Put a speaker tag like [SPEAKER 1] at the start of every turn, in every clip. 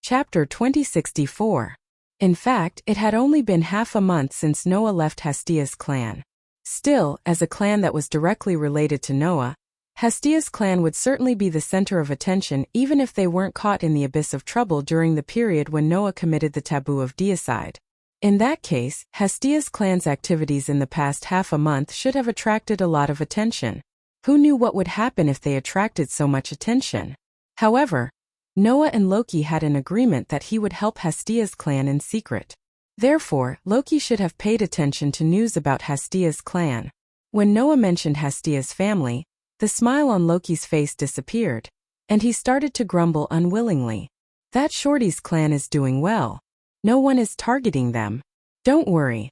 [SPEAKER 1] Chapter 2064. In fact, it had only been half a month since Noah left Hastia's clan. Still, as a clan that was directly related to Noah, Hastia's clan would certainly be the center of attention even if they weren't caught in the abyss of trouble during the period when Noah committed the taboo of deicide. In that case, Hastia's clan's activities in the past half a month should have attracted a lot of attention. Who knew what would happen if they attracted so much attention? However, Noah and Loki had an agreement that he would help Hastia's clan in secret. Therefore, Loki should have paid attention to news about Hastia's clan. When Noah mentioned Hastia's family, the smile on Loki's face disappeared, and he started to grumble unwillingly. That Shorty's clan is doing well. No one is targeting them. Don't worry.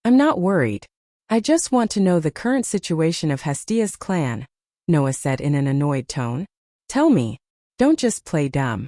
[SPEAKER 1] I'm not worried. I just want to know the current situation of Hastia's clan, Noah said in an annoyed tone. Tell me. Don't just play dumb.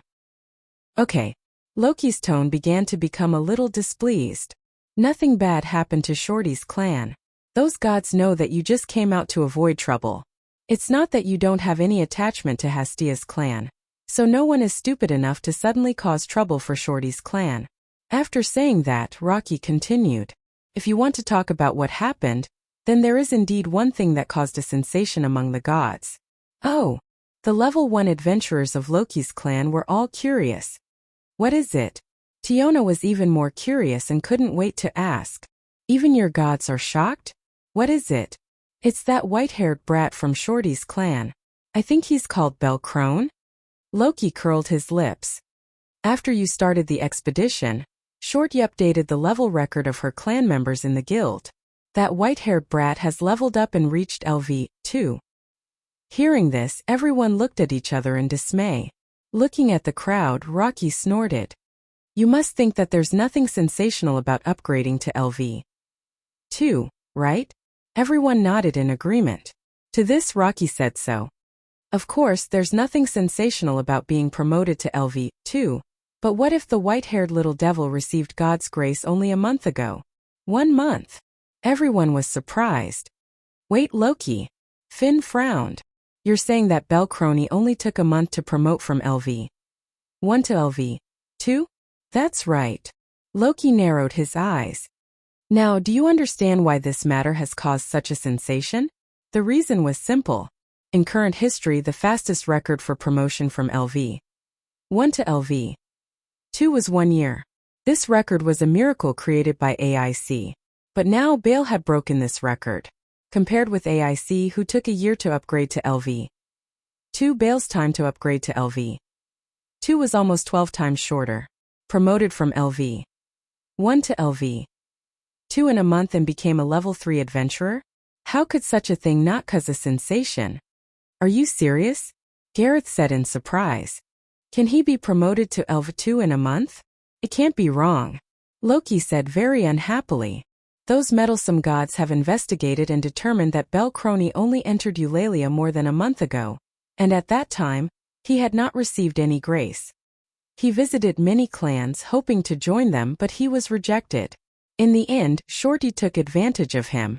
[SPEAKER 1] Okay. Loki's tone began to become a little displeased. Nothing bad happened to Shorty's clan. Those gods know that you just came out to avoid trouble. It's not that you don't have any attachment to Hastia's clan. So no one is stupid enough to suddenly cause trouble for Shorty's clan. After saying that, Rocky continued. If you want to talk about what happened, then there is indeed one thing that caused a sensation among the gods. Oh. The level 1 adventurers of Loki's clan were all curious. What is it? Tiona was even more curious and couldn't wait to ask. Even your gods are shocked? What is it? It's that white-haired brat from Shorty's clan. I think he's called Belkrone? Loki curled his lips. After you started the expedition, Shorty updated the level record of her clan members in the guild. That white-haired brat has leveled up and reached LV, too. Hearing this, everyone looked at each other in dismay. Looking at the crowd, Rocky snorted. You must think that there's nothing sensational about upgrading to LV 2, right? Everyone nodded in agreement. To this, Rocky said so. Of course, there's nothing sensational about being promoted to LV 2, but what if the white-haired little devil received God's grace only a month ago? 1 month. Everyone was surprised. Wait, Loki. Finn frowned. You're saying that Belkrone only took a month to promote from LV 1 to LV 2? That's right. Loki narrowed his eyes. Now, do you understand why this matter has caused such a sensation? The reason was simple. In current history, the fastest record for promotion from LV 1 to LV 2 was 1 year. This record was a miracle created by AIC. But now Bale had broken this record. Compared with AIC, who took a year to upgrade to LV 2, Bale's time to upgrade to LV 2 was almost 12 times shorter. Promoted from LV 1 to LV 2 in a month and became a level 3 adventurer? How could such a thing not cause a sensation? Are you serious? Gareth said in surprise. Can he be promoted to LV 2 in a month? It can't be wrong. Loki said very unhappily. Those meddlesome gods have investigated and determined that Belkrone only entered Eulalia more than a month ago, and at that time, he had not received any grace. He visited many clans hoping to join them, but he was rejected. In the end, Shorty took advantage of him.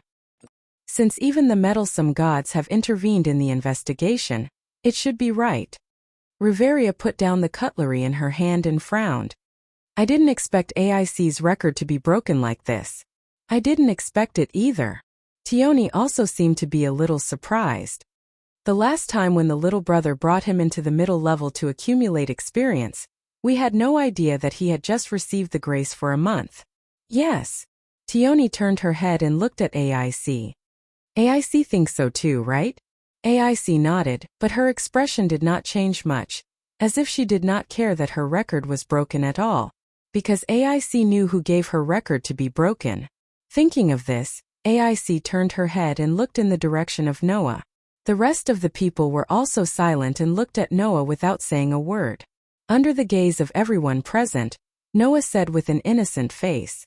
[SPEAKER 1] Since even the meddlesome gods have intervened in the investigation, it should be right. Riveria put down the cutlery in her hand and frowned. I didn't expect AIC's record to be broken like this. I didn't expect it either. Tioni also seemed to be a little surprised. The last time when the little brother brought him into the middle level to accumulate experience, we had no idea that he had just received the grace for a month. Yes. Tioni turned her head and looked at AIC. AIC thinks so too, right? AIC nodded, but her expression did not change much, as if she did not care that her record was broken at all, because AIC knew who gave her record to be broken. Thinking of this, AIC turned her head and looked in the direction of Noah. The rest of the people were also silent and looked at Noah without saying a word. Under the gaze of everyone present, Noah said with an innocent face,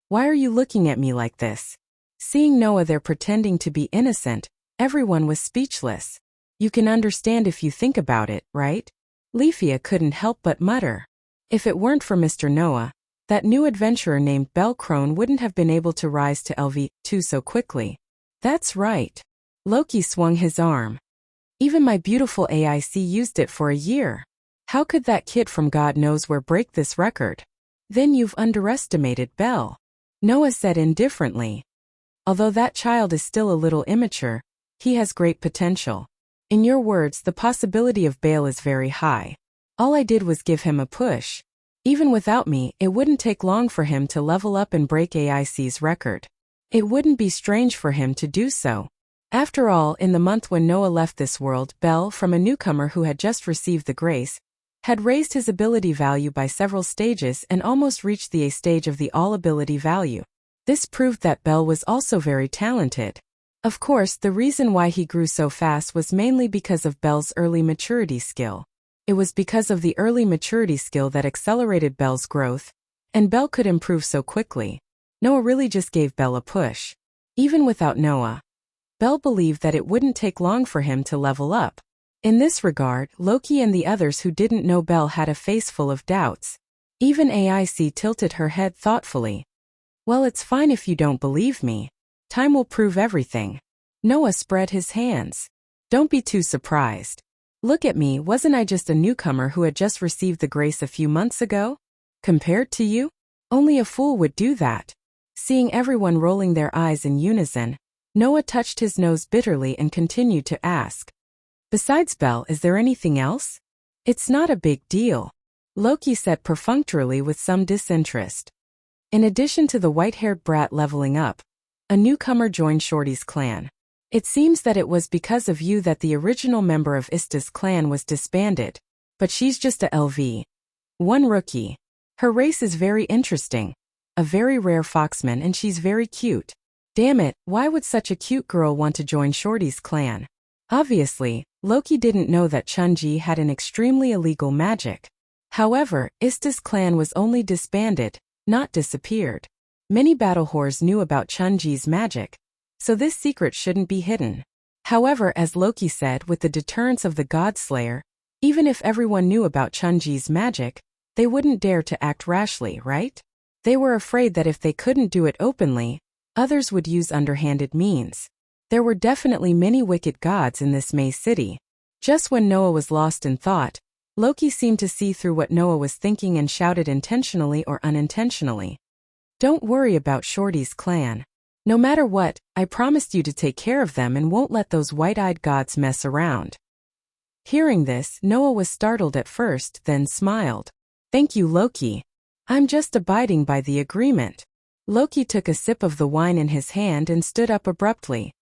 [SPEAKER 1] "Why are you looking at me like this?" Seeing Noah there pretending to be innocent, everyone was speechless. You can understand if you think about it, right? Leafia couldn't help but mutter. If it weren't for Mr. Noah, that new adventurer named Belkrone wouldn't have been able to rise to LV 2 so quickly. That's right. Loki swung his arm. Even my beautiful AIC used it for a year. How could that kid from God knows where break this record? Then you've underestimated Belle, Noah said indifferently. Although that child is still a little immature, he has great potential. In your words, the possibility of Bale is very high. All I did was give him a push. Even without me, it wouldn't take long for him to level up and break AIC's record. It wouldn't be strange for him to do so. After all, in the month when Noah left this world, Belle, from a newcomer who had just received the grace, had raised his ability value by several stages and almost reached the A stage of the all-ability value. This proved that Belle was also very talented. Of course, the reason why he grew so fast was mainly because of Belle's early maturity skill. It was because of the early maturity skill that accelerated Belle's growth, and Belle could improve so quickly. Noah really just gave Belle a push. Even without Noah, Belle believed that it wouldn't take long for him to level up. In this regard, Loki and the others who didn't know Belle had a face full of doubts. Even AIC tilted her head thoughtfully. Well, it's fine if you don't believe me. Time will prove everything. Noah spread his hands. Don't be too surprised. Look at me, wasn't I just a newcomer who had just received the grace a few months ago? Compared to you? Only a fool would do that. Seeing everyone rolling their eyes in unison, Noah touched his nose bitterly and continued to ask. Besides Belle, is there anything else? It's not a big deal, Loki said perfunctorily with some disinterest. In addition to the white-haired brat leveling up, a newcomer joined Shorty's clan. It seems that it was because of you that the original member of Ista's clan was disbanded, but she's just a LV1 rookie. Her race is very interesting, a very rare foxman, and she's very cute. Damn it, why would such a cute girl want to join Shorty's clan? Obviously, Loki didn't know that Chun-Ji had an extremely illegal magic. However, Ista's clan was only disbanded, not disappeared. Many battle whores knew about Chun-Ji's magic, so this secret shouldn't be hidden. However, as Loki said, with the deterrence of the God-Slayer, even if everyone knew about Chun-Ji's magic, they wouldn't dare to act rashly, right? They were afraid that if they couldn't do it openly, others would use underhanded means. There were definitely many wicked gods in this May city. Just when Noah was lost in thought, Loki seemed to see through what Noah was thinking and shouted intentionally or unintentionally. Don't worry about Shorty's clan. No matter what, I promised you to take care of them and won't let those white-eyed gods mess around. Hearing this, Noah was startled at first, then smiled. Thank you, Loki. I'm just abiding by the agreement. Loki took a sip of the wine in his hand and stood up abruptly.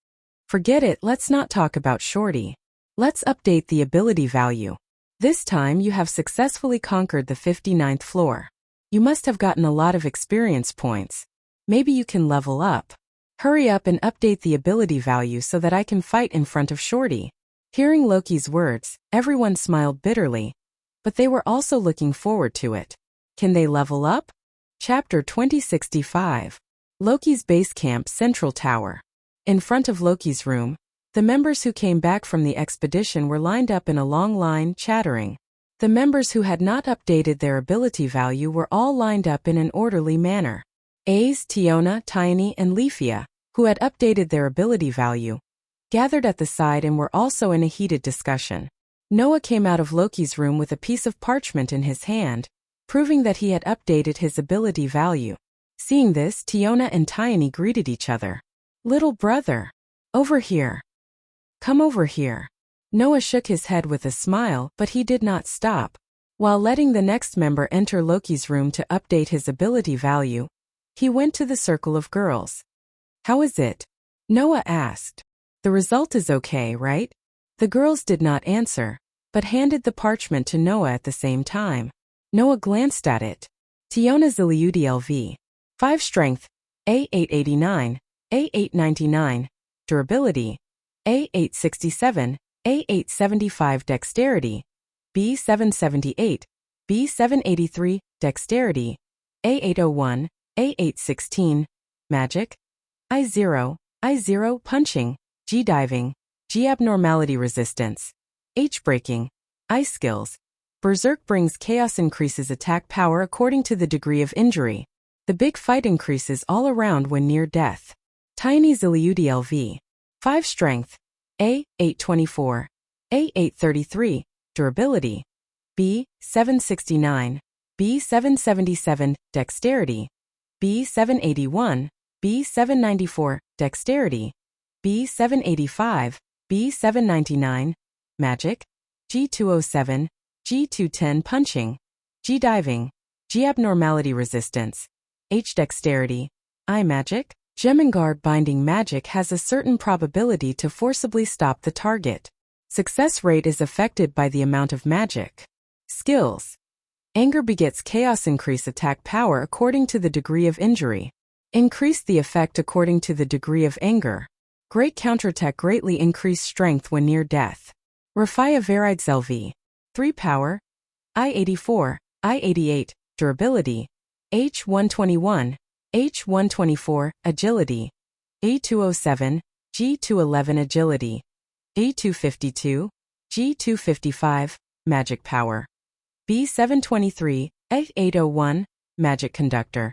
[SPEAKER 1] Forget it, let's not talk about Shorty. Let's update the ability value. This time you have successfully conquered the 59th floor. You must have gotten a lot of experience points. Maybe you can level up. Hurry up and update the ability value so that I can fight in front of Shorty. Hearing Loki's words, everyone smiled bitterly, but they were also looking forward to it. Can they level up? Chapter 2065. Loki's Base Camp Central Tower. In front of Loki's room, the members who came back from the expedition were lined up in a long line, chattering. The members who had not updated their ability value were all lined up in an orderly manner. Ace, Tiona, Tiny, and Leafia, who had updated their ability value, gathered at the side and were also in a heated discussion. Noah came out of Loki's room with a piece of parchment in his hand, proving that he had updated his ability value. Seeing this, Tiona and Tiny greeted each other. Little brother. Over here. Come over here. Noah shook his head with a smile, but he did not stop. While letting the next member enter Loki's room to update his ability value, he went to the circle of girls. How is it? Noah asked. The result is okay, right? The girls did not answer, but handed the parchment to Noah at the same time. Noah glanced at it. Tiona Ziliudi LV. 5 strength, A889, A899, durability, A867, A875 dexterity, B778, B783, dexterity, A801, A816, magic, I0, I0 punching, G diving, G abnormality resistance, H breaking, I skills. Berserk brings chaos, increases attack power according to the degree of injury. The big fight increases all around when near death. Tiny Ziliudi LV. 5 strength, A824, A833, durability, B769, B777, dexterity, B781, B794, dexterity, B785, B799, magic, G207, G210 punching, G diving, G abnormality resistance, H dexterity, I magic. Gemenguard binding magic has a certain probability to forcibly stop the target. Success rate is affected by the amount of magic. Skills. Anger begets chaos. Increase attack power according to the degree of injury. Increase the effect according to the degree of anger. Great counterattack. Greatly increase strength when near death. Rafia Varides LV. 3 power. I-84, I-88, durability. H-121, H-124, agility. A-207, G-211 agility. A-252, G-255, magic power. B-723, A-801, magic conductor.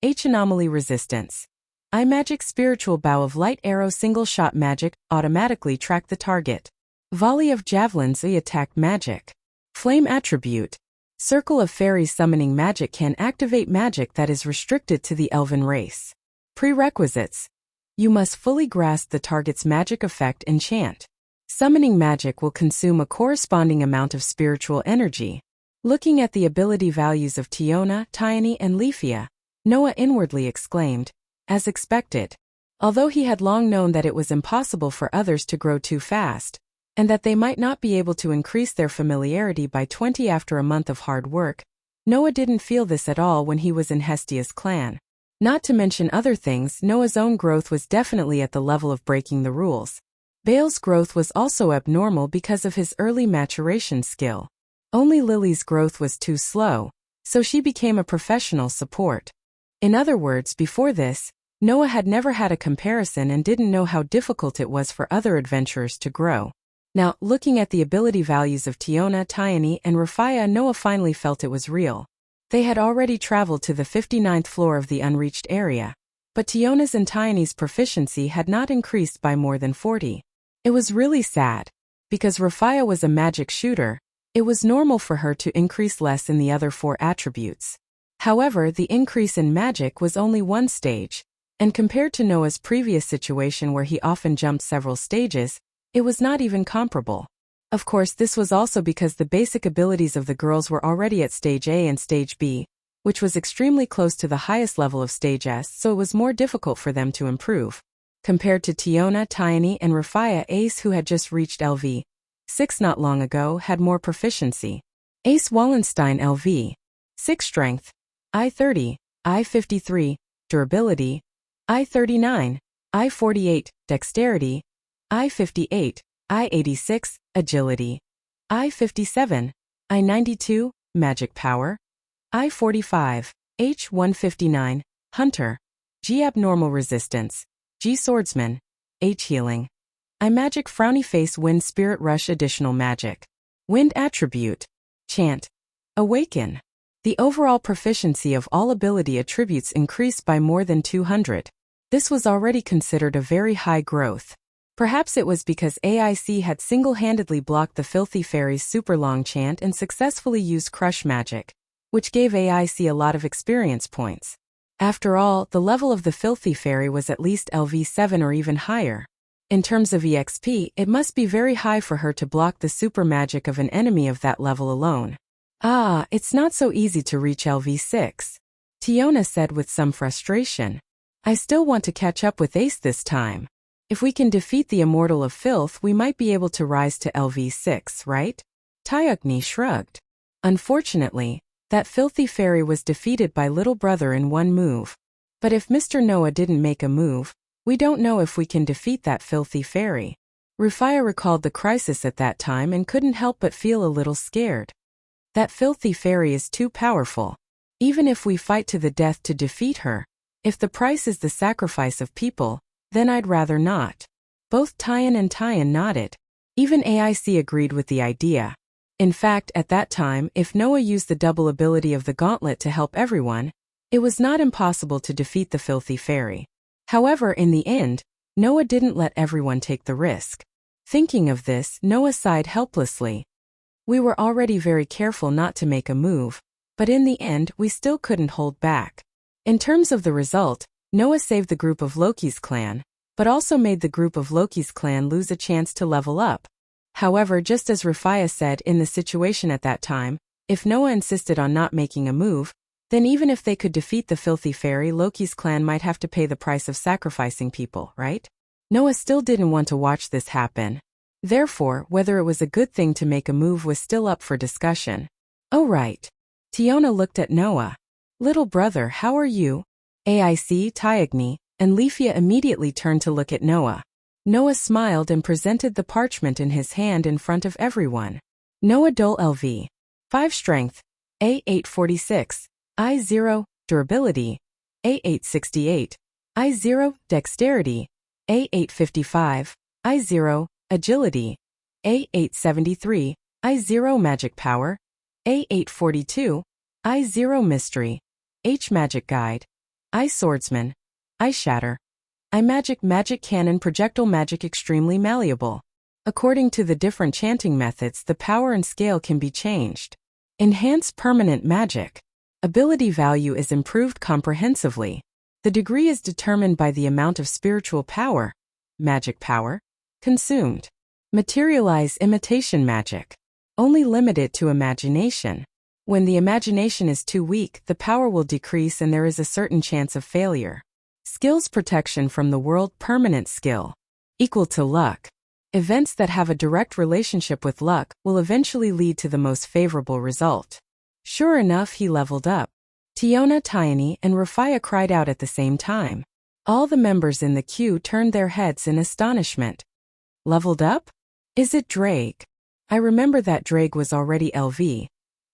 [SPEAKER 1] H anomaly resistance. I magic spiritual bow of light arrow single shot magic, automatically track the target. Volley of javelins. I attack magic. Flame attribute. Circle of fairies. Summoning magic can activate magic that is restricted to the elven race. Prerequisites. You must fully grasp the target's magic effect and chant. Summoning magic will consume a corresponding amount of spiritual energy. Looking at the ability values of Tiona, Tiony, and Leafia, Noah inwardly exclaimed, as expected. Although he had long known that it was impossible for others to grow too fast, and that they might not be able to increase their familiarity by 20 after a month of hard work, Noah didn't feel this at all when he was in Hestia's clan. Not to mention other things, Noah's own growth was definitely at the level of breaking the rules. Bale's growth was also abnormal because of his early maturation skill. Only Lily's growth was too slow, so she became a professional support. In other words, before this, Noah had never had a comparison and didn't know how difficult it was for other adventurers to grow. Now, looking at the ability values of Tiona, Tiony, and Rafia, Noah finally felt it was real. They had already traveled to the 59th floor of the unreached area, but Tiona's and Tiony's proficiency had not increased by more than 40. It was really sad. Because Rafia was a magic shooter, it was normal for her to increase less in the other 4 attributes. However, the increase in magic was only 1 stage, and compared to Noah's previous situation where he often jumped several stages, it was not even comparable. Of course, this was also because the basic abilities of the girls were already at Stage A and Stage B, which was extremely close to the highest level of Stage S, so it was more difficult for them to improve. Compared to Tiona, Tiony, and Rafia, Ace, who had just reached LV 6 not long ago, had more proficiency. Ace Wallenstein LV 6 strength, I-30, I-53, durability, I-39, I-48, dexterity, I-58, I-86, agility, I-57, I-92, magic power, I-45, H-159, hunter, G abnormal resistance, G swordsman, H healing, I magic frowny face wind spirit rush additional magic, wind attribute, chant, awaken. The overall proficiency of all ability attributes increased by more than 200. This was already considered a very high growth. Perhaps it was because AIC had single-handedly blocked the Filthy Fairy's super long chant and successfully used crush magic, which gave AIC a lot of experience points. After all, the level of the Filthy Fairy was at least LV7 or even higher. In terms of EXP, it must be very high for her to block the super magic of an enemy of that level alone. Ah, it's not so easy to reach LV6. Tiona said with some frustration. I still want to catch up with Ace this time. If we can defeat the Immortal of Filth, we might be able to rise to LV6, right? Tyugni shrugged. Unfortunately, that Filthy Fairy was defeated by Little Brother in 1 move. But if Mr. Noah didn't make a move, we don't know if we can defeat that Filthy Fairy. Rufia recalled the crisis at that time and couldn't help but feel a little scared. That Filthy Fairy is too powerful. Even if we fight to the death to defeat her, if the price is the sacrifice of people, then I'd rather not. Both Tyan and Tyan nodded. Even AIC agreed with the idea. In fact, at that time, if Noah used the double ability of the gauntlet to help everyone, it was not impossible to defeat the Filthy Fairy. However, in the end, Noah didn't let everyone take the risk. Thinking of this, Noah sighed helplessly. We were already very careful not to make a move, but in the end we still couldn't hold back. In terms of the result, Noah saved the group of Loki's clan, but also made the group of Loki's clan lose a chance to level up. However, just as Rufia said in the situation at that time, if Noah insisted on not making a move, then even if they could defeat the filthy fairy, Loki's clan might have to pay the price of sacrificing people, right? Noah still didn't want to watch this happen. Therefore, whether it was a good thing to make a move was still up for discussion. Oh right. Tiona looked at Noah. Little brother, how are you? AIC, Tyagni, and Leafia immediately turned to look at Noah. Noah smiled and presented the parchment in his hand in front of everyone. Noah Dole LV. 5 Strength. A846. I0. Durability. A868. I0. Dexterity. A855. I0. Agility. A873. I0. Magic Power. A842. I0. Mystery. H Magic Guide. I Swordsman. I Shatter. I Magic Cannon Projectile Magic Extremely Malleable. According to the different chanting methods, the power and scale can be changed. Enhance Permanent Magic. Ability value is improved comprehensively. The degree is determined by the amount of spiritual power, magic power, consumed. Materialize Imitation Magic. Only limited to imagination. When the imagination is too weak, the power will decrease and there is a certain chance of failure. Skills Protection from the World. Permanent skill. Equal to luck. Events that have a direct relationship with luck will eventually lead to the most favorable result. Sure enough, he leveled up. Tiona, Tyani, and Rufia cried out at the same time. All the members in the queue turned their heads in astonishment. Leveled up? Is it Drake? I remember that Drake was already LV.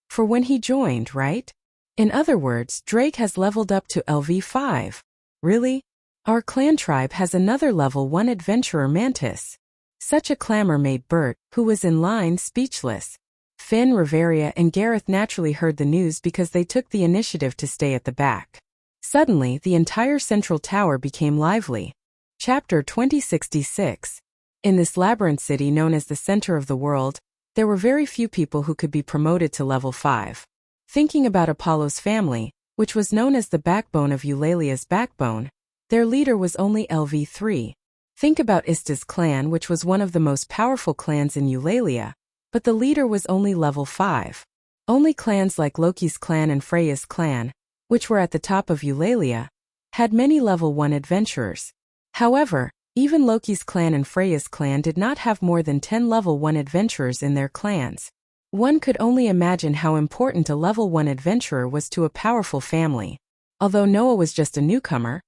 [SPEAKER 1] For when he joined, right? In other words, Drake has leveled up to LV5. Really? Our clan tribe has another level 1 adventurer, Mantis. Such a clamor made Bert, who was in line, speechless. Finn, Riveria, and Gareth naturally heard the news because they took the initiative to stay at the back. Suddenly, the entire central tower became lively. Chapter 2066. In this labyrinth city known as the center of the world, there were very few people who could be promoted to level 5. Thinking about Apollo's family, which was known as the backbone of Eulalia's backbone, their leader was only LV3. Think about Ista's clan, which was one of the most powerful clans in Eulalia, but the leader was only level 5. Only clans like Loki's clan and Freya's clan, which were at the top of Eulalia, had many level 1 adventurers. However, even Loki's clan and Freya's clan did not have more than 10 level 1 adventurers in their clans. One could only imagine how important a level 1 adventurer was to a powerful family. Although Noah was just a newcomer,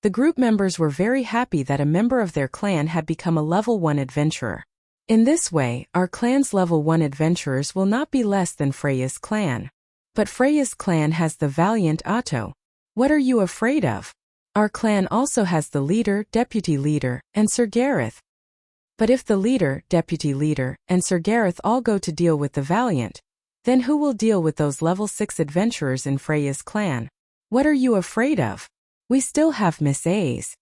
[SPEAKER 1] the group members were very happy that a member of their clan had become a level 1 adventurer. In this way, our clan's level 1 adventurers will not be less than Freya's clan. But Freya's clan has the valiant Otto. What are you afraid of? Our clan also has the leader, deputy leader, and Sir Gareth. But if the leader, deputy leader, and Sir Gareth all go to deal with the valiant, then who will deal with those level 6 adventurers in Freya's clan? What are you afraid of? We still have Miss A's.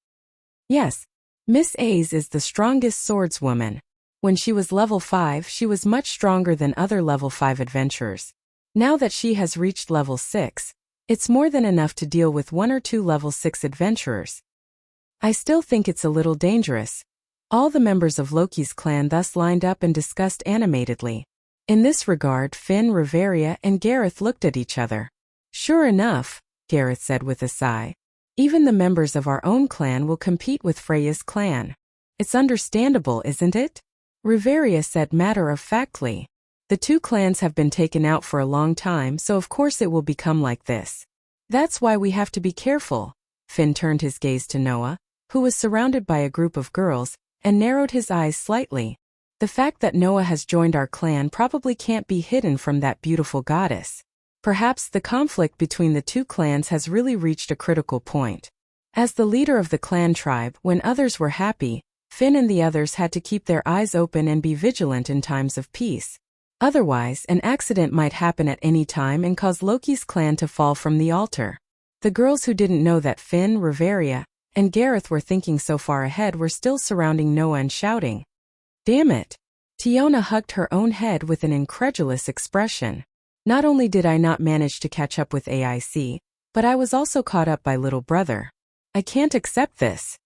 [SPEAKER 1] Yes, Miss A's is the strongest swordswoman. When she was level 5, she was much stronger than other level 5 adventurers. Now that she has reached level 6, it's more than enough to deal with 1 or 2 level 6 adventurers. I still think it's a little dangerous. All the members of Loki's clan thus lined up and discussed animatedly. In this regard, Finn, Riveria, and Gareth looked at each other. Sure enough, Gareth said with a sigh. Even the members of our own clan will compete with Freya's clan. It's understandable, isn't it? Riveria said matter-of-factly. The two clans have been taken out for a long time, so of course it will become like this. That's why we have to be careful. Finn turned his gaze to Noah, who was surrounded by a group of girls, and narrowed his eyes slightly. The fact that Noah has joined our clan probably can't be hidden from that beautiful goddess. Perhaps the conflict between the two clans has really reached a critical point. As the leader of the clan tribe, when others were happy, Finn and the others had to keep their eyes open and be vigilant in times of peace. Otherwise, an accident might happen at any time and cause Loki's clan to fall from the altar. The girls who didn't know that Finn, Riveria, and Gareth were thinking so far ahead were still surrounding Noah and shouting, "Damn it! Tiona hugged her own head with an incredulous expression. Not only did I not manage to catch up with AIC, but I was also caught up by little brother. I can't accept this.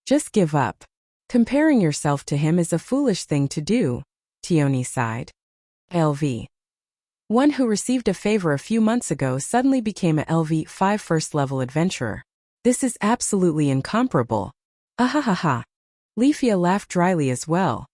[SPEAKER 1] Just give up. Comparing yourself to him is a foolish thing to do, Tiona sighed. LV. One who received a favor a few months ago suddenly became a LV5 first-level adventurer. This is absolutely incomparable. Ahahaha. Leafia laughed dryly as well.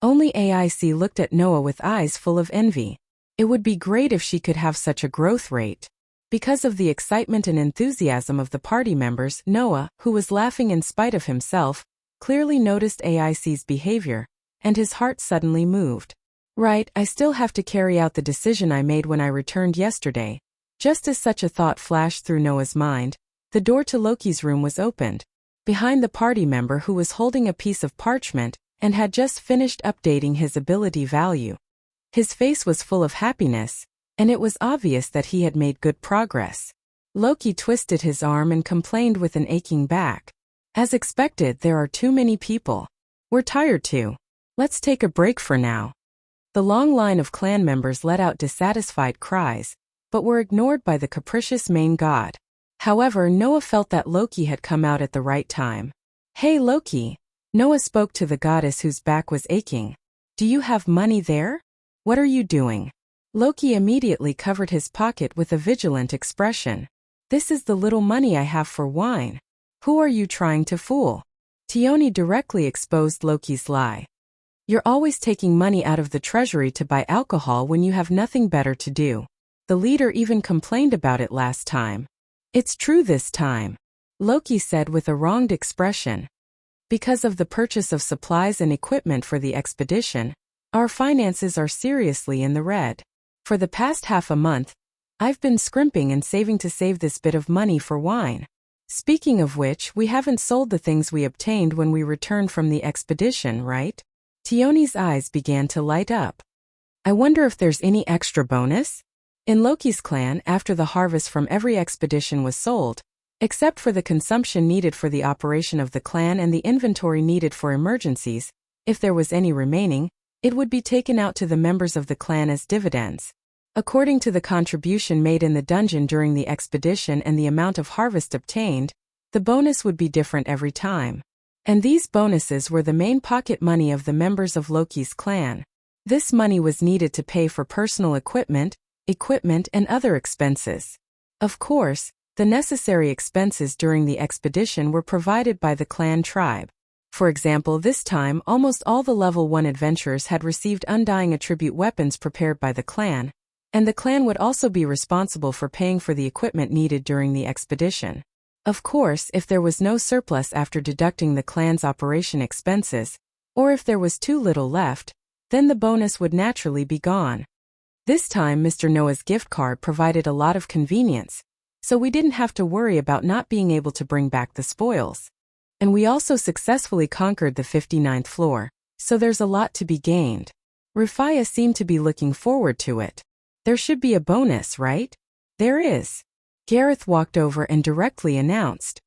[SPEAKER 1] Only AIC looked at Noah with eyes full of envy. It would be great if she could have such a growth rate. Because of the excitement and enthusiasm of the party members, Noah, who was laughing in spite of himself, clearly noticed AIC's behavior, and his heart suddenly moved. Right, I still have to carry out the decision I made when I returned yesterday. Just as such a thought flashed through Noah's mind, the door to Loki's room was opened. Behind the party member who was holding a piece of parchment and had just finished updating his ability value. His face was full of happiness, and it was obvious that he had made good progress. Loki twisted his arm and complained with an aching back. As expected, there are too many people. We're tired too. Let's take a break for now. The long line of clan members let out dissatisfied cries, but were ignored by the capricious main god. However, Noah felt that Loki had come out at the right time. Hey Loki! Noah spoke to the goddess whose back was aching. Do you have money there? What are you doing? Loki immediately covered his pocket with a vigilant expression. This is the little money I have for wine. Who are you trying to fool? Tiona directly exposed Loki's lie. You're always taking money out of the treasury to buy alcohol when you have nothing better to do. The leader even complained about it last time. It's true this time, Loki said with a wronged expression. Because of the purchase of supplies and equipment for the expedition, our finances are seriously in the red. For the past half a month, I've been scrimping and saving to save this bit of money for wine. Speaking of which, we haven't sold the things we obtained when we returned from the expedition, right? Tiona's eyes began to light up. I wonder if there's any extra bonus? In Loki's clan, after the harvest from every expedition was sold, except for the consumption needed for the operation of the clan and the inventory needed for emergencies, if there was any remaining, it would be taken out to the members of the clan as dividends. According to the contribution made in the dungeon during the expedition and the amount of harvest obtained, the bonus would be different every time. And these bonuses were the main pocket money of the members of Loki's clan. This money was needed to pay for personal equipment and other expenses. Of course, the necessary expenses during the expedition were provided by the clan tribe. For example, this time almost all the level 1 adventurers had received undying attribute weapons prepared by the clan, and the clan would also be responsible for paying for the equipment needed during the expedition. Of course, if there was no surplus after deducting the clan's operation expenses, or if there was too little left, then the bonus would naturally be gone. This time Mr. Noah's gift card provided a lot of convenience, so we didn't have to worry about not being able to bring back the spoils. And we also successfully conquered the 59th floor, so there's a lot to be gained. Rufia seemed to be looking forward to it. There should be a bonus, right? There is. Gareth walked over and directly announced.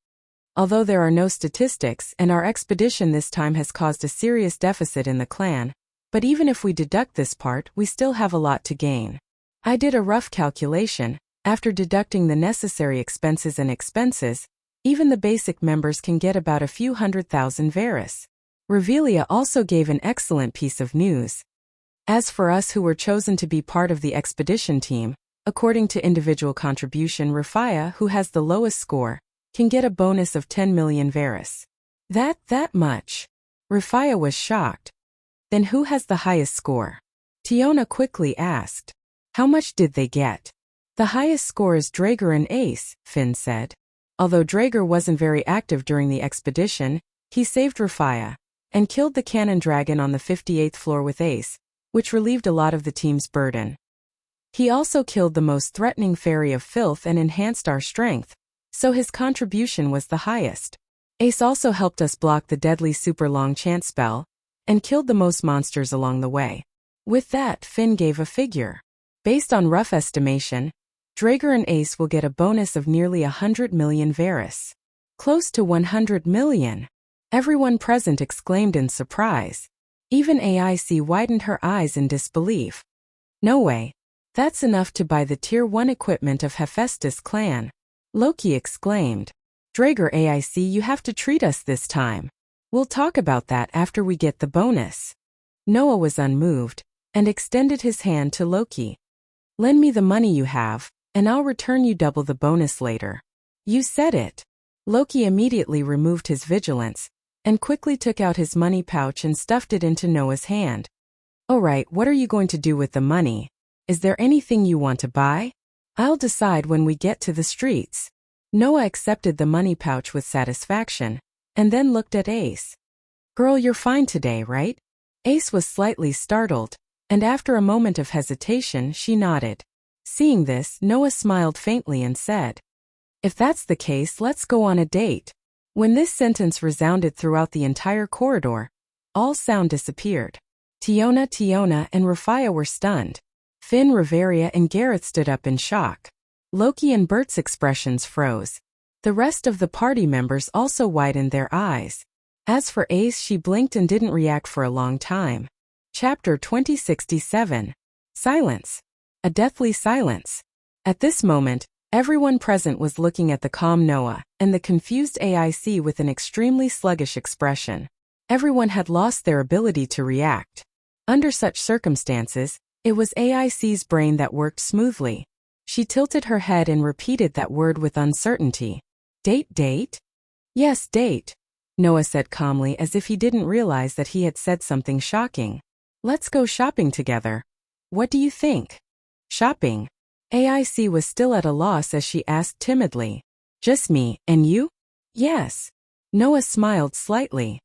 [SPEAKER 1] Although there are no statistics and our expedition this time has caused a serious deficit in the clan, but even if we deduct this part, we still have a lot to gain. I did a rough calculation. After deducting the necessary expenses, even the basic members can get about a few 100,000 Varus. Revelia also gave an excellent piece of news. As for us who were chosen to be part of the expedition team, according to individual contribution, Rufia, who has the lowest score, can get a bonus of 10 million Varus. That much? Rufia was shocked. Then who has the highest score? Tiona quickly asked. How much did they get? The highest score is Draeger and Ace, Finn said. Although Draeger wasn't very active during the expedition, he saved Rufia and killed the cannon dragon on the 58th floor with Ace, which relieved a lot of the team's burden. He also killed the most threatening fairy of filth and enhanced our strength, so his contribution was the highest. Ace also helped us block the deadly super long chant spell, and killed the most monsters along the way. With that, Finn gave a figure. Based on rough estimation, Draeger and Ace will get a bonus of nearly 100 million Varus. Close to 100 million. Everyone present exclaimed in surprise. Even AIC widened her eyes in disbelief. No way. That's enough to buy the Tier 1 equipment of Hephaestus clan. Loki exclaimed. Drager AIC, you have to treat us this time. We'll talk about that after we get the bonus. Noah was unmoved, and extended his hand to Loki. Lend me the money you have, and I'll return you double the bonus later. You said it. Loki immediately removed his vigilance, and quickly took out his money pouch and stuffed it into Noah's hand. Alright, what are you going to do with the money? Is there anything you want to buy? I'll decide when we get to the streets. Noah accepted the money pouch with satisfaction, and then looked at Ace. Girl, you're fine today, right? Ace was slightly startled, and after a moment of hesitation she nodded. Seeing this, Noah smiled faintly and said, If that's the case, let's go on a date. When this sentence resounded throughout the entire corridor, all sound disappeared. Tiona, and Rafia were stunned. Finn, Reveria, and Gareth stood up in shock. Loki and Bert's expressions froze. The rest of the party members also widened their eyes. As for Ace, she blinked and didn't react for a long time. Chapter 2067. Silence. A deathly silence. At this moment, everyone present was looking at the calm Noah and the confused AIC with an extremely sluggish expression. Everyone had lost their ability to react. Under such circumstances, it was AIC's brain that worked smoothly. She tilted her head and repeated that word with uncertainty. Date? Yes, date, Noah said calmly as if he didn't realize that he had said something shocking. Let's go shopping together. What do you think? Shopping? AIC was still at a loss as she asked timidly. Just me, and you? Yes. Noah smiled slightly.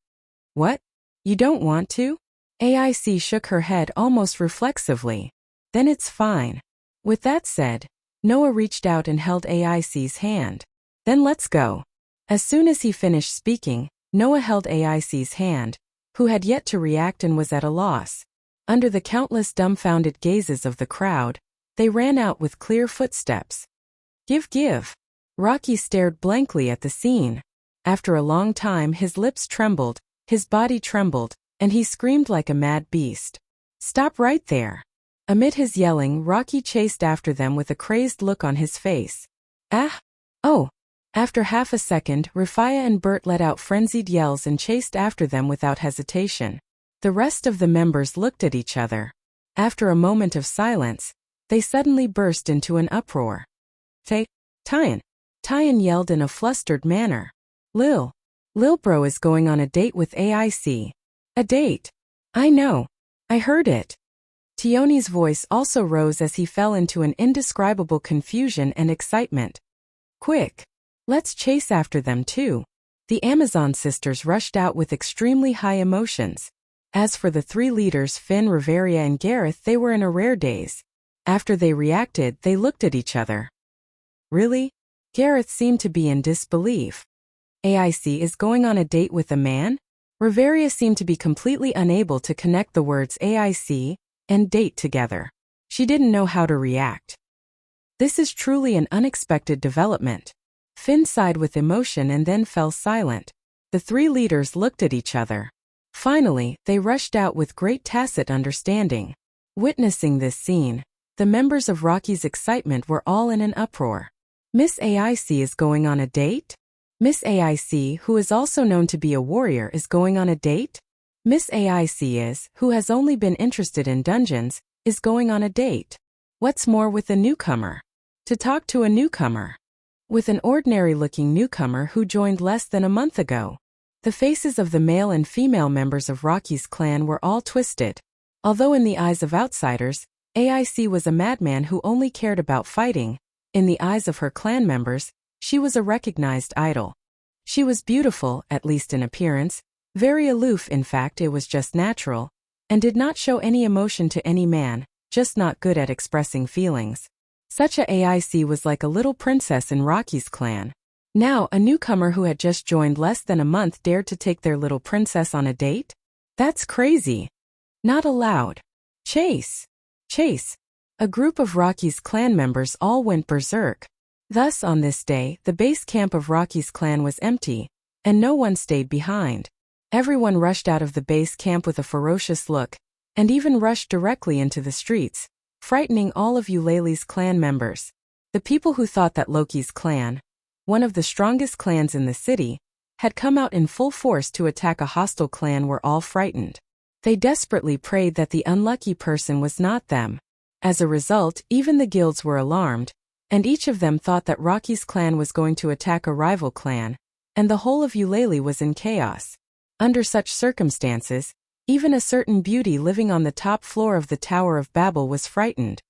[SPEAKER 1] What? You don't want to? AIC shook her head almost reflexively. Then it's fine. With that said, Noah reached out and held AIC's hand. Then let's go. As soon as he finished speaking, Noah held AIC's hand, who had yet to react and was at a loss. Under the countless dumbfounded gazes of the crowd, they ran out with clear footsteps. Give. Rocky stared blankly at the scene. After a long time, his lips trembled, his body trembled, and he screamed like a mad beast. Stop right there. Amid his yelling, Rocky chased after them with a crazed look on his face. Ah! Oh! After half a second, Rafia and Bert let out frenzied yells and chased after them without hesitation. The rest of the members looked at each other. After a moment of silence, they suddenly burst into an uproar. Tyan yelled in a flustered manner. Lil Bro is going on a date with AIC. A date? I know. I heard it. Tioni's voice also rose as he fell into an indescribable confusion and excitement. Quick! Let's chase after them too. The Amazon sisters rushed out with extremely high emotions. As for the three leaders Finn, Reveria, and Gareth, they were in a rare daze. After they reacted, they looked at each other. Really? Gareth seemed to be in disbelief. AIC is going on a date with a man? Reveria seemed to be completely unable to connect the words AIC and date together. She didn't know how to react. This is truly an unexpected development. Finn sighed with emotion and then fell silent. The three leaders looked at each other. Finally, they rushed out with great tacit understanding. Witnessing this scene, the members of Rocky's excitement were all in an uproar. Miss AIC is going on a date? Miss AIC, who is also known to be a warrior, is going on a date? Miss AIC who has only been interested in dungeons, is going on a date. What's more with a newcomer? To talk to a newcomer. With an ordinary-looking newcomer who joined less than a month ago. The faces of the male and female members of Rocky's clan were all twisted. Although in the eyes of outsiders, AIC was a madman who only cared about fighting, in the eyes of her clan members, she was a recognized idol. She was beautiful, at least in appearance, very aloof, in fact it was just natural, and did not show any emotion to any man, just not good at expressing feelings. Such a AIC was like a little princess in Rocky's clan. Now, a newcomer who had just joined less than a month dared to take their little princess on a date? That's crazy. Not allowed. Chase! A group of Rocky's clan members all went berserk. Thus, on this day, the base camp of Rocky's clan was empty, and no one stayed behind. Everyone rushed out of the base camp with a ferocious look, and even rushed directly into the streets, frightening all of Eulalie's clan members. The people who thought that Loki's clan, one of the strongest clans in the city, had come out in full force to attack a hostile clan were all frightened. They desperately prayed that the unlucky person was not them. As a result, even the guilds were alarmed, and each of them thought that Rocky's clan was going to attack a rival clan, and the whole of Eulalie was in chaos. Under such circumstances, even a certain beauty living on the top floor of the Tower of Babel was frightened.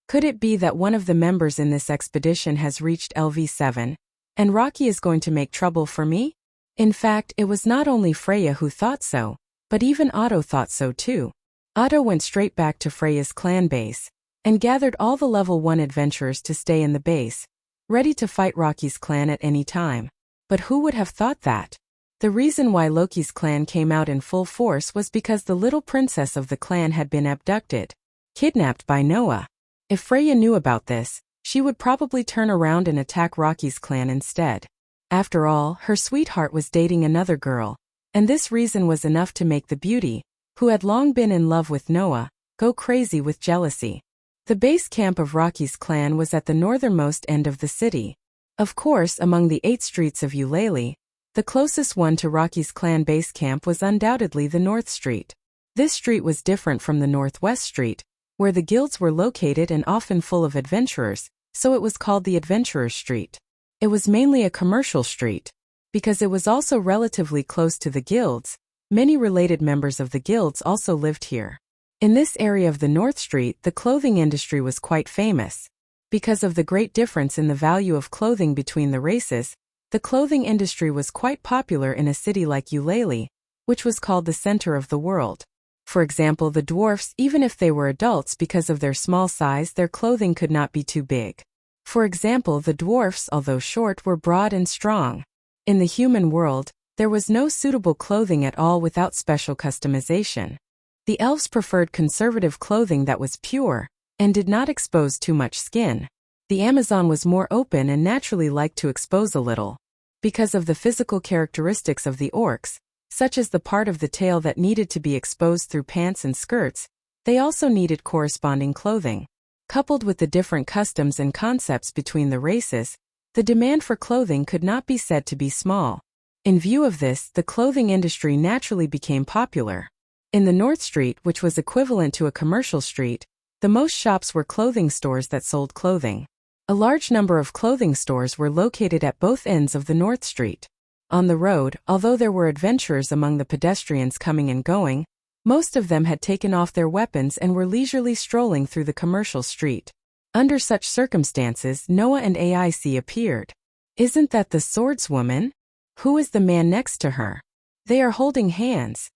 [SPEAKER 1] Could it be that one of the members in this expedition has reached LV7, and Rocky is going to make trouble for me? In fact, it was not only Freya who thought so, but even Otto thought so too. Otto went straight back to Freya's clan base, and gathered all the level 1 adventurers to stay in the base, ready to fight Rocky's clan at any time. But who would have thought that? The reason why Loki's clan came out in full force was because the little princess of the clan had been abducted, kidnapped by Noah. If Freya knew about this, she would probably turn around and attack Rocky's clan instead. After all, her sweetheart was dating another girl, and this reason was enough to make the beauty, who had long been in love with Noah, go crazy with jealousy. The base camp of Rocky's clan was at the northernmost end of the city. Of course, among the 8 streets of Eulalie, the closest one to Rocky's clan base camp was undoubtedly the North Street. This street was different from the Northwest Street, where the guilds were located and often full of adventurers, so it was called the Adventurers' Street. It was mainly a commercial street. Because it was also relatively close to the guilds, many related members of the guilds also lived here. In this area of the North Street, the clothing industry was quite famous. Because of the great difference in the value of clothing between the races, the clothing industry was quite popular in a city like Eulalie, which was called the center of the world. For example, the dwarfs, even if they were adults, because of their small size, their clothing could not be too big. For example, the dwarfs, although short, were broad and strong. In the human world, there was no suitable clothing at all without special customization. The elves preferred conservative clothing that was pure, and did not expose too much skin. The Amazon was more open and naturally liked to expose a little. Because of the physical characteristics of the orcs, such as the part of the tail that needed to be exposed through pants and skirts, they also needed corresponding clothing. Coupled with the different customs and concepts between the races, the demand for clothing could not be said to be small. In view of this, the clothing industry naturally became popular. In the North Street, which was equivalent to a commercial street, the most shops were clothing stores that sold clothing. A large number of clothing stores were located at both ends of the North Street. On the road, although there were adventurers among the pedestrians coming and going, most of them had taken off their weapons and were leisurely strolling through the commercial street. Under such circumstances, Noah and AIC appeared. Isn't that the swordswoman? Who is the man next to her? They are holding hands.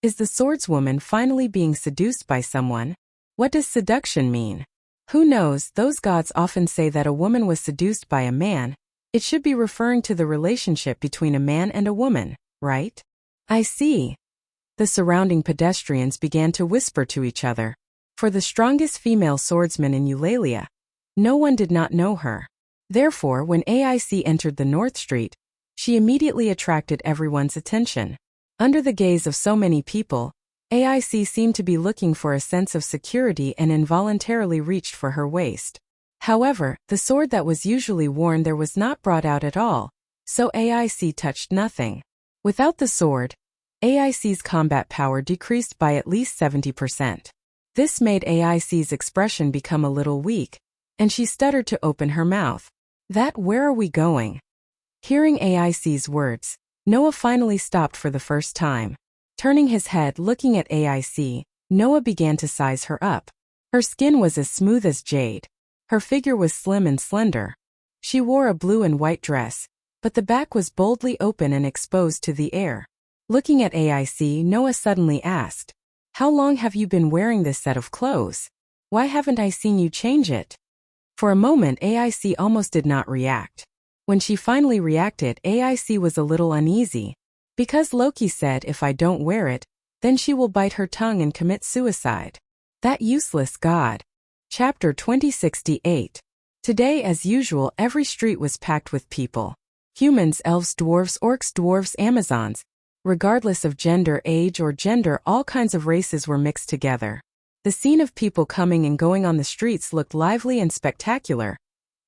[SPEAKER 1] Is the swordswoman finally being seduced by someone? What does seduction mean? Who knows? Those gods often say that a woman was seduced by a man. It should be referring to the relationship between a man and a woman, right? I see. The surrounding pedestrians began to whisper to each other. For the strongest female swordsman in Eulalia, no one did not know her. Therefore, when AIC entered the North Street, she immediately attracted everyone's attention. Under the gaze of so many people, AIC seemed to be looking for a sense of security and involuntarily reached for her waist. However, the sword that was usually worn there was not brought out at all, so AIC touched nothing. Without the sword, AIC's combat power decreased by at least 70%. This made AIC's expression become a little weak, and she stuttered to open her mouth. Where are we going? Hearing AIC's words, Noah finally stopped for the first time. Turning his head looking at AIC, Noah began to size her up. Her skin was as smooth as jade. Her figure was slim and slender. She wore a blue and white dress, but the back was boldly open and exposed to the air. Looking at AIC, Noah suddenly asked, "How long have you been wearing this set of clothes? Why haven't I seen you change it?" For a moment AIC almost did not react. When she finally reacted, AIC was a little uneasy. Because Loki said if I don't wear it, then she will bite her tongue and commit suicide. That useless god. Chapter 2068. Today, as usual, every street was packed with people. Humans, elves, dwarves, orcs, dwarves, Amazons. Regardless of gender, age, or gender, all kinds of races were mixed together. The scene of people coming and going on the streets looked lively and spectacular,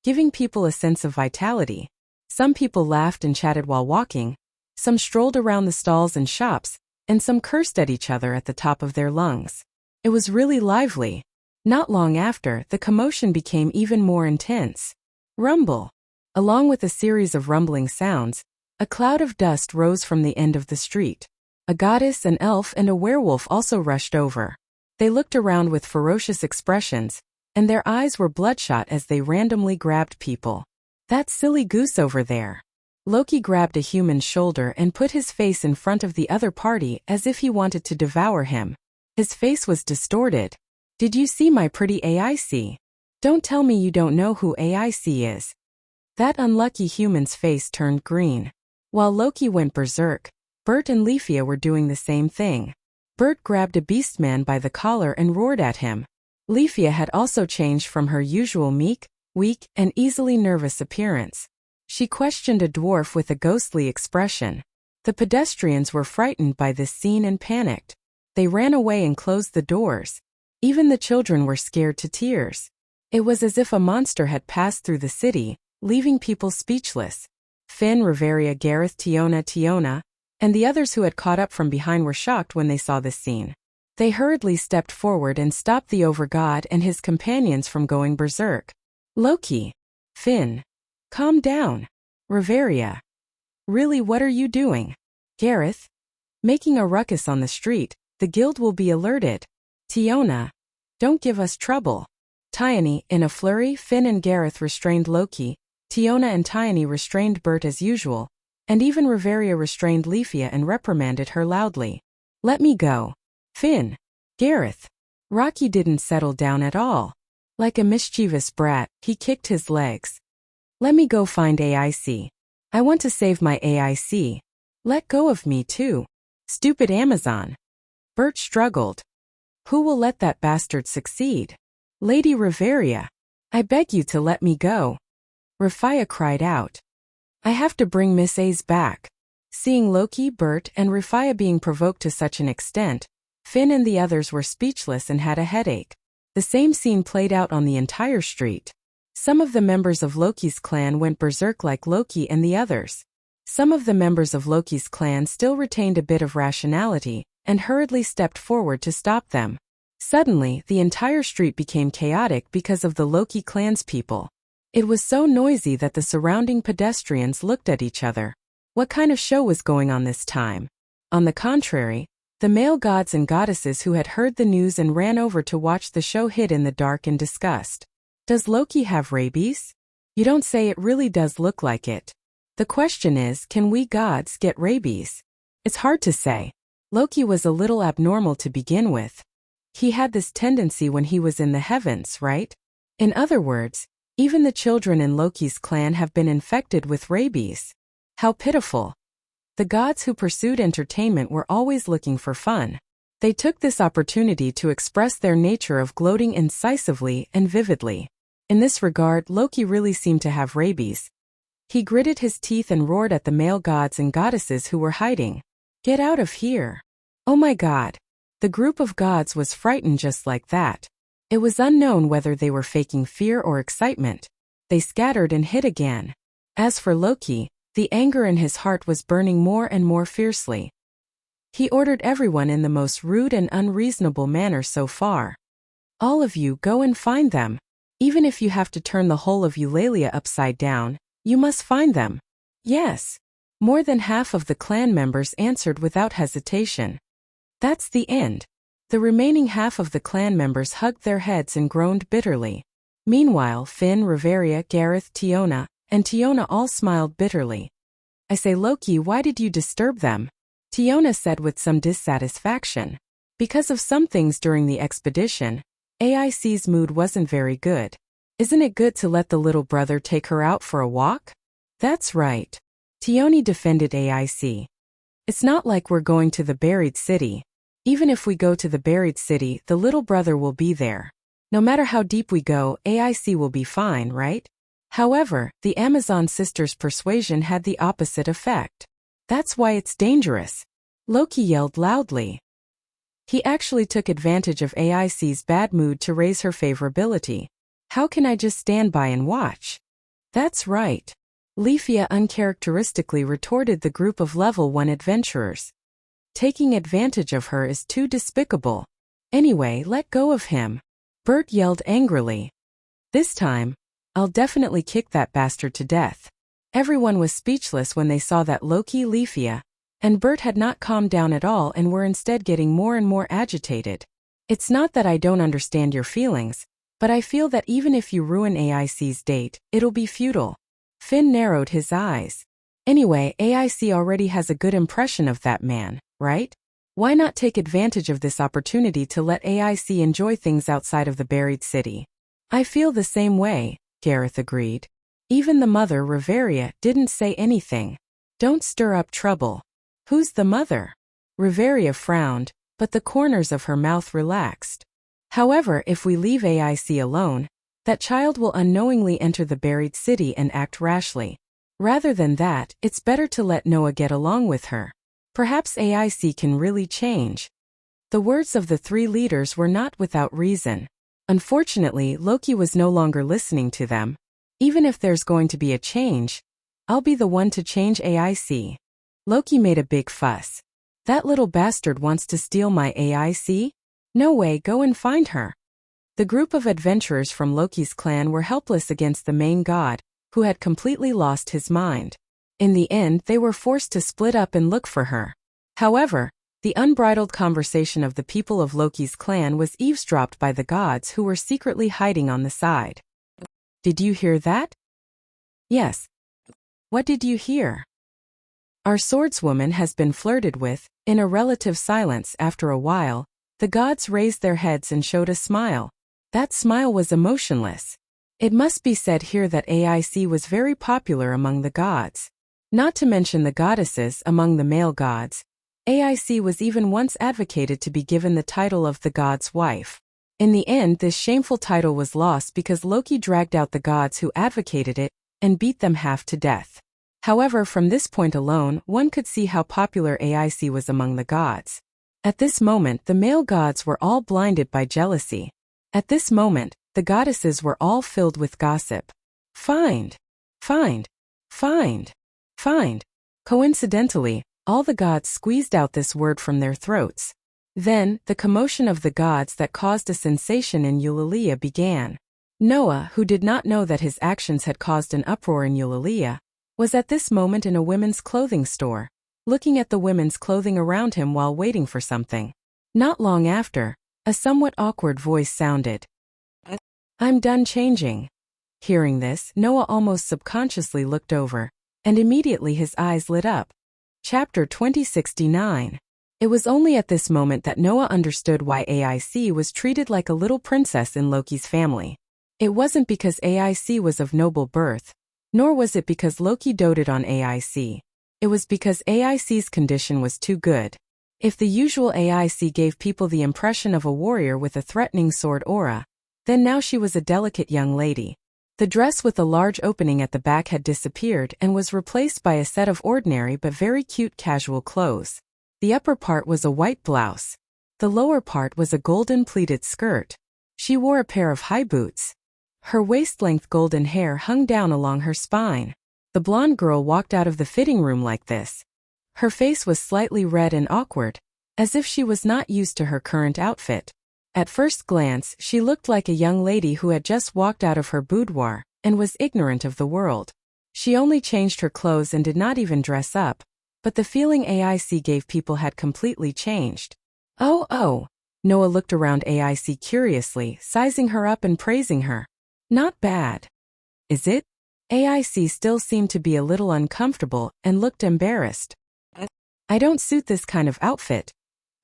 [SPEAKER 1] giving people a sense of vitality. Some people laughed and chatted while walking, some strolled around the stalls and shops, and some cursed at each other at the top of their lungs. It was really lively. Not long after, the commotion became even more intense. Rumble. Along with a series of rumbling sounds, a cloud of dust rose from the end of the street. A goddess, an elf, and a werewolf also rushed over. They looked around with ferocious expressions, and their eyes were bloodshot as they randomly grabbed people. That silly goose over there. Loki grabbed a human's shoulder and put his face in front of the other party as if he wanted to devour him. His face was distorted. Did you see my pretty AIC? Don't tell me you don't know who AIC is. That unlucky human's face turned green. While Loki went berserk, Bert and Leafia were doing the same thing. Bert grabbed a beastman by the collar and roared at him. Leafia had also changed from her usual meek, weak, and easily nervous appearance. She questioned a dwarf with a ghostly expression. The pedestrians were frightened by this scene and panicked. They ran away and closed the doors. Even the children were scared to tears. It was as if a monster had passed through the city, leaving people speechless. Finn, Reveria, Gareth, Tiona, and the others who had caught up from behind were shocked when they saw this scene. They hurriedly stepped forward and stopped the overgod and his companions from going berserk. Loki. Finn. Calm down. Reveria. Really, what are you doing? Gareth. Making a ruckus on the street, the guild will be alerted. Tiona. Don't give us trouble. Tiony. In a flurry, Finn and Gareth restrained Loki, Tiona and Tiony restrained Bert as usual, and even Reveria restrained Leafia and reprimanded her loudly. Let me go. Finn. Gareth. Rocky didn't settle down at all. Like a mischievous brat, he kicked his legs. Let me go find AIC. I want to save my AIC. Let go of me too. Stupid Amazon. Bert struggled. Who will let that bastard succeed? Lady Reveria. I beg you to let me go. Rafia cried out. I have to bring Miss A's back. Seeing Loki, Bert, and Rafia being provoked to such an extent, Finn and the others were speechless and had a headache. The same scene played out on the entire street. Some of the members of Loki's clan went berserk like Loki and the others. Some of the members of Loki's clan still retained a bit of rationality and hurriedly stepped forward to stop them. Suddenly, the entire street became chaotic because of the Loki clan's people. It was so noisy that the surrounding pedestrians looked at each other. What kind of show was going on this time? On the contrary, the male gods and goddesses who had heard the news and ran over to watch the show hid in the dark in disgust. Does Loki have rabies? You don't say. It really does look like it. The question is, can we gods get rabies? It's hard to say. Loki was a little abnormal to begin with. He had this tendency when he was in the heavens, right? In other words, even the children in Loki's clan have been infected with rabies. How pitiful. The gods who pursued entertainment were always looking for fun. They took this opportunity to express their nature of gloating incisively and vividly. In this regard, Loki really seemed to have rabies. He gritted his teeth and roared at the male gods and goddesses who were hiding. Get out of here. Oh my god. The group of gods was frightened just like that. It was unknown whether they were faking fear or excitement. They scattered and hid again. As for Loki, the anger in his heart was burning more and more fiercely. He ordered everyone in the most rude and unreasonable manner so far. All of you go and find them. Even if you have to turn the whole of Eulalia upside down, you must find them. Yes. More than half of the clan members answered without hesitation. That's the end. The remaining half of the clan members hugged their heads and groaned bitterly. Meanwhile, Finn, Reveria, Gareth, Tiona, and Tiona all smiled bitterly. I say, Loki, why did you disturb them? Tiona said with some dissatisfaction. Because of some things during the expedition, AIC's mood wasn't very good. Isn't it good to let the little brother take her out for a walk? That's right. Tioni defended AIC. It's not like we're going to the buried city. Even if we go to the buried city, the little brother will be there. No matter how deep we go, AIC will be fine, right? However, the Amazon sisters' persuasion had the opposite effect. That's why it's dangerous. Loki yelled loudly. He actually took advantage of AIC's bad mood to raise her favorability. How can I just stand by and watch? That's right. Leafia uncharacteristically retorted the group of level 1 adventurers. Taking advantage of her is too despicable. Anyway, let go of him. Bert yelled angrily. This time, I'll definitely kick that bastard to death. Everyone was speechless when they saw that Loki, Leafia, and Bert had not calmed down at all and were instead getting more and more agitated. It's not that I don't understand your feelings, but I feel that even if you ruin AIC's date, it'll be futile. Finn narrowed his eyes. Anyway, AIC already has a good impression of that man, right? Why not take advantage of this opportunity to let AIC enjoy things outside of the buried city? I feel the same way, Gareth agreed. Even the mother, Riveria, didn't say anything. Don't stir up trouble. Who's the mother? Riveria frowned, but the corners of her mouth relaxed. However, if we leave AIC alone, that child will unknowingly enter the buried city and act rashly. Rather than that, it's better to let Noah get along with her. Perhaps AIC can really change. The words of the three leaders were not without reason. Unfortunately, Loki was no longer listening to them. Even if there's going to be a change, I'll be the one to change AIC. Loki made a big fuss. That little bastard wants to steal my AIC? No way, go and find her. The group of adventurers from Loki's clan were helpless against the main god, who had completely lost his mind. In the end, they were forced to split up and look for her. However, the unbridled conversation of the people of Loki's clan was eavesdropped by the gods who were secretly hiding on the side. Did you hear that? Yes. What did you hear? Our swordswoman has been flirted with. In a relative silence after a while, the gods raised their heads and showed a smile. That smile was emotionless. It must be said here that AIC was very popular among the gods. Not to mention the goddesses among the male gods. AIC was even once advocated to be given the title of the god's wife. In the end, this shameful title was lost because Loki dragged out the gods who advocated it and beat them half to death. However, from this point alone, one could see how popular AIC was among the gods. At this moment, the male gods were all blinded by jealousy. At this moment, the goddesses were all filled with gossip. Find. Coincidentally, all the gods squeezed out this word from their throats. Then, the commotion of the gods that caused a sensation in Eulalia began. Noah, who did not know that his actions had caused an uproar in Eulalia, was at this moment in a women's clothing store, looking at the women's clothing around him while waiting for something. Not long after, a somewhat awkward voice sounded. I'm done changing. Hearing this, Noah almost subconsciously looked over, and immediately his eyes lit up. Chapter 2069. It was only at this moment that Noah understood why AIC was treated like a little princess in Loki's family. It wasn't because AIC was of noble birth, nor was it because Loki doted on AIC. It was because AIC's condition was too good. If the usual AIC gave people the impression of a warrior with a threatening sword aura, then now she was a delicate young lady. The dress with a large opening at the back had disappeared and was replaced by a set of ordinary but very cute casual clothes. The upper part was a white blouse. The lower part was a golden pleated skirt. She wore a pair of high boots. Her waist-length golden hair hung down along her spine. The blonde girl walked out of the fitting room like this. Her face was slightly red and awkward, as if she was not used to her current outfit. At first glance, she looked like a young lady who had just walked out of her boudoir and was ignorant of the world. She only changed her clothes and did not even dress up, but the feeling AIC gave people had completely changed. Oh. Noah looked around AIC curiously, sizing her up and praising her. Not bad. Is it? AIC still seemed to be a little uncomfortable and looked embarrassed. I don't suit this kind of outfit.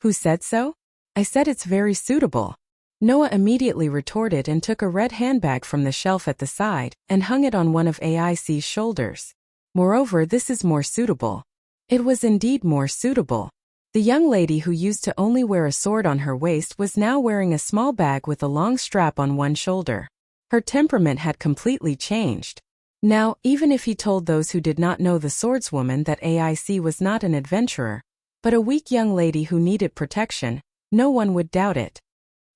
[SPEAKER 1] Who said so? I said it's very suitable. Noah immediately retorted and took a red handbag from the shelf at the side and hung it on one of AIC's shoulders. Moreover, this is more suitable. It was indeed more suitable. The young lady who used to only wear a sword on her waist was now wearing a small bag with a long strap on one shoulder. Her temperament had completely changed. Now, even if he told those who did not know the swordswoman that AIC was not an adventurer, But a weak young lady who needed protection, no one would doubt it.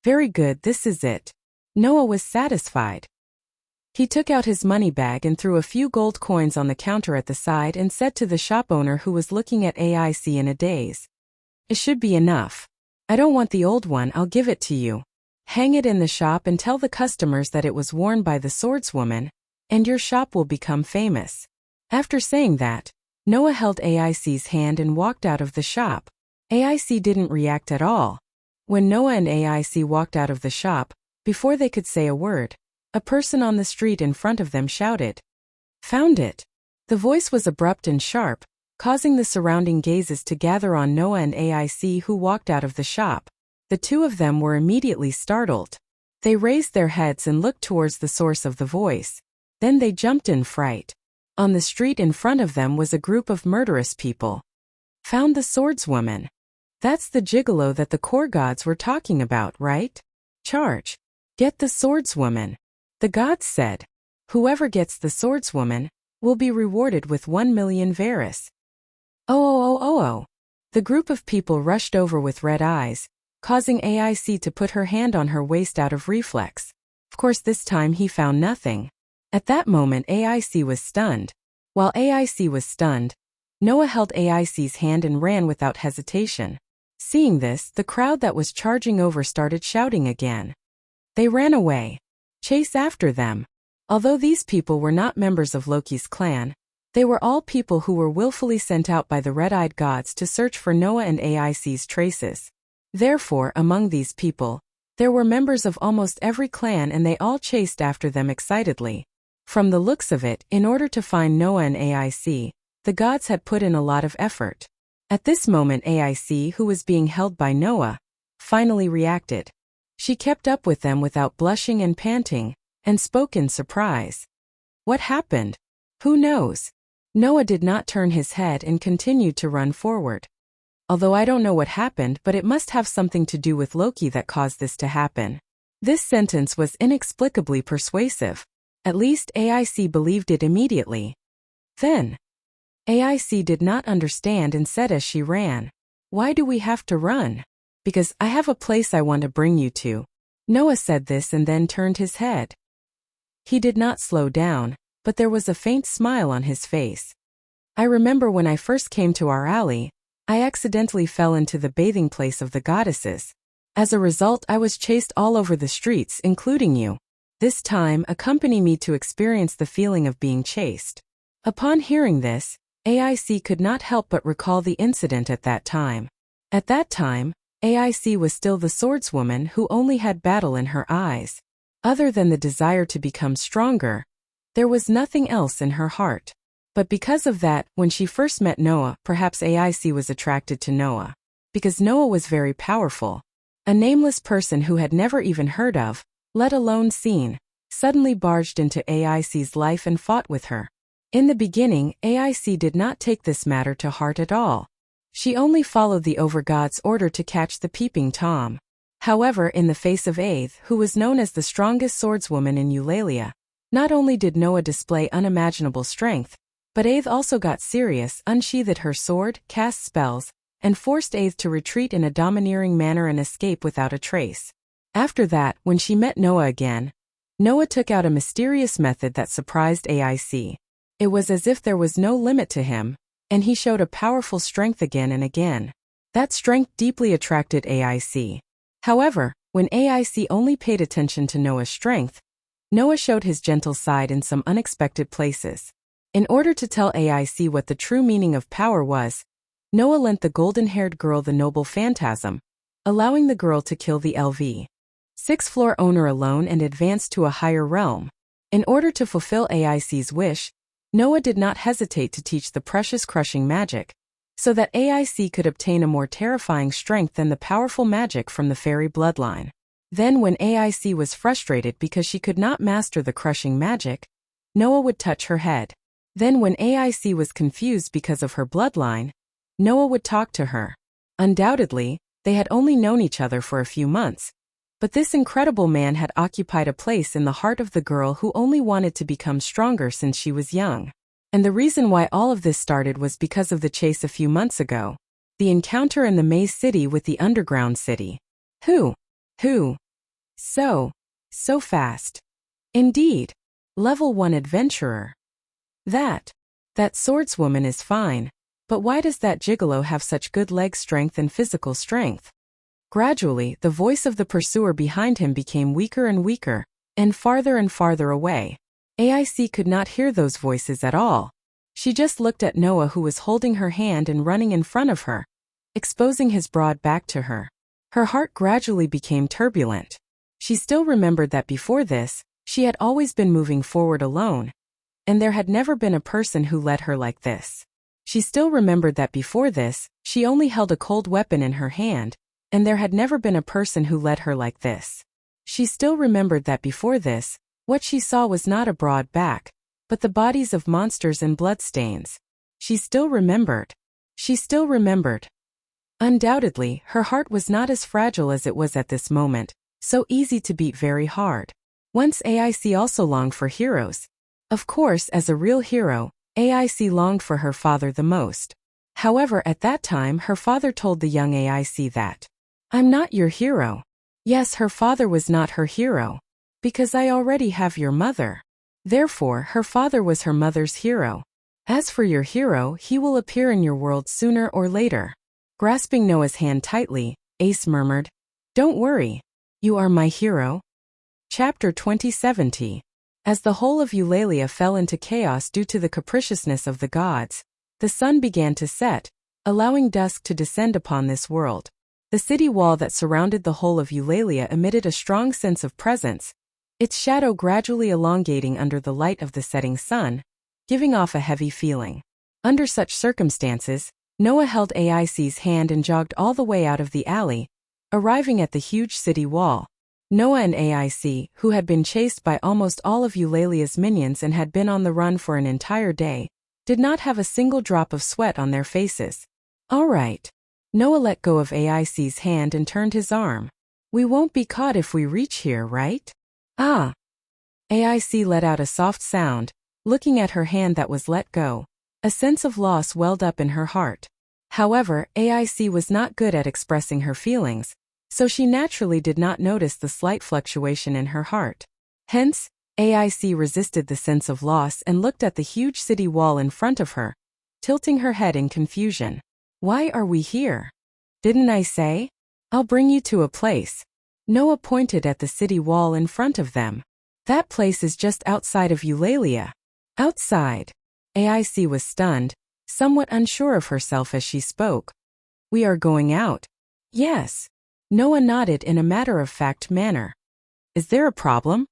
[SPEAKER 1] Very good, this is it. Noah was satisfied. He took out his money bag and threw a few gold coins on the counter at the side and said to the shop owner who was looking at AIC in a daze. It should be enough. I don't want the old one, I'll give it to you. Hang it in the shop and tell the customers that it was worn by the swordswoman, and your shop will become famous. After saying that, Noah held AIC's hand and walked out of the shop. AIC didn't react at all. When Noah and AIC walked out of the shop, before they could say a word, a person on the street in front of them shouted, "Found it!" The voice was abrupt and sharp, causing the surrounding gazes to gather on Noah and AIC, who walked out of the shop. The two of them were immediately startled. They raised their heads and looked towards the source of the voice. Then they jumped in fright. On the street in front of them was a group of murderous people. Found the swordswoman. That's the gigolo that the core gods were talking about, right? Charge. Get the swordswoman. The gods said, whoever gets the swordswoman will be rewarded with 1 million Varus. Oh. The group of people rushed over with red eyes, causing AIC to put her hand on her waist out of reflex. Of course, this time he found nothing. At that moment, AIC was stunned. While AIC was stunned, Noah held AIC's hand and ran without hesitation. Seeing this, the crowd that was charging over started shouting again. They ran away. Chase after them. Although these people were not members of Loki's clan, they were all people who were willfully sent out by the red-eyed gods to search for Noah and AIC's traces. Therefore, among these people, there were members of almost every clan, and they all chased after them excitedly. From the looks of it, in order to find Noah and AIC, the gods had put in a lot of effort. At this moment, AIC, who was being held by Noah, finally reacted. She kept up with them without blushing and panting, and spoke in surprise. What happened? Who knows? Noah did not turn his head and continued to run forward. Although I don't know what happened, but it must have something to do with Loki that caused this to happen. This sentence was inexplicably persuasive. At least AIC believed it immediately. Then, AIC did not understand and said as she ran, "Why do we have to run?" "Because I have a place I want to bring you to." Noah said this and then turned his head. He did not slow down, but there was a faint smile on his face. "I remember when I first came to our alley, I accidentally fell into the bathing place of the goddesses. As a result, I was chased all over the streets, including you. This time, accompany me to experience the feeling of being chased." Upon hearing this, AIC could not help but recall the incident at that time. At that time, AIC was still the swordswoman who only had battle in her eyes. Other than the desire to become stronger, there was nothing else in her heart. But because of that, when she first met Noah, perhaps AIC was attracted to Noah. Because Noah was very powerful. A nameless person who had never even heard of, let alone seen, suddenly barged into AIC's life and fought with her. In the beginning, AIC did not take this matter to heart at all. She only followed the Overgod's order to catch the peeping Tom. However, in the face of Aeth, who was known as the strongest swordswoman in Eulalia, not only did Noah display unimaginable strength, but Aeth also got serious, unsheathed her sword, cast spells, and forced Aeth to retreat in a domineering manner and escape without a trace. After that, when she met Noah again, Noah took out a mysterious method that surprised AIC. It was as if there was no limit to him, and he showed a powerful strength again and again. That strength deeply attracted AIC. However, when AIC only paid attention to Noah's strength, Noah showed his gentle side in some unexpected places. In order to tell AIC what the true meaning of power was, Noah lent the golden-haired girl the noble phantasm, allowing the girl to kill the LV. Sixth-floor owner alone and advance to a higher realm. In order to fulfill AIC's wish, Noah did not hesitate to teach the precious crushing magic, so that AIC could obtain a more terrifying strength than the powerful magic from the fairy bloodline. Then when AIC was frustrated because she could not master the crushing magic, Noah would touch her head. Then when AIC was confused because of her bloodline, Noah would talk to her. Undoubtedly, they had only known each other for a few months, but this incredible man had occupied a place in the heart of the girl who only wanted to become stronger since she was young. And the reason why all of this started was because of the chase a few months ago. The encounter in the maze city with the underground city. Who? So fast. Indeed. Level 1 adventurer. That swordswoman is fine, but why does that gigolo have such good leg strength and physical strength? Gradually, the voice of the pursuer behind him became weaker and weaker, and farther away. AIC could not hear those voices at all. She just looked at Noah, who was holding her hand and running in front of her, exposing his broad back to her. Her heart gradually became turbulent. She still remembered that before this, she had always been moving forward alone, and there had never been a person who led her like this. She still remembered that before this, she only held a cold weapon in her hand, and there had never been a person who led her like this. She still remembered that before this, what she saw was not a broad back, but the bodies of monsters and bloodstains. She still remembered. Undoubtedly, her heart was not as fragile as it was at this moment, so easy to beat very hard. Once AIC also longed for heroes. Of course, as a real hero, AIC longed for her father the most. However, at that time her father told the young AIC that, "I'm not your hero." Yes, her father was not her hero. Because I already have your mother. Therefore, her father was her mother's hero. As for your hero, he will appear in your world sooner or later. Grasping Noah's hand tightly, Ace murmured, "Don't worry. You are my hero." Chapter 2070. As the whole of Eulalia fell into chaos due to the capriciousness of the gods, the sun began to set, allowing dusk to descend upon this world. The city wall that surrounded the whole of Eulalia emitted a strong sense of presence, its shadow gradually elongating under the light of the setting sun, giving off a heavy feeling. Under such circumstances, Noah held AIC's hand and jogged all the way out of the alley, arriving at the huge city wall. Noah and AIC, who had been chased by almost all of Eulalia's minions and had been on the run for an entire day, did not have a single drop of sweat on their faces. "All right." Noah let go of AIC's hand and turned his arm. "We won't be caught if we reach here, right?" "Ah." AIC let out a soft sound, looking at her hand that was let go. A sense of loss welled up in her heart. However, AIC was not good at expressing her feelings, so she naturally did not notice the slight fluctuation in her heart. Hence, AIC resisted the sense of loss and looked at the huge city wall in front of her, tilting her head in confusion. "Why are we here? Didn't I say? I'll bring you to a place." Noah pointed at the city wall in front of them. "That place is just outside of Eulalia." "Outside?" AIC was stunned, somewhat unsure of herself as she spoke. "We are going out." "Yes." Noah nodded in a matter-of-fact manner. "Is there a problem?"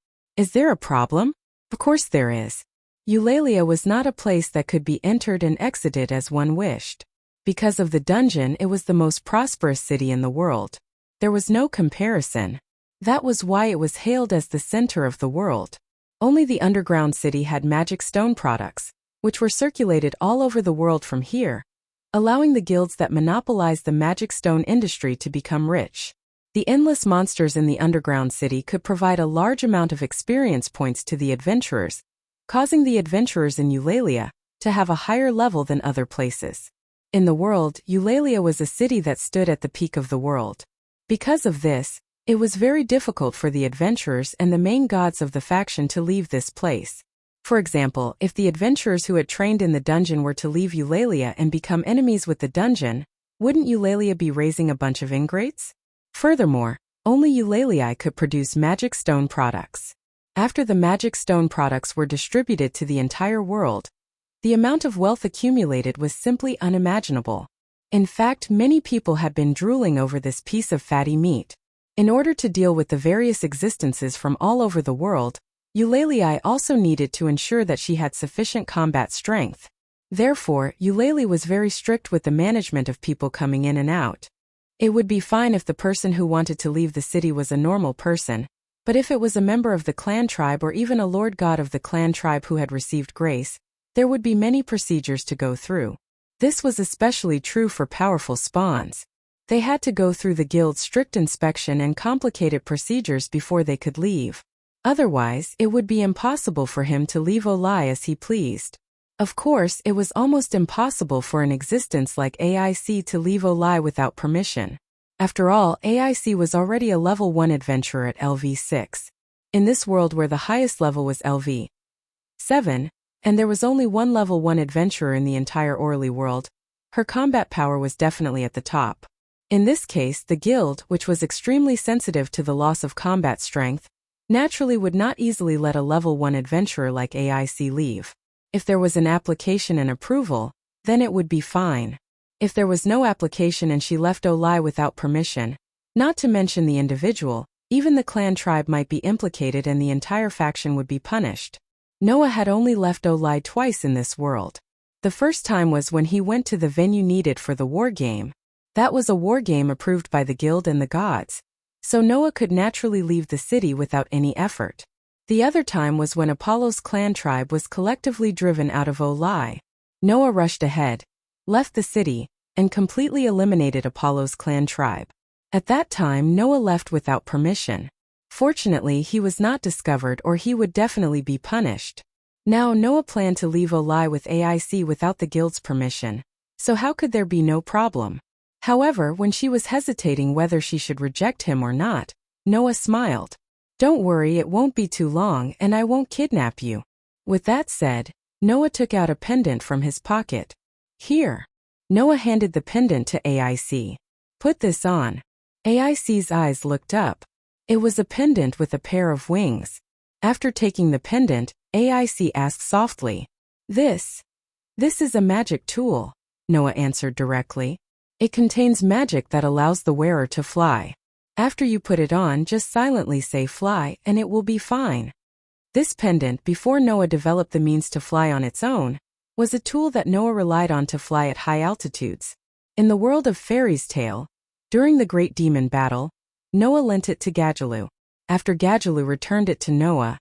[SPEAKER 1] "Of course there is." Eulalia was not a place that could be entered and exited as one wished. Because of the dungeon, it was the most prosperous city in the world. There was no comparison. That was why it was hailed as the center of the world. Only the underground city had magic stone products, which were circulated all over the world from here, allowing the guilds that monopolized the magic stone industry to become rich. The endless monsters in the underground city could provide a large amount of experience points to the adventurers, causing the adventurers in Eulalia to have a higher level than other places. In the world, Eulalia was a city that stood at the peak of the world. Because of this, it was very difficult for the adventurers and the main gods of the faction to leave this place. For example, if the adventurers who had trained in the dungeon were to leave Eulalia and become enemies with the dungeon, wouldn't Eulalia be raising a bunch of ingrates? Furthermore, only Eulalia could produce magic stone products. After the magic stone products were distributed to the entire world, the amount of wealth accumulated was simply unimaginable. In fact, many people had been drooling over this piece of fatty meat. In order to deal with the various existences from all over the world, Eulalia also needed to ensure that she had sufficient combat strength. Therefore, Eulalia was very strict with the management of people coming in and out. It would be fine if the person who wanted to leave the city was a normal person, but if it was a member of the clan tribe or even a lord god of the clan tribe who had received grace, there would be many procedures to go through. This was especially true for powerful spawns. They had to go through the guild's strict inspection and complicated procedures before they could leave. Otherwise, it would be impossible for him to leave Olai as he pleased. Of course, it was almost impossible for an existence like AIC to leave Olai without permission. After all, AIC was already a level 1 adventurer at LV6. In this world where the highest level was LV7, and there was only one level 1 adventurer in the entire Orly world, her combat power was definitely at the top. In this case, the guild, which was extremely sensitive to the loss of combat strength, naturally would not easily let a level 1 adventurer like AIC leave. If there was an application and approval, then it would be fine. If there was no application and she left Olai without permission, not to mention the individual, even the clan tribe might be implicated and the entire faction would be punished. Noah had only left Olai twice in this world. The first time was when he went to the venue needed for the war game. That was a war game approved by the guild and the gods, so Noah could naturally leave the city without any effort. The other time was when Apollo's clan tribe was collectively driven out of Olai. Noah rushed ahead, left the city, and completely eliminated Apollo's clan tribe. At that time, Noah left without permission. Fortunately, he was not discovered or he would definitely be punished. Now, Noah planned to leave Olai with AIC without the guild's permission, so how could there be no problem? However, when she was hesitating whether she should reject him or not, Noah smiled. "Don't worry, it won't be too long and I won't kidnap you." With that said, Noah took out a pendant from his pocket. "Here." Noah handed the pendant to AIC. "Put this on." AIC's eyes looked up. It was a pendant with a pair of wings. After taking the pendant, AIC asked softly, This is a magic tool," Noah answered directly. "It contains magic that allows the wearer to fly. After you put it on, just silently say 'fly' and it will be fine." This pendant, before Noah developed the means to fly on its own, was a tool that Noah relied on to fly at high altitudes. In the world of Fairy's Tale, during the Great Demon Battle, Noah lent it to Gadjaloo. After Gadjaloo returned it to Noah,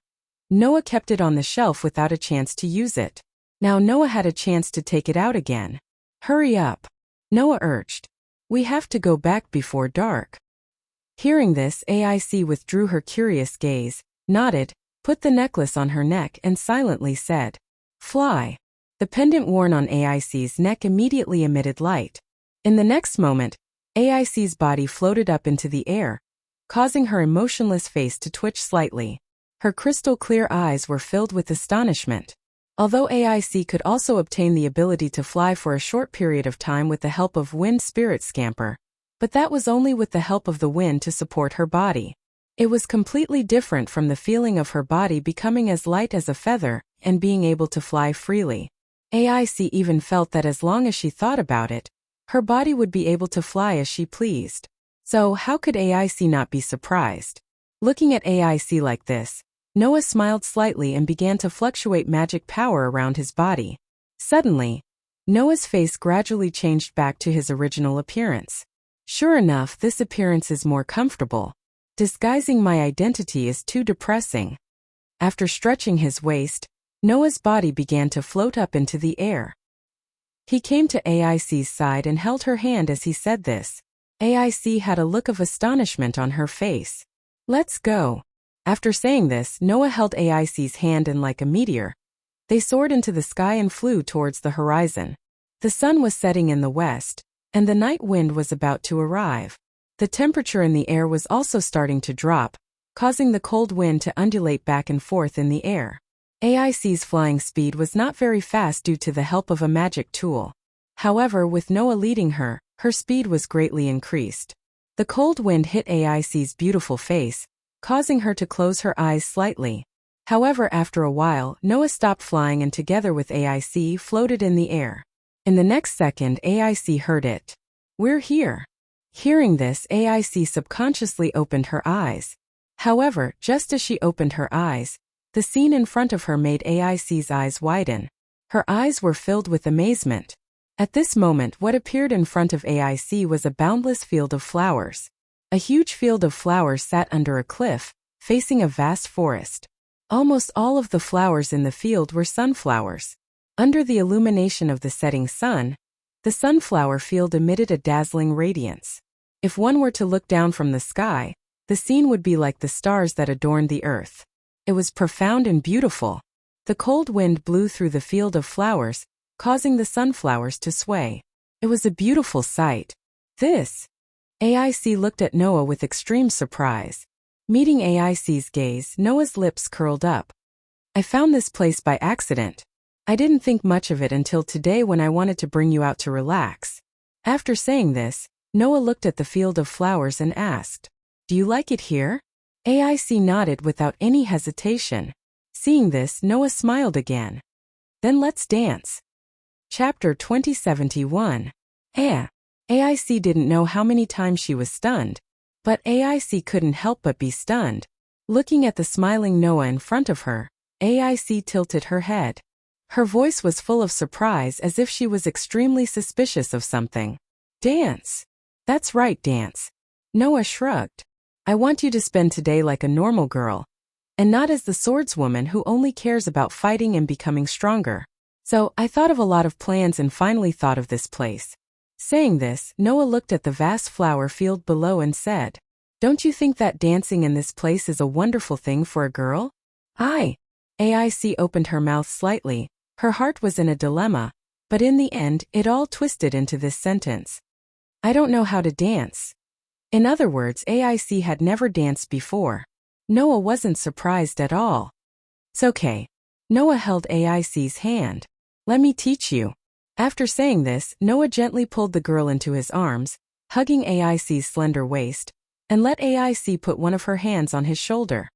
[SPEAKER 1] Noah kept it on the shelf without a chance to use it. Now Noah had a chance to take it out again. "Hurry up," Noah urged. "We have to go back before dark." Hearing this, AIC withdrew her curious gaze, nodded, put the necklace on her neck and silently said, "Fly." The pendant worn on AIC's neck immediately emitted light. In the next moment, AIC's body floated up into the air, causing her emotionless face to twitch slightly. Her crystal-clear eyes were filled with astonishment. Although AIC could also obtain the ability to fly for a short period of time with the help of Wind Spirit Scamper, but that was only with the help of the wind to support her body. It was completely different from the feeling of her body becoming as light as a feather and being able to fly freely. AIC even felt that as long as she thought about it, her body would be able to fly as she pleased. So how could AIC not be surprised? Looking at AIC like this, Noah smiled slightly and began to fluctuate magic power around his body. Suddenly, Noah's face gradually changed back to his original appearance. Sure enough, this appearance is more comfortable. Disguising my identity is too depressing. After stretching his waist, Noah's body began to float up into the air. He came to AIC's side and held her hand as he said this. AIC had a look of astonishment on her face. "Let's go." After saying this, Noah held AIC's hand and like a meteor, they soared into the sky and flew towards the horizon. The sun was setting in the west, and the night wind was about to arrive. The temperature in the air was also starting to drop, causing the cold wind to undulate back and forth in the air. AIC's flying speed was not very fast due to the help of a magic tool. However, with Noah leading her, her speed was greatly increased. The cold wind hit AIC's beautiful face, causing her to close her eyes slightly. However, after a while, Noah stopped flying and together with AIC floated in the air. In the next second, AIC heard it. "We're here." Hearing this, AIC subconsciously opened her eyes. However, just as she opened her eyes, the scene in front of her made AIC's eyes widen. Her eyes were filled with amazement. At this moment, what appeared in front of AIC was a boundless field of flowers. A huge field of flowers sat under a cliff, facing a vast forest. Almost all of the flowers in the field were sunflowers. Under the illumination of the setting sun, the sunflower field emitted a dazzling radiance. If one were to look down from the sky, the scene would be like the stars that adorned the earth. It was profound and beautiful. The cold wind blew through the field of flowers, causing the sunflowers to sway. It was a beautiful sight. This. AIC looked at Noah with extreme surprise. Meeting AIC's gaze, Noah's lips curled up. I found this place by accident. I didn't think much of it until today when I wanted to bring you out to relax. After saying this, Noah looked at the field of flowers and asked, Do you like it here? AIC nodded without any hesitation. Seeing this, Noah smiled again. Then let's dance. Chapter 2071. AIC didn't know how many times she was stunned, but AIC couldn't help but be stunned. Looking at the smiling Noah in front of her, AIC tilted her head. Her voice was full of surprise as if she was extremely suspicious of something. Dance. That's right, dance. Noah shrugged. I want you to spend today like a normal girl, and not as the swordswoman who only cares about fighting and becoming stronger. So, I thought of a lot of plans and finally thought of this place. Saying this, Noah looked at the vast flower field below and said, Don't you think that dancing in this place is a wonderful thing for a girl? AIC opened her mouth slightly. Her heart was in a dilemma, but in the end, it all twisted into this sentence. I don't know how to dance. In other words, AIC had never danced before. Noah wasn't surprised at all. It's okay. Noah held AIC's hand. Let me teach you. After saying this, Noah gently pulled the girl into his arms, hugging AIC's slender waist, and let AIC put one of her hands on his shoulder.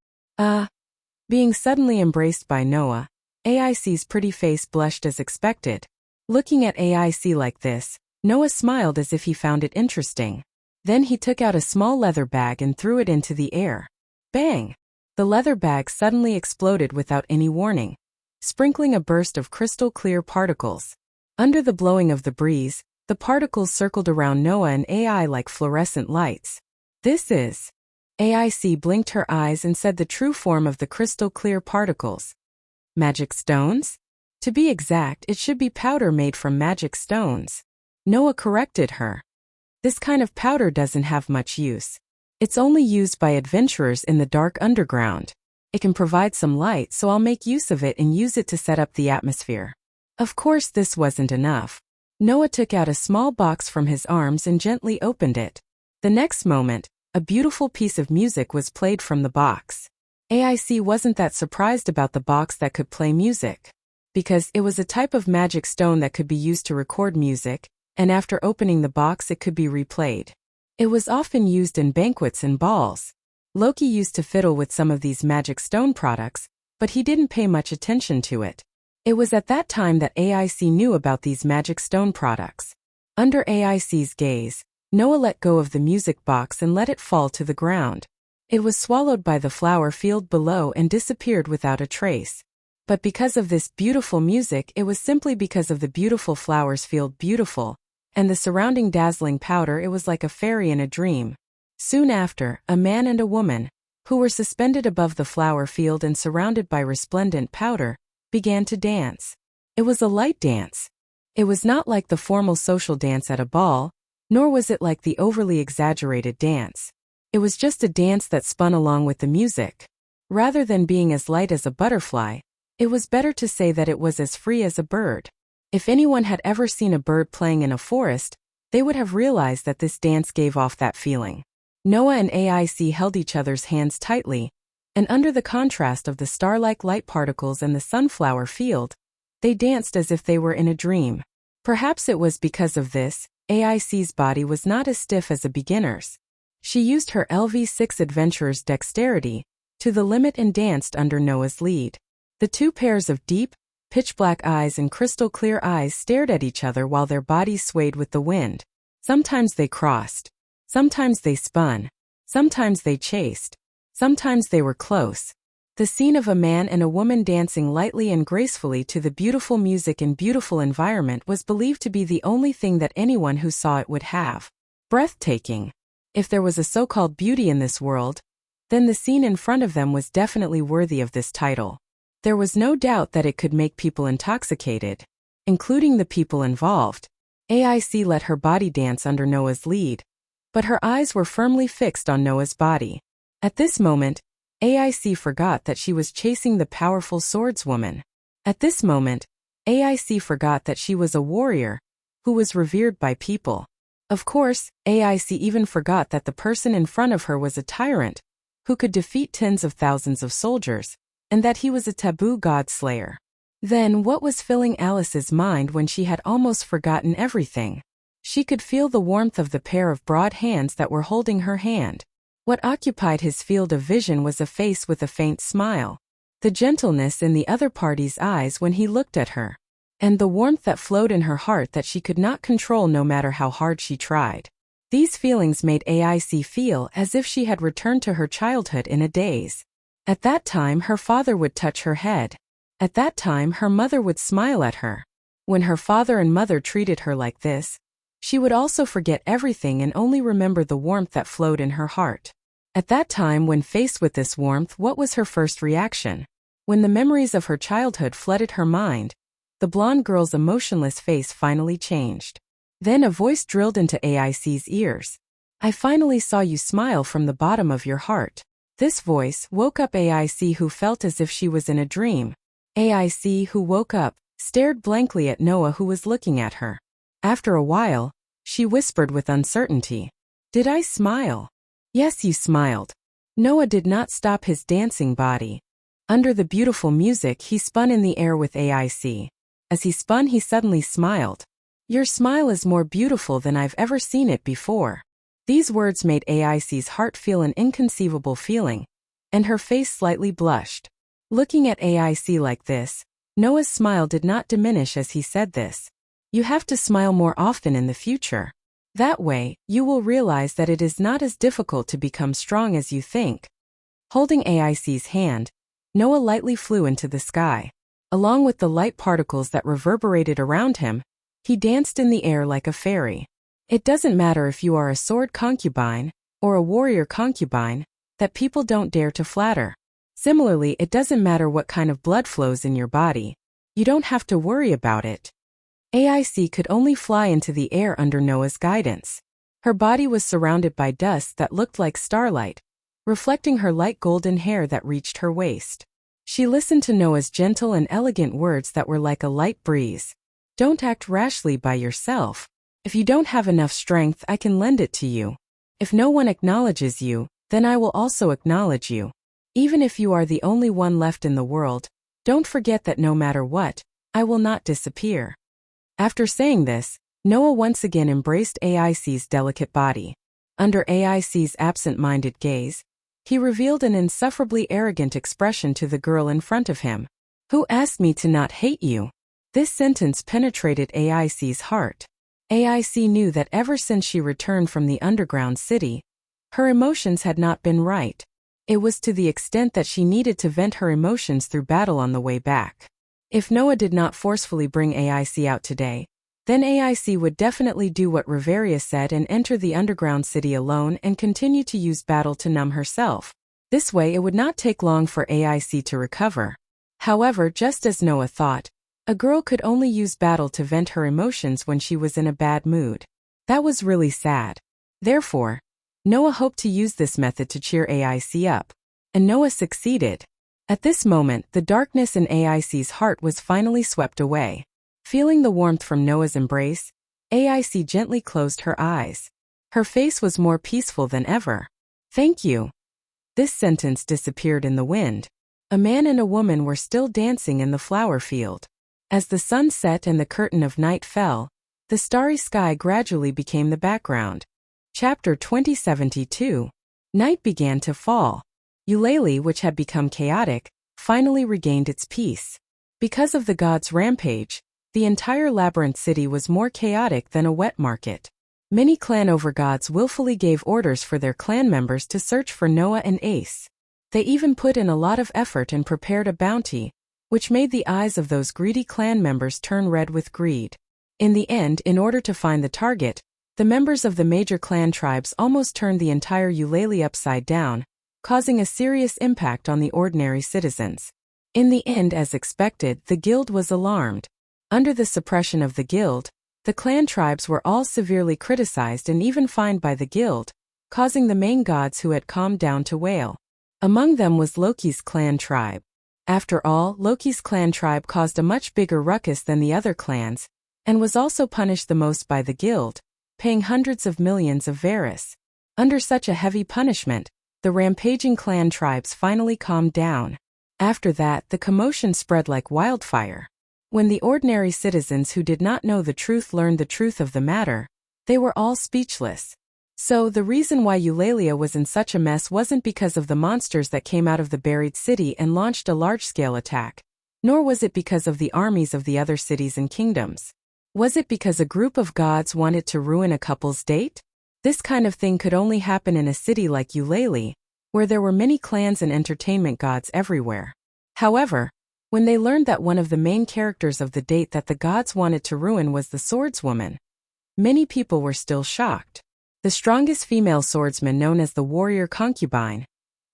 [SPEAKER 1] Being suddenly embraced by Noah, AIC's pretty face blushed as expected. Looking at AIC like this, Noah smiled as if he found it interesting. Then he took out a small leather bag and threw it into the air. Bang! The leather bag suddenly exploded without any warning, sprinkling a burst of crystal-clear particles. Under the blowing of the breeze, the particles circled around Noah and AI like fluorescent lights. This is. AIC blinked her eyes and said the true form of the crystal-clear particles. Magic stones? To be exact, it should be powder made from magic stones. Noah corrected her. This kind of powder doesn't have much use. It's only used by adventurers in the dark underground. It can provide some light, so I'll make use of it and use it to set up the atmosphere. Of course, this wasn't enough. Noah took out a small box from his arms and gently opened it. The next moment, a beautiful piece of music was played from the box. AIC wasn't that surprised about the box that could play music, because it was a type of magic stone that could be used to record music, and after opening the box it could be replayed. It was often used in banquets and balls. Loki used to fiddle with some of these magic stone products, but he didn't pay much attention to it. It was at that time that AIC knew about these magic stone products. Under AIC's gaze, Noah let go of the music box and let it fall to the ground. It was swallowed by the flower field below and disappeared without a trace. But because of this beautiful music, it was simply because of the beautiful flowers field beautiful, and the surrounding dazzling powder, it was like a fairy in a dream. Soon after, a man and a woman, who were suspended above the flower field and surrounded by resplendent powder, began to dance. It was a light dance. It was not like the formal social dance at a ball, nor was it like the overly exaggerated dance. It was just a dance that spun along with the music. Rather than being as light as a butterfly, it was better to say that it was as free as a bird. If anyone had ever seen a bird playing in a forest, they would have realized that this dance gave off that feeling. Noah and AIC held each other's hands tightly, and under the contrast of the star-like light particles and the sunflower field, they danced as if they were in a dream. Perhaps it was because of this, AIC's body was not as stiff as a beginner's. She used her LV6 adventurer's dexterity to the limit and danced under Noah's lead. The two pairs of deep, pitch-black eyes and crystal-clear eyes stared at each other while their bodies swayed with the wind. Sometimes they crossed. Sometimes they spun. Sometimes they chased. Sometimes they were close. The scene of a man and a woman dancing lightly and gracefully to the beautiful music and beautiful environment was believed to be the only thing that anyone who saw it would have. Breathtaking. If there was a so-called beauty in this world, then the scene in front of them was definitely worthy of this title. There was no doubt that it could make people intoxicated, including the people involved. AIC let her body dance under Noah's lead, but her eyes were firmly fixed on Noah's body. At this moment, AIC forgot that she was chasing the powerful swordswoman. At this moment, AIC forgot that she was a warrior who was revered by people. Of course, AIC even forgot that the person in front of her was a tyrant who could defeat tens of thousands of soldiers, and that he was a taboo god slayer. Then what was filling Alice's mind when she had almost forgotten everything? She could feel the warmth of the pair of broad hands that were holding her hand. What occupied his field of vision was a face with a faint smile, the gentleness in the other party's eyes when he looked at her, and the warmth that flowed in her heart that she could not control no matter how hard she tried. These feelings made AIC feel as if she had returned to her childhood in a daze. At that time her father would touch her head. At that time her mother would smile at her. When her father and mother treated her like this, she would also forget everything and only remember the warmth that flowed in her heart. At that time, when faced with this warmth, what was her first reaction? When the memories of her childhood flooded her mind, the blonde girl's emotionless face finally changed. Then a voice drilled into AIC's ears. "I finally saw you smile from the bottom of your heart." This voice woke up AIC, who felt as if she was in a dream. AIC, who woke up, stared blankly at Noah, who was looking at her. After a while, she whispered with uncertainty, "Did I smile?" "Yes, you smiled." Noah did not stop his dancing body. Under the beautiful music, he spun in the air with AIC. As he spun, he suddenly smiled. "Your smile is more beautiful than I've ever seen it before." These words made AIC's heart feel an inconceivable feeling, and her face slightly blushed. Looking at AIC like this, Noah's smile did not diminish as he said this. "You have to smile more often in the future. That way, you will realize that it is not as difficult to become strong as you think." Holding AIC's hand, Noah lightly flew into the sky. Along with the light particles that reverberated around him, he danced in the air like a fairy. It doesn't matter if you are a sword concubine or a warrior concubine that people don't dare to flatter. Similarly, it doesn't matter what kind of blood flows in your body. You don't have to worry about it. AIC could only fly into the air under Noah's guidance. Her body was surrounded by dust that looked like starlight, reflecting her light golden hair that reached her waist. She listened to Noah's gentle and elegant words that were like a light breeze. "Don't act rashly by yourself. If you don't have enough strength, I can lend it to you. If no one acknowledges you, then I will also acknowledge you. Even if you are the only one left in the world, don't forget that no matter what, I will not disappear." After saying this, Noah once again embraced AIC's delicate body. Under AIC's absent-minded gaze, he revealed an insufferably arrogant expression to the girl in front of him. "Who asked me to not hate you?" This sentence penetrated AIC's heart. AIC knew that ever since she returned from the underground city, her emotions had not been right. It was to the extent that she needed to vent her emotions through battle on the way back. If Noah did not forcefully bring AIC out today, then AIC would definitely do what Riveria said and enter the underground city alone and continue to use battle to numb herself. This way it would not take long for AIC to recover. However, just as Noah thought, a girl could only use battle to vent her emotions when she was in a bad mood. That was really sad. Therefore, Noah hoped to use this method to cheer AIC up. And Noah succeeded. At this moment, the darkness in AIC's heart was finally swept away. Feeling the warmth from Noah's embrace, AIC gently closed her eyes. Her face was more peaceful than ever. "Thank you." This sentence disappeared in the wind. A man and a woman were still dancing in the flower field. As the sun set and the curtain of night fell, the starry sky gradually became the background. Chapter 2072. Night began to fall. Eulalie, which had become chaotic, finally regained its peace. Because of the gods' rampage, the entire labyrinth city was more chaotic than a wet market. Many clan overgods willfully gave orders for their clan members to search for Noah and Ace. They even put in a lot of effort and prepared a bounty, which made the eyes of those greedy clan members turn red with greed. In the end, in order to find the target, the members of the major clan tribes almost turned the entire Eulalie upside down, causing a serious impact on the ordinary citizens. In the end, as expected, the guild was alarmed. Under the suppression of the guild, the clan tribes were all severely criticized and even fined by the guild, causing the main gods who had calmed down to wail. Among them was Loki's clan tribe. After all, Loki's clan tribe caused a much bigger ruckus than the other clans, and was also punished the most by the guild, paying hundreds of millions of Varus. Under such a heavy punishment, the rampaging clan tribes finally calmed down. After that, the commotion spread like wildfire. When the ordinary citizens who did not know the truth learned the truth of the matter, they were all speechless. So, the reason why Eulalia was in such a mess wasn't because of the monsters that came out of the buried city and launched a large-scale attack, nor was it because of the armies of the other cities and kingdoms. Was it because a group of gods wanted to ruin a couple's date? This kind of thing could only happen in a city like Eulalia, where there were many clans and entertainment gods everywhere. However, when they learned that one of the main characters of the date that the gods wanted to ruin was the swordswoman, many people were still shocked. The strongest female swordsman, known as the warrior concubine,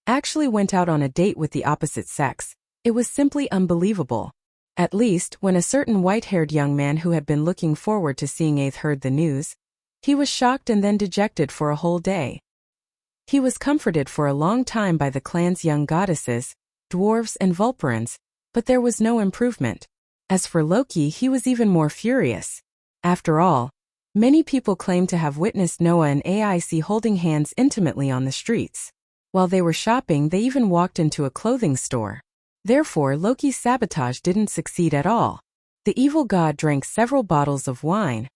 [SPEAKER 1] actually went out on a date with the opposite sex. It was simply unbelievable. At least, when a certain white-haired young man who had been looking forward to seeing Aeth heard the news, he was shocked and then dejected for a whole day. He was comforted for a long time by the clan's young goddesses, dwarves and vulperins, but there was no improvement. As for Loki, he was even more furious. After all, many people claimed to have witnessed Noah and Aic holding hands intimately on the streets. While they were shopping, they even walked into a clothing store. Therefore, Loki's sabotage didn't succeed at all. The evil god drank several bottles of wine,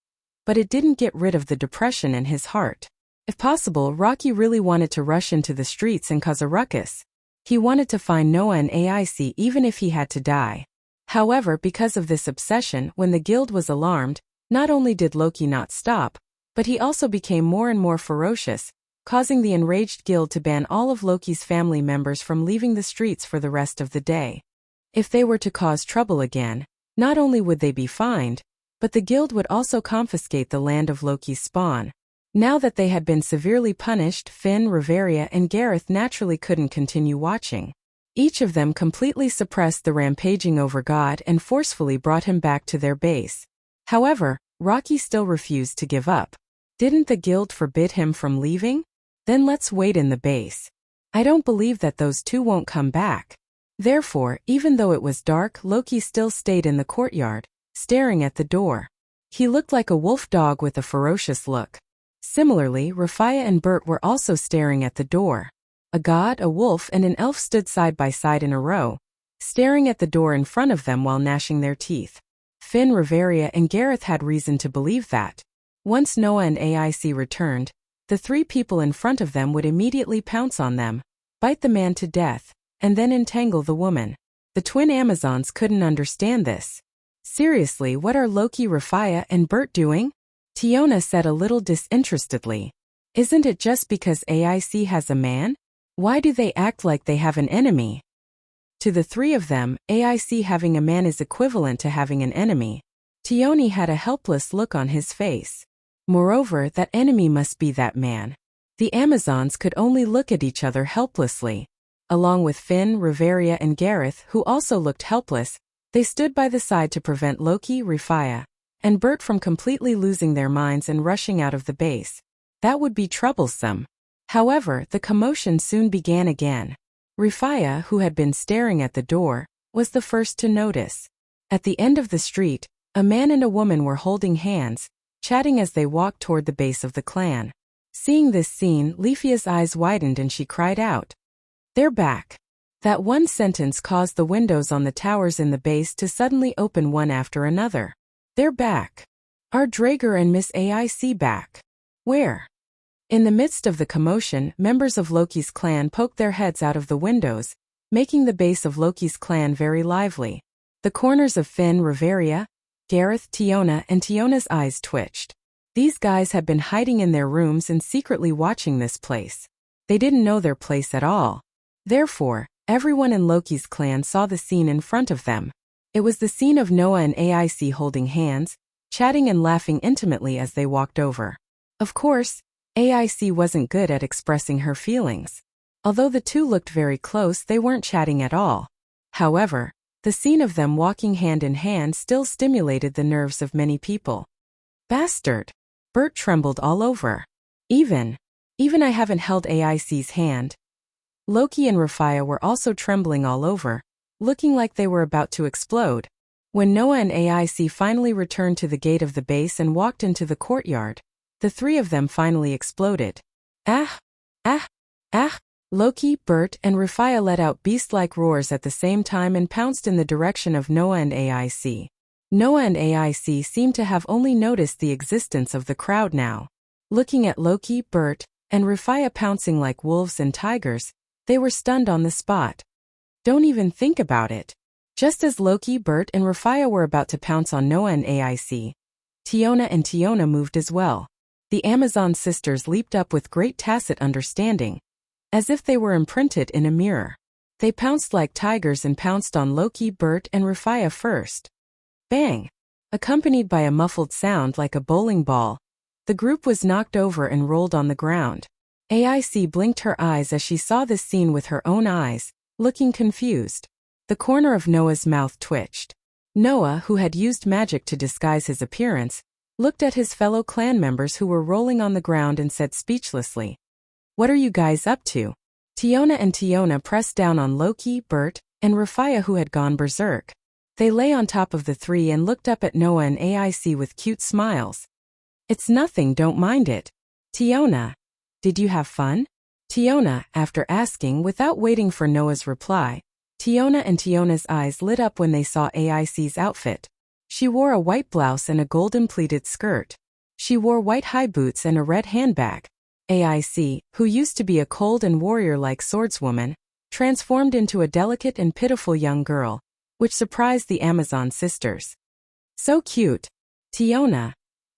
[SPEAKER 1] but it didn't get rid of the depression in his heart. If possible, Rocky really wanted to rush into the streets and cause a ruckus. He wanted to find Noah and Aic even if he had to die. However, because of this obsession, when the guild was alarmed, not only did Loki not stop, but he also became more and more ferocious, causing the enraged guild to ban all of Loki's family members from leaving the streets for the rest of the day. If they were to cause trouble again, not only would they be fined, but the guild would also confiscate the land of Loki's spawn. Now that they had been severely punished, Finn, Reveria, and Gareth naturally couldn't continue watching. Each of them completely suppressed the rampaging over God and forcefully brought him back to their base. However, Rocky still refused to give up. Didn't the guild forbid him from leaving? Then let's wait in the base. I don't believe that those two won't come back. Therefore, even though it was dark, Loki still stayed in the courtyard, staring at the door. He looked like a wolf dog with a ferocious look. Similarly, Rafia and Bert were also staring at the door. A god, a wolf, and an elf stood side by side in a row, staring at the door in front of them while gnashing their teeth. Finn, Reveria, and Gareth had reason to believe that. Once Noah and Aic returned, the three people in front of them would immediately pounce on them, bite the man to death, and then entangle the woman. The twin Amazons couldn't understand this. Seriously, what are Loki, Rafia, and Bert doing? Tiona said a little disinterestedly. Isn't it just because Aic has a man? Why do they act like they have an enemy? To the three of them, Aic having a man is equivalent to having an enemy. Tioni had a helpless look on his face. Moreover, that enemy must be that man. The Amazons could only look at each other helplessly. Along with Finn, Reveria, and Gareth, who also looked helpless, they stood by the side to prevent Loki, Rafia, and Bert from completely losing their minds and rushing out of the base. That would be troublesome. However, the commotion soon began again. Rafia, who had been staring at the door, was the first to notice. At the end of the street, a man and a woman were holding hands, chatting as they walked toward the base of the clan. Seeing this scene, Leafia's eyes widened and she cried out, "They're back." That one sentence caused the windows on the towers in the base to suddenly open one after another. "They're back. Are Draeger and Miss Aic back? Where?" In the midst of the commotion, members of Loki's clan poked their heads out of the windows, making the base of Loki's clan very lively. The corners of Finn, Reveria, Gareth, Tiona, and Tiona's eyes twitched. These guys had been hiding in their rooms and secretly watching this place. They didn't know their place at all. Therefore, everyone in Loki's clan saw the scene in front of them. It was the scene of Noah and Aic holding hands, chatting and laughing intimately as they walked over. Of course, Aic wasn't good at expressing her feelings. Although the two looked very close, they weren't chatting at all. However, the scene of them walking hand in hand still stimulated the nerves of many people. "Bastard!" Bert trembled all over. Even I haven't held Aic's hand." Loki and Rafia were also trembling all over, looking like they were about to explode. When Noah and AIC finally returned to the gate of the base and walked into the courtyard, the three of them finally exploded. Ah! Ah! Ah! Loki, Bert, and Rufia let out beast-like roars at the same time and pounced in the direction of Noah and AIC. Noah and AIC seemed to have only noticed the existence of the crowd now. Looking at Loki, Bert, and Rufia pouncing like wolves and tigers, they were stunned on the spot. Don't even think about it. Just as Loki, Bert, and Rufia were about to pounce on Noah and AIC, Tiona and Tiona moved as well. The Amazon sisters leaped up with great tacit understanding, as if they were imprinted in a mirror. They pounced like tigers and pounced on Loki, Bert, and Rufia first. Bang! Accompanied by a muffled sound like a bowling ball, the group was knocked over and rolled on the ground. AIC blinked her eyes as she saw this scene with her own eyes, looking confused. The corner of Noah's mouth twitched. Noah, who had used magic to disguise his appearance, looked at his fellow clan members who were rolling on the ground and said speechlessly, "What are you guys up to?" Tiona and Tiona pressed down on Loki, Bert, and Rufia, who had gone berserk. They lay on top of the three and looked up at Noah and AIC with cute smiles. "It's nothing, don't mind it." Tiona, "Did you have fun?" Tiona, after asking without waiting for Noah's reply, Tiona and Tiona's eyes lit up when they saw AIC's outfit. She wore a white blouse and a golden pleated skirt. She wore white high boots and a red handbag. AIC, who used to be a cold and warrior-like swordswoman, transformed into a delicate and pitiful young girl, which surprised the Amazon sisters. "So cute." Tiona,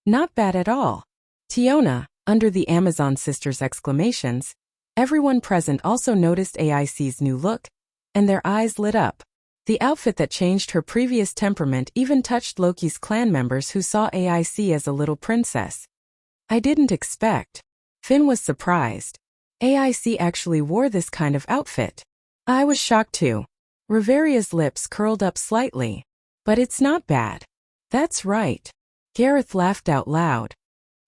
[SPEAKER 1] "Not bad at all." Tiona, under the Amazon sisters' exclamations, everyone present also noticed AIC's new look, and their eyes lit up. The outfit that changed her previous temperament even touched Loki's clan members who saw AIC as a little princess. "I didn't expect." Finn was surprised. AIC actually wore this kind of outfit. I was shocked too. Riveria's lips curled up slightly. "But it's not bad." "That's right." Gareth laughed out loud.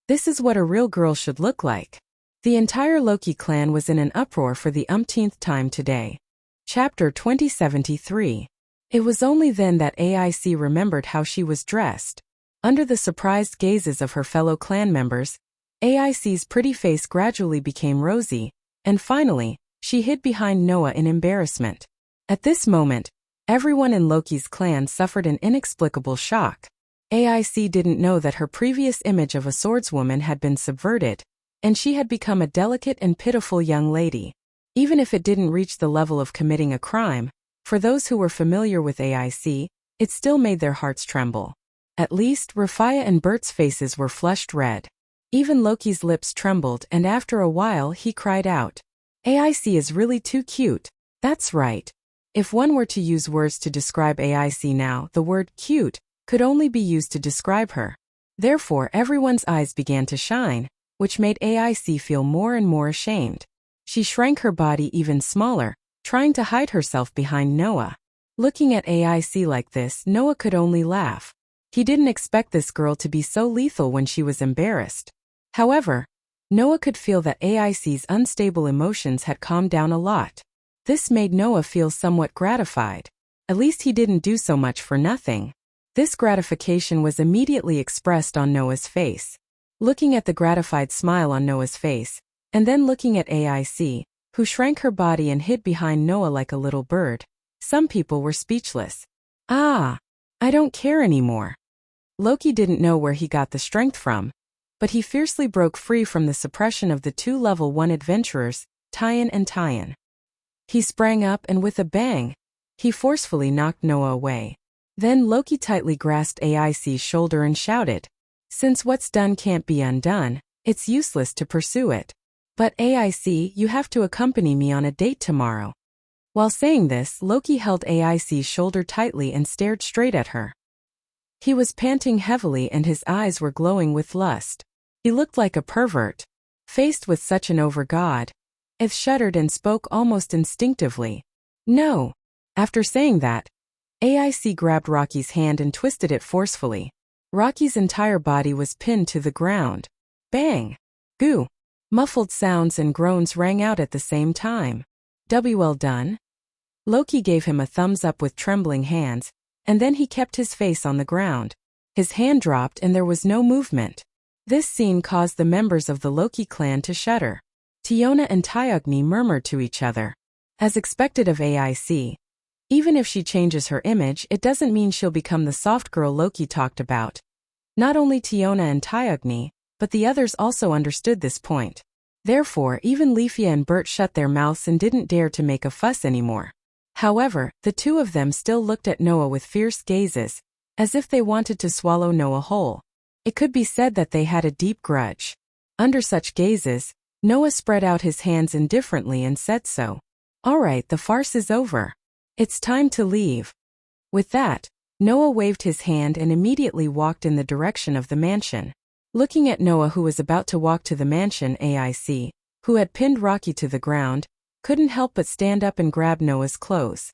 [SPEAKER 1] "This is what a real girl should look like." The entire Loki clan was in an uproar for the umpteenth time today. Chapter 2073. It was only then that AIC remembered how she was dressed. Under the surprised gazes of her fellow clan members, AIC's pretty face gradually became rosy, and finally, she hid behind Noah in embarrassment. At this moment, everyone in Loki's clan suffered an inexplicable shock. AIC didn't know that her previous image of a swordswoman had been subverted, and she had become a delicate and pitiful young lady. Even if it didn't reach the level of committing a crime, for those who were familiar with AIC, it still made their hearts tremble. At least, Rufia and Bert's faces were flushed red. Even Loki's lips trembled, and after a while he cried out, "AIC is really too cute." That's right. If one were to use words to describe AIC now, the word cute could only be used to describe her. Therefore, everyone's eyes began to shine, which made AIC feel more and more ashamed. She shrank her body even smaller, trying to hide herself behind Noah. Looking at AIC like this, Noah could only laugh. He didn't expect this girl to be so lethal when she was embarrassed. However, Noah could feel that AIC's unstable emotions had calmed down a lot. This made Noah feel somewhat gratified. At least he didn't do so much for nothing. This gratification was immediately expressed on Noah's face. Looking at the gratified smile on Noah's face, and then looking at AIC, who shrank her body and hid behind Noah like a little bird, some people were speechless. "Ah, I don't care anymore." Loki didn't know where he got the strength from, but he fiercely broke free from the suppression of the two level 1 adventurers, Tyan and Tyan. He sprang up and with a bang, he forcefully knocked Noah away. Then Loki tightly grasped AIC's shoulder and shouted, "Since what's done can't be undone, it's useless to pursue it. But AIC, you have to accompany me on a date tomorrow." While saying this, Loki held AIC's shoulder tightly and stared straight at her. He was panting heavily and his eyes were glowing with lust. He looked like a pervert. Faced with such an over-god, Ith shuddered and spoke almost instinctively. "No." After saying that, AIC grabbed Rocky's hand and twisted it forcefully. Rocky's entire body was pinned to the ground. Bang! Goo! Muffled sounds and groans rang out at the same time. "Well done." Loki gave him a thumbs up with trembling hands, and then he kept his face on the ground. His hand dropped and there was no movement. This scene caused the members of the Loki clan to shudder. Tiona and Tyogni murmured to each other. As expected of AIC, even if she changes her image, it doesn't mean she'll become the soft girl Loki talked about. Not only Tiona and Tyogni, but the others also understood this point. Therefore, even Leafia and Bert shut their mouths and didn't dare to make a fuss anymore. However, the two of them still looked at Noah with fierce gazes, as if they wanted to swallow Noah whole. It could be said that they had a deep grudge. Under such gazes, Noah spread out his hands indifferently and said so. "All right, the farce is over. It's time to leave." With that, Noah waved his hand and immediately walked in the direction of the mansion. Looking at Noah, who was about to walk to the mansion, AIC, who had pinned Rocky to the ground, couldn't help but stand up and grab Noah's clothes.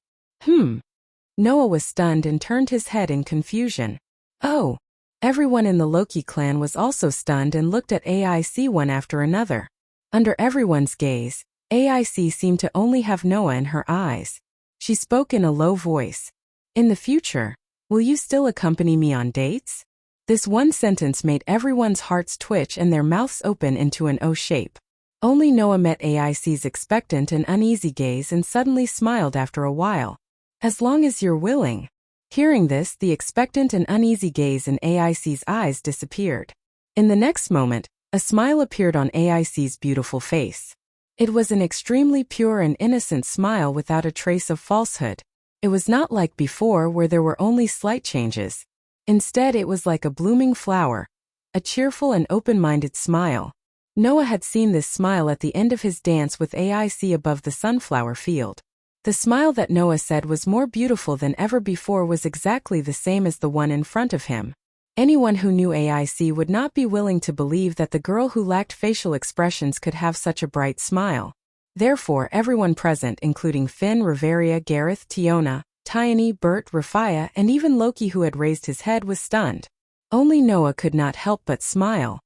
[SPEAKER 1] Noah was stunned and turned his head in confusion. Oh! Everyone in the Loki clan was also stunned and looked at AIC one after another. Under everyone's gaze, AIC seemed to only have Noah in her eyes. She spoke in a low voice. "In the future, will you still accompany me on dates?" This one sentence made everyone's hearts twitch and their mouths open into an O shape. Only Noah met AIC's expectant and uneasy gaze and suddenly smiled after a while. "As long as you're willing." Hearing this, the expectant and uneasy gaze in AIC's eyes disappeared. In the next moment, a smile appeared on AIC's beautiful face. It was an extremely pure and innocent smile without a trace of falsehood. It was not like before where there were only slight changes. Instead, it was like a blooming flower, a cheerful and open-minded smile. Noah had seen this smile at the end of his dance with AIC above the sunflower field. The smile that Noah said was more beautiful than ever before was exactly the same as the one in front of him. Anyone who knew AIC would not be willing to believe that the girl who lacked facial expressions could have such a bright smile. Therefore, everyone present, including Finn, Riveria, Gareth, Tiona, Tyone, Bert, Rafia, and even Loki, who had raised his head, was stunned. Only Noah could not help but smile.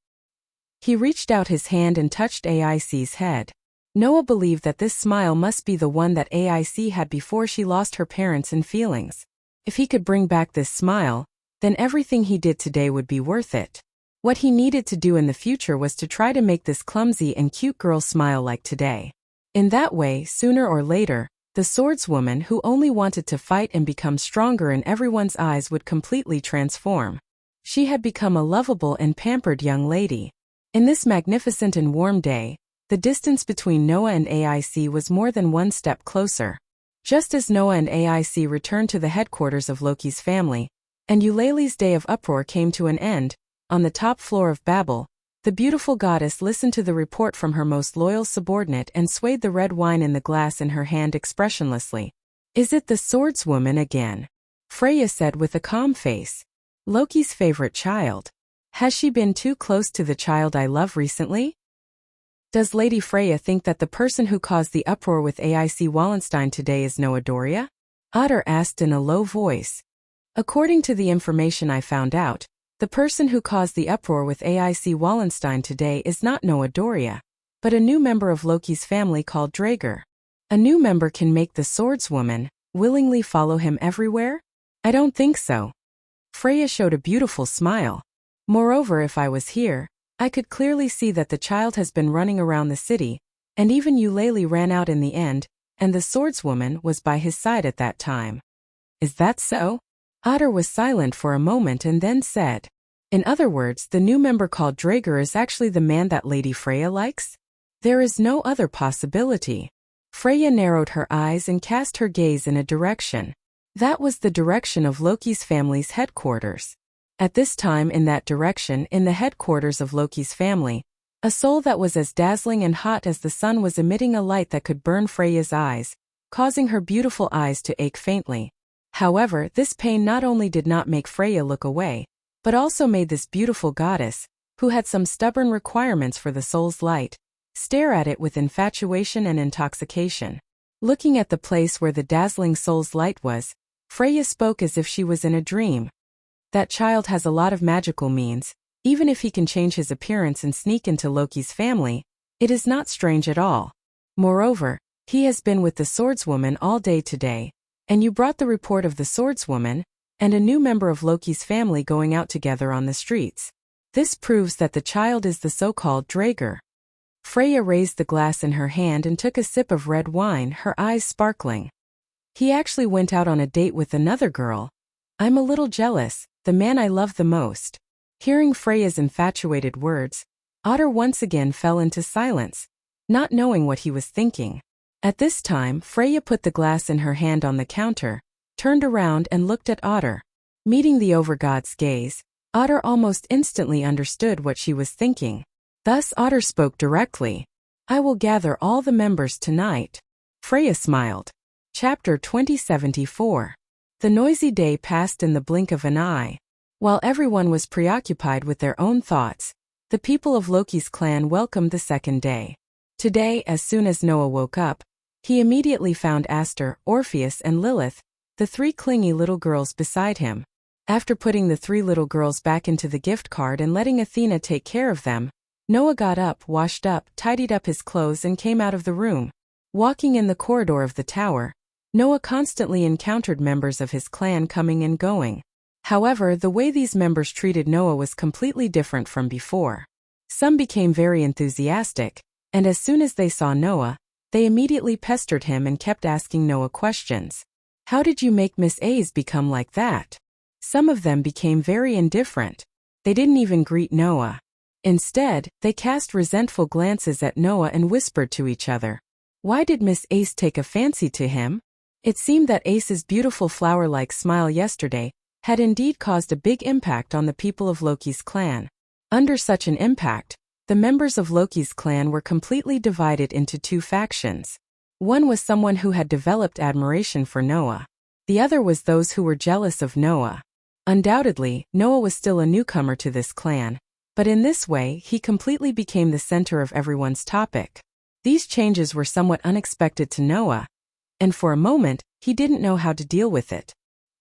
[SPEAKER 1] He reached out his hand and touched AIC's head. Noah believed that this smile must be the one that AIC had before she lost her parents and feelings. If he could bring back this smile, then everything he did today would be worth it. What he needed to do in the future was to try to make this clumsy and cute girl smile like today. In that way, sooner or later, the swordswoman who only wanted to fight and become stronger in everyone's eyes would completely transform. She had become a lovable and pampered young lady. In this magnificent and warm day, the distance between Noah and AIC was more than one step closer. Just as Noah and AIC returned to the headquarters of Loki's family, and Eulalie's day of uproar came to an end, on the top floor of Babel, the beautiful goddess listened to the report from her most loyal subordinate and swayed the red wine in the glass in her hand expressionlessly. "Is it the swordswoman again?" Freya said with a calm face. "Loki's favorite child. Has she been too close to the child I love recently? Does Lady Freya think that the person who caused the uproar with AIC Wallenstein today is Noah Doria?" Otter asked in a low voice. "According to the information I found out, the person who caused the uproar with AIC Wallenstein today is not Noah Doria, but a new member of Loki's family called Draegr. A new member can make the swordswoman willingly follow him everywhere? I don't think so." Freya showed a beautiful smile. "Moreover, if I was here, I could clearly see that the child has been running around the city, and even Eulalie ran out in the end, and the swordswoman was by his side at that time." "Is that so?" Otter was silent for a moment and then said, "In other words, the new member called Draegr is actually the man that Lady Freya likes? There is no other possibility." Freya narrowed her eyes and cast her gaze in a direction. That was the direction of Loki's family's headquarters. At this time, in that direction, in the headquarters of Loki's family, a soul that was as dazzling and hot as the sun was emitting a light that could burn Freya's eyes, causing her beautiful eyes to ache faintly. However, this pain not only did not make Freya look away, but also made this beautiful goddess, who had some stubborn requirements for the soul's light, stare at it with infatuation and intoxication. Looking at the place where the dazzling soul's light was, Freya spoke as if she was in a dream. "That child has a lot of magical means. Even if he can change his appearance and sneak into Loki's family, it is not strange at all. Moreover, He has been with the swordswoman all day today, and you brought the report of the swordswoman and a new member of Loki's family going out together on the streets. This proves that the child is the so-called Draeger. Freya raised the glass in her hand and took a sip of red wine, her eyes sparkling. He actually went out on a date with another girl. I'm a little jealous, the man I love the most. Hearing Freya's infatuated words, Otter once again fell into silence, not knowing what he was thinking. At this time, Freya put the glass in her hand on the counter, turned around and looked at Otter. Meeting the overgod's gaze, Otter almost instantly understood what she was thinking. Thus Otter spoke directly. I will gather all the members tonight. Freya smiled. Chapter 2074. The noisy day passed in the blink of an eye. While everyone was preoccupied with their own thoughts, the people of Loki's clan welcomed the second day. Today, as soon as Noah woke up, he immediately found Aster, Orpheus and Lilith, the three clingy little girls beside him. After putting the three little girls back into the gift card and letting Athena take care of them, Noah got up, washed up, tidied up his clothes and came out of the room. Walking in the corridor of the tower, Noah constantly encountered members of his clan coming and going. However, the way these members treated Noah was completely different from before. Some became very enthusiastic, and as soon as they saw Noah, they immediately pestered him and kept asking Noah questions. How did you make Miss A's become like that? Some of them became very indifferent. They didn't even greet Noah. Instead, they cast resentful glances at Noah and whispered to each other. Why did Miss Ace take a fancy to him? It seemed that Ace's beautiful flower-like smile yesterday had indeed caused a big impact on the people of Loki's clan. Under such an impact, the members of Loki's clan were completely divided into two factions. One was someone who had developed admiration for Noah. The other was those who were jealous of Noah. Undoubtedly, Noah was still a newcomer to this clan, but in this way he completely became the center of everyone's topic. These changes were somewhat unexpected to Noah, and for a moment, he didn't know how to deal with it.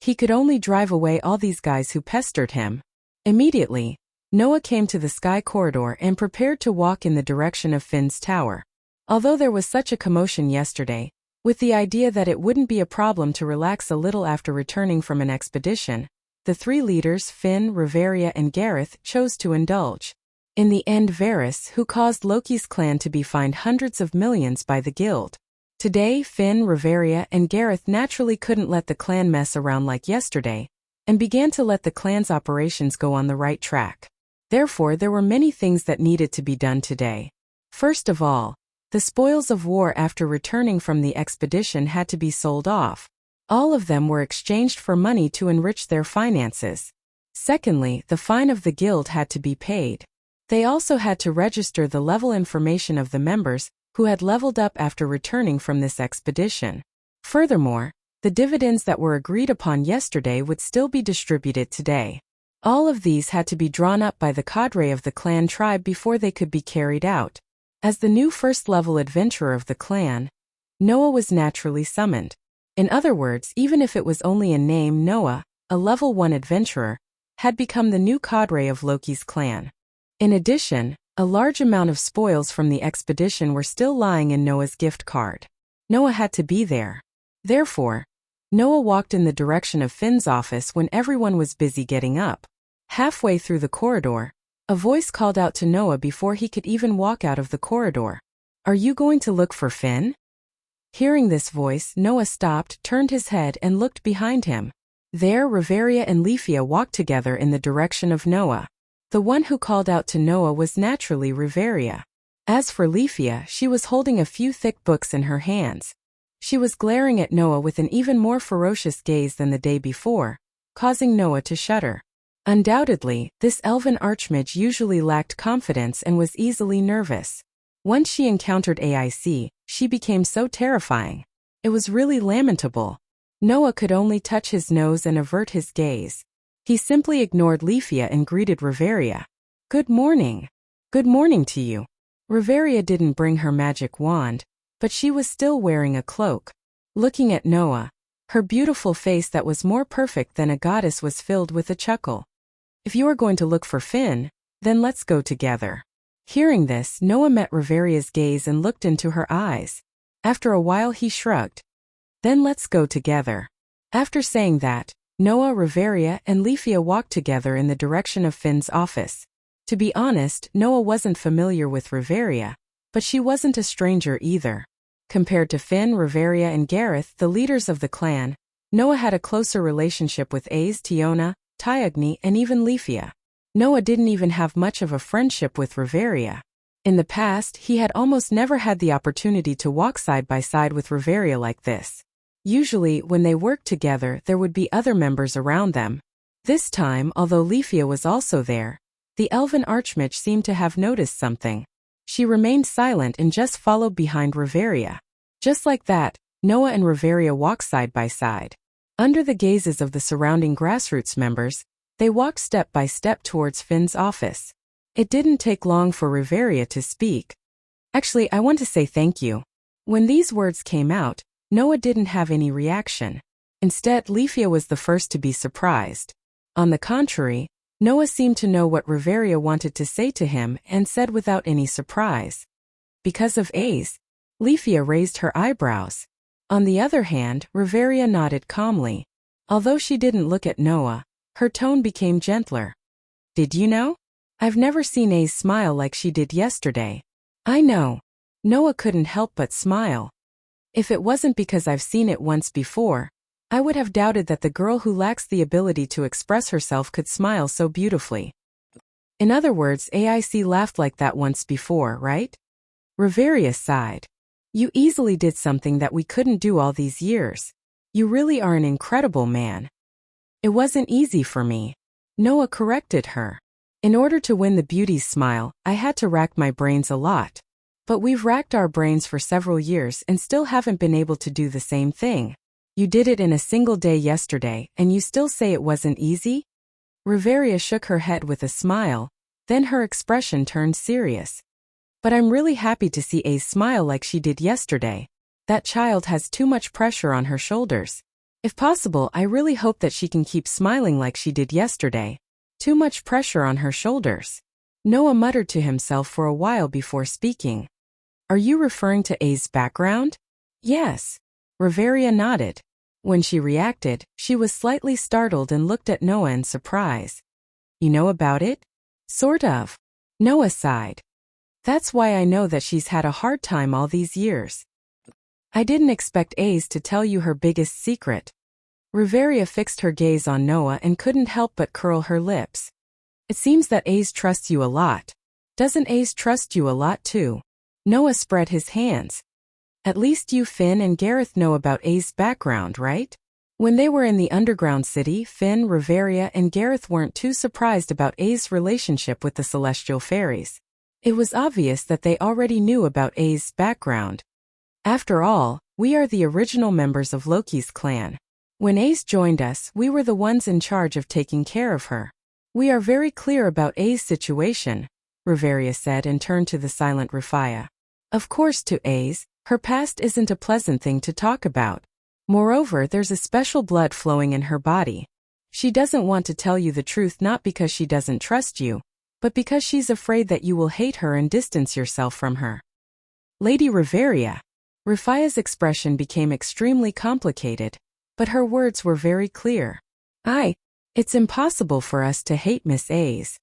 [SPEAKER 1] He could only drive away all these guys who pestered him. Immediately, Noah came to the sky corridor and prepared to walk in the direction of Finn's tower. Although there was such a commotion yesterday, with the idea that it wouldn't be a problem to relax a little after returning from an expedition, the three leaders, Finn, Reveria and Gareth, chose to indulge. In the end, Varys, who caused Loki's clan to be fined hundreds of millions by the guild. Today, Finn, Reveria and Gareth naturally couldn't let the clan mess around like yesterday, and began to let the clan's operations go on the right track. Therefore, there were many things that needed to be done today. First of all, the spoils of war after returning from the expedition had to be sold off. All of them were exchanged for money to enrich their finances. Secondly, the fine of the guild had to be paid. They also had to register the level information of the members who had leveled up after returning from this expedition. Furthermore, the dividends that were agreed upon yesterday would still be distributed today. All of these had to be drawn up by the cadre of the clan tribe before they could be carried out. As the new first-level adventurer of the clan, Noah was naturally summoned. In other words, even if it was only in name, Noah, a level 1 adventurer, had become the new cadre of Loki's clan. In addition, a large amount of spoils from the expedition were still lying in Noah's gift card. Noah had to be there. Therefore, Noah walked in the direction of Finn's office when everyone was busy getting up. Halfway through the corridor, a voice called out to Noah before he could even walk out of the corridor. Are you going to look for Finn? Hearing this voice, Noah stopped, turned his head and looked behind him. There, Reveria and Leafia walked together in the direction of Noah. The one who called out to Noah was naturally Reveria. As for Leafia, she was holding a few thick books in her hands. She was glaring at Noah with an even more ferocious gaze than the day before, causing Noah to shudder. Undoubtedly, this elven archmage usually lacked confidence and was easily nervous. Once she encountered AIC, she became so terrifying. It was really lamentable. Noah could only touch his nose and avert his gaze. He simply ignored Leafia and greeted Reveria. Good morning. Good morning to you. Reveria didn't bring her magic wand, but she was still wearing a cloak. Looking at Noah, her beautiful face that was more perfect than a goddess was filled with a chuckle. If you are going to look for Finn, then let's go together. Hearing this, Noah met Reveria's gaze and looked into her eyes. After a while he shrugged. Then let's go together. After saying that, Noah, Riveria, and Leafia walked together in the direction of Finn's office. To be honest, Noah wasn't familiar with Riveria, but she wasn't a stranger either. Compared to Finn, Riveria, and Gareth, the leaders of the clan, Noah had a closer relationship with Ace, Tiona, Tyogny, and even Leafia. Noah didn't even have much of a friendship with Riveria. In the past, he had almost never had the opportunity to walk side by side with Riveria like this. Usually, when they worked together, there would be other members around them. This time, although Leafia was also there, the elven archmage seemed to have noticed something. She remained silent and just followed behind Riveria. Just like that, Noah and Riveria walked side by side. Under the gazes of the surrounding grassroots members, they walked step by step towards Finn's office. It didn't take long for Riveria to speak. Actually, I want to say thank you. When these words came out, Noah didn't have any reaction. Instead, Leafia was the first to be surprised. On the contrary, Noah seemed to know what Riveria wanted to say to him and said without any surprise. Because of Ace, Leafia raised her eyebrows. On the other hand, Riveria nodded calmly. Although she didn't look at Noah, her tone became gentler. Did you know? I've never seen Ace smile like she did yesterday. I know. Noah couldn't help but smile. If it wasn't because I've seen it once before, I would have doubted that the girl who lacks the ability to express herself could smile so beautifully. In other words, AIC laughed like that once before, right? Riveria sighed. You easily did something that we couldn't do all these years. You really are an incredible man. It wasn't easy for me. Noah corrected her. In order to win the beauty's smile, I had to rack my brains a lot. But we've racked our brains for several years and still haven't been able to do the same thing. You did it in a single day yesterday, and you still say it wasn't easy? Riveria shook her head with a smile, then her expression turned serious. But I'm really happy to see Ace smile like she did yesterday. That child has too much pressure on her shoulders. If possible, I really hope that she can keep smiling like she did yesterday. Too much pressure on her shoulders. Noah muttered to himself for a while before speaking. Are you referring to Ace's background? Yes. Riveria nodded. When she reacted, she was slightly startled and looked at Noah in surprise. You know about it? Sort of. Noah sighed. That's why I know that she's had a hard time all these years. I didn't expect Ace to tell you her biggest secret. Riveria fixed her gaze on Noah and couldn't help but curl her lips. It seems that Ace trusts you a lot. Doesn't Ace trust you a lot too? Noah spread his hands. At least you, Finn, and Gareth know about Ace's background, right? When they were in the underground city, Finn, Riveria, and Gareth weren't too surprised about Ace's relationship with the celestial fairies. It was obvious that they already knew about Ace's background. After all, we are the original members of Loki's clan. When Ace joined us, we were the ones in charge of taking care of her. We are very clear about Ace's situation, Riveria said and turned to the silent Riveria. Of course, to Ace, her past isn't a pleasant thing to talk about. Moreover, there's a special blood flowing in her body. She doesn't want to tell you the truth not because she doesn't trust you, but because she's afraid that you will hate her and distance yourself from her. Lady Riveria. Riveria's expression became extremely complicated, but her words were very clear. It's impossible for us to hate Miss Ace.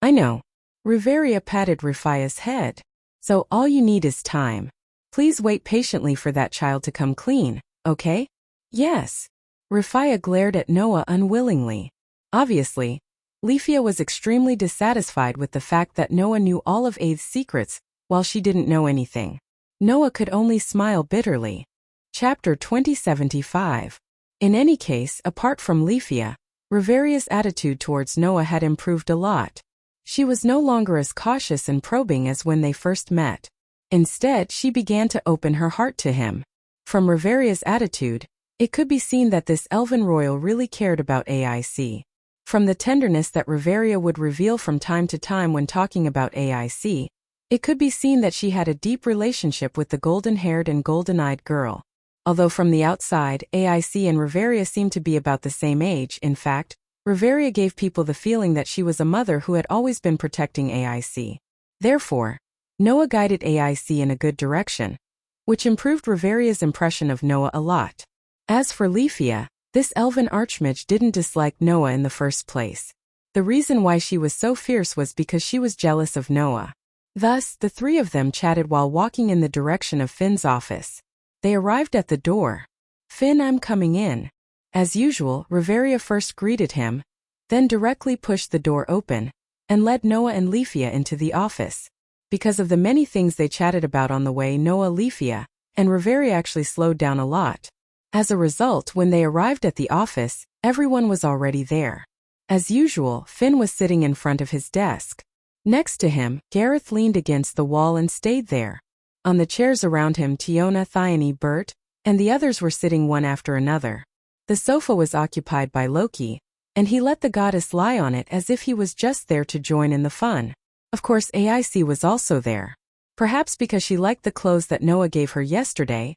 [SPEAKER 1] I know. Riveria patted Riveria's head. So all you need is time. Please wait patiently for that child to come clean, okay? Yes. Riveria glared at Noah unwillingly. Obviously, Leafia was extremely dissatisfied with the fact that Noah knew all of Ace's secrets, while she didn't know anything. Noah could only smile bitterly. Chapter 2075. In any case, apart from Leafia, Riveria's attitude towards Noah had improved a lot. She was no longer as cautious and probing as when they first met. Instead, she began to open her heart to him. From Riveria's attitude, it could be seen that this elven royal really cared about AIC. From the tenderness that Riveria would reveal from time to time when talking about AIC, it could be seen that she had a deep relationship with the golden-haired and golden-eyed girl. Although from the outside, AIC and Riveria seemed to be about the same age, in fact, Riveria gave people the feeling that she was a mother who had always been protecting AIC. Therefore, Noah guided AIC in a good direction. which improved Riveria's impression of Noah a lot. As for Leafia, this elven archmage didn't dislike Noah in the first place. The reason why she was so fierce was because she was jealous of Noah. Thus, the three of them chatted while walking in the direction of Finn's office. They arrived at the door. "Finn, I'm coming in." As usual, Riveria first greeted him, then directly pushed the door open, and led Noah and Leafia into the office. Because of the many things they chatted about on the way, Noah, Leafia, and Riveria actually slowed down a lot. As a result, when they arrived at the office, everyone was already there. As usual, Finn was sitting in front of his desk. Next to him, Gareth leaned against the wall and stayed there. On the chairs around him, Tiona, Thyone, Bert, and the others were sitting one after another. The sofa was occupied by Loki, and he let the goddess lie on it as if he was just there to join in the fun. Of course, AIC was also there. Perhaps because she liked the clothes that Noah gave her yesterday,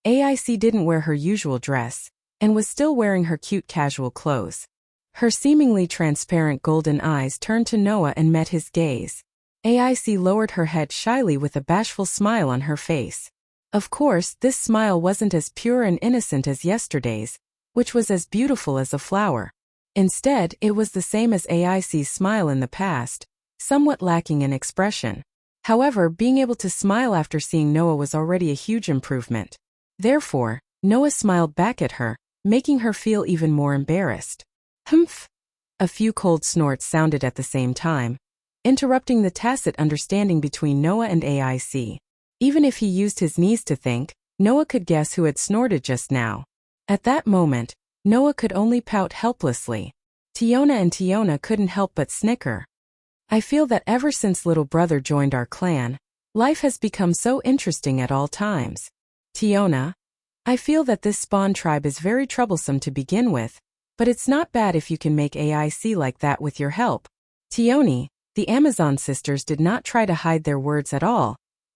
[SPEAKER 1] AIC didn't wear her usual dress, and was still wearing her cute casual clothes. Her seemingly transparent golden eyes turned to Noah and met his gaze. AIC lowered her head shyly with a bashful smile on her face. Of course, this smile wasn't as pure and innocent as yesterday's, which was as beautiful as a flower. Instead, it was the same as AIC's smile in the past, somewhat lacking in expression. However, being able to smile after seeing Noah was already a huge improvement. Therefore, Noah smiled back at her, making her feel even more embarrassed. Humph! A few cold snorts sounded at the same time, interrupting the tacit understanding between Noah and AIC. Even if he used his knees to think, Noah could guess who had snorted just now. At that moment, Noah could only pout helplessly. Tiona and Tiona couldn't help but snicker. "I feel that ever since little brother joined our clan, life has become so interesting at all times. Tiona, I feel that this spawn tribe is very troublesome to begin with, but it's not bad if you can make AIC like that with your help." Tione, the Amazon sisters, did not try to hide their words at all,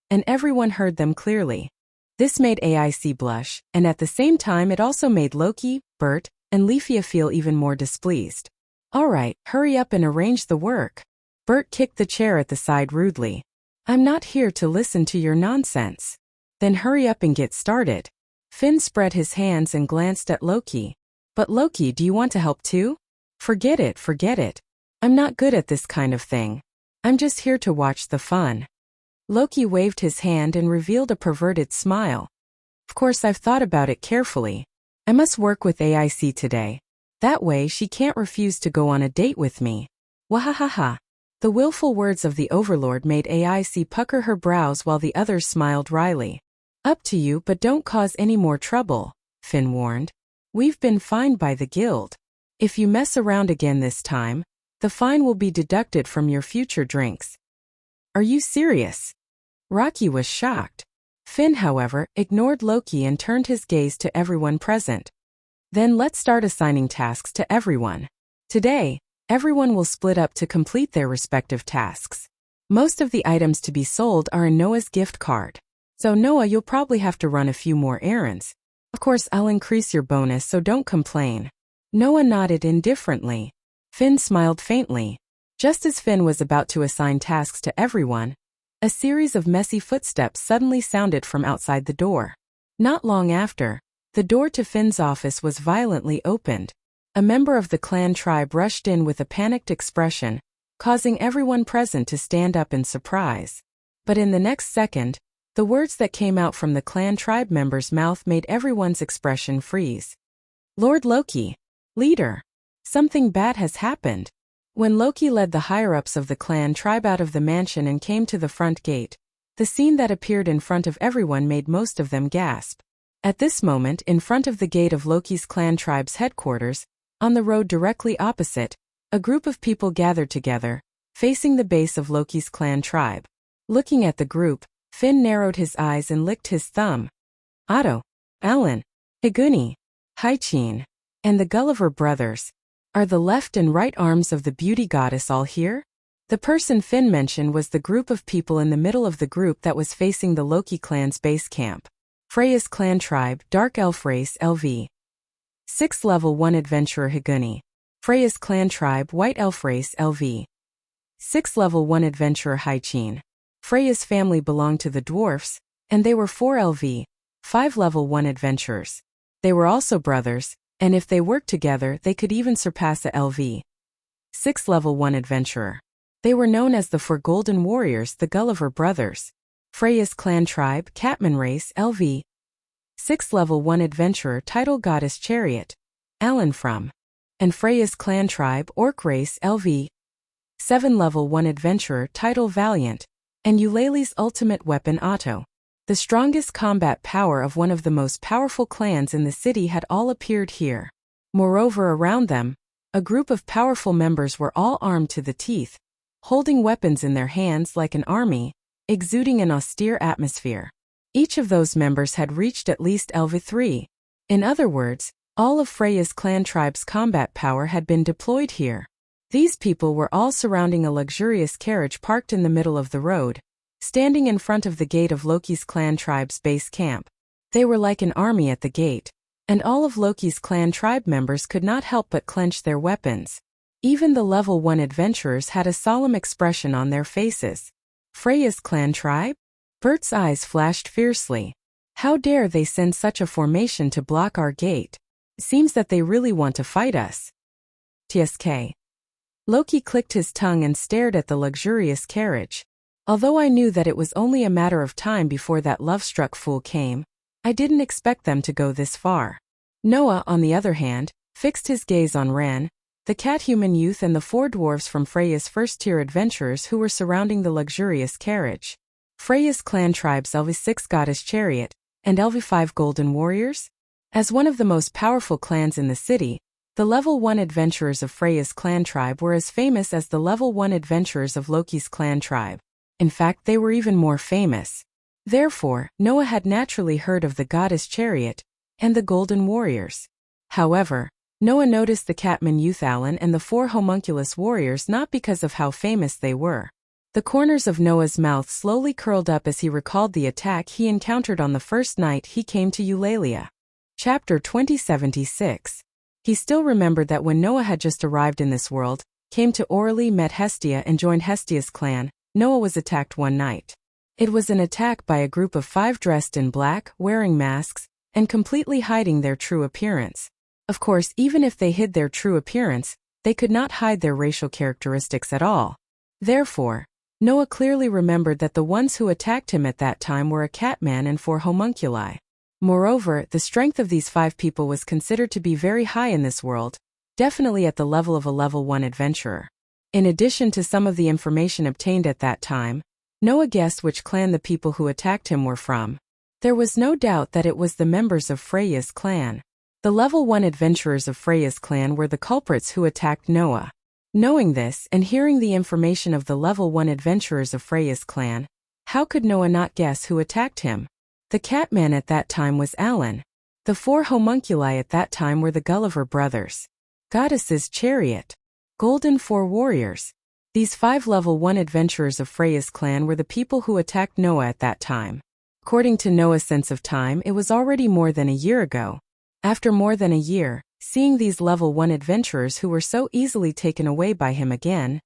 [SPEAKER 1] and everyone heard them clearly. This made AIC blush, and at the same time it also made Loki, Bert, and Leafia feel even more displeased. "Alright, hurry up and arrange the work." Bert kicked the chair at the side rudely. "I'm not here to listen to your nonsense." "Then hurry up and get started." Finn spread his hands and glanced at Loki. "But Loki, do you want to help too?" Forget it. I'm not good at this kind of thing. I'm just here to watch the fun." Loki waved his hand and revealed a perverted smile. "Of course, I've thought about it carefully. I must work with AIC today. That way she can't refuse to go on a date with me." Wahahaha. The willful words of the Overlord made AIC pucker her brows while the others smiled wryly. "Up to you, but don't cause any more trouble," Finn warned. "We've been fined by the guild. If you mess around again this time, the fine will be deducted from your future drinks." "Are you serious?" Rocky was shocked. Finn, however, ignored Loki and turned his gaze to everyone present. "Then let's start assigning tasks to everyone. Today, everyone will split up to complete their respective tasks. Most of the items to be sold are in Noah's gift card. So Noah, you'll probably have to run a few more errands. Of course, I'll increase your bonus, so don't complain." Noah nodded indifferently. Finn smiled faintly. Just as Finn was about to assign tasks to everyone, a series of messy footsteps suddenly sounded from outside the door. Not long after, the door to Finn's office was violently opened. A member of the clan tribe rushed in with a panicked expression, causing everyone present to stand up in surprise. But in the next second, the words that came out from the clan tribe member's mouth made everyone's expression freeze. "Lord Loki, leader, something bad has happened." When Loki led the higher-ups of the clan tribe out of the mansion and came to the front gate, the scene that appeared in front of everyone made most of them gasp. At this moment, in front of the gate of Loki's clan tribe's headquarters, on the road directly opposite, a group of people gathered together, facing the base of Loki's clan tribe. Looking at the group, Finn narrowed his eyes and licked his thumb. "Otto, Alan, Higuni, Haichin, and the Gulliver brothers. Are the left and right arms of the beauty goddess all here?" The person Finn mentioned was the group of people in the middle of the group that was facing the Loki clan's base camp. Freya's clan tribe, Dark Elf Race LV. 6th Level 1 Adventurer Higuni. Freya's clan tribe, White Elf Race LV. 6th Level 1 Adventurer Haichin. Freya's family belonged to the dwarfs, and they were 4 LV, 5 level 1 adventurers. They were also brothers, and if they worked together they could even surpass a LV 6 level 1 adventurer. They were known as the 4 Golden Warriors, the Gulliver Brothers. Freya's clan tribe, Catman race, LV 6 level 1 adventurer, title Goddess Chariot, Alan from. And Freya's clan tribe, Orc race, LV 7 level 1 adventurer, title Valiant, and Eulalie's ultimate weapon Otto. The strongest combat power of one of the most powerful clans in the city had all appeared here. Moreover, around them, a group of powerful members were all armed to the teeth, holding weapons in their hands like an army, exuding an austere atmosphere. Each of those members had reached at least LV3. In other words, all of Freya's clan tribe's combat power had been deployed here. These people were all surrounding a luxurious carriage parked in the middle of the road, standing in front of the gate of Loki's clan tribe's base camp. They were like an army at the gate, and all of Loki's clan tribe members could not help but clench their weapons. Even the level 1 adventurers had a solemn expression on their faces. Freya's clan tribe? Bert's eyes flashed fiercely. How dare they send such a formation to block our gate? Seems that they really want to fight us. TSK. Loki clicked his tongue and stared at the luxurious carriage. Although I knew that it was only a matter of time before that love-struck fool came, I didn't expect them to go this far. Noah, on the other hand, fixed his gaze on Ren, the cat-human youth, and the 4 dwarves from Freya's first-tier adventurers who were surrounding the luxurious carriage. Freya's clan tribe's LV6 Goddess Chariot, and LV5 Golden Warriors? As one of the most powerful clans in the city, the level 1 adventurers of Freya's clan tribe were as famous as the level 1 adventurers of Loki's clan tribe. In fact, they were even more famous. Therefore, Noah had naturally heard of the Goddess Chariot and the Golden Warriors. However, Noah noticed the Catman youth Alan and the 4 homunculus warriors not because of how famous they were. The corners of Noah's mouth slowly curled up as he recalled the attack he encountered on the first night he came to Eulalia. Chapter 2076. He still remembered that when Noah had just arrived in this world, came to Orly, met Hestia and joined Hestia's clan, Noah was attacked one night. It was an attack by a group of 5 dressed in black, wearing masks, and completely hiding their true appearance. Of course, even if they hid their true appearance, they could not hide their racial characteristics at all. Therefore, Noah clearly remembered that the ones who attacked him at that time were a catman and 4 homunculi. Moreover, the strength of these 5 people was considered to be very high in this world, definitely at the level of a level 1 adventurer. In addition to some of the information obtained at that time, Noah guessed which clan the people who attacked him were from. There was no doubt that it was the members of Freya's clan. The level 1 adventurers of Freya's clan were the culprits who attacked Noah. Knowing this and hearing the information of the level 1 adventurers of Freya's clan, how could Noah not guess who attacked him? The Catman at that time was Alan. The 4 homunculi at that time were the Gulliver brothers. Goddess's Chariot. Golden 4 warriors. These 5 level 1 adventurers of Freya's clan were the people who attacked Noah at that time. According to Noah's sense of time, it was already more than a year ago. After more than a year, seeing these level 1 adventurers who were so easily taken away by him again,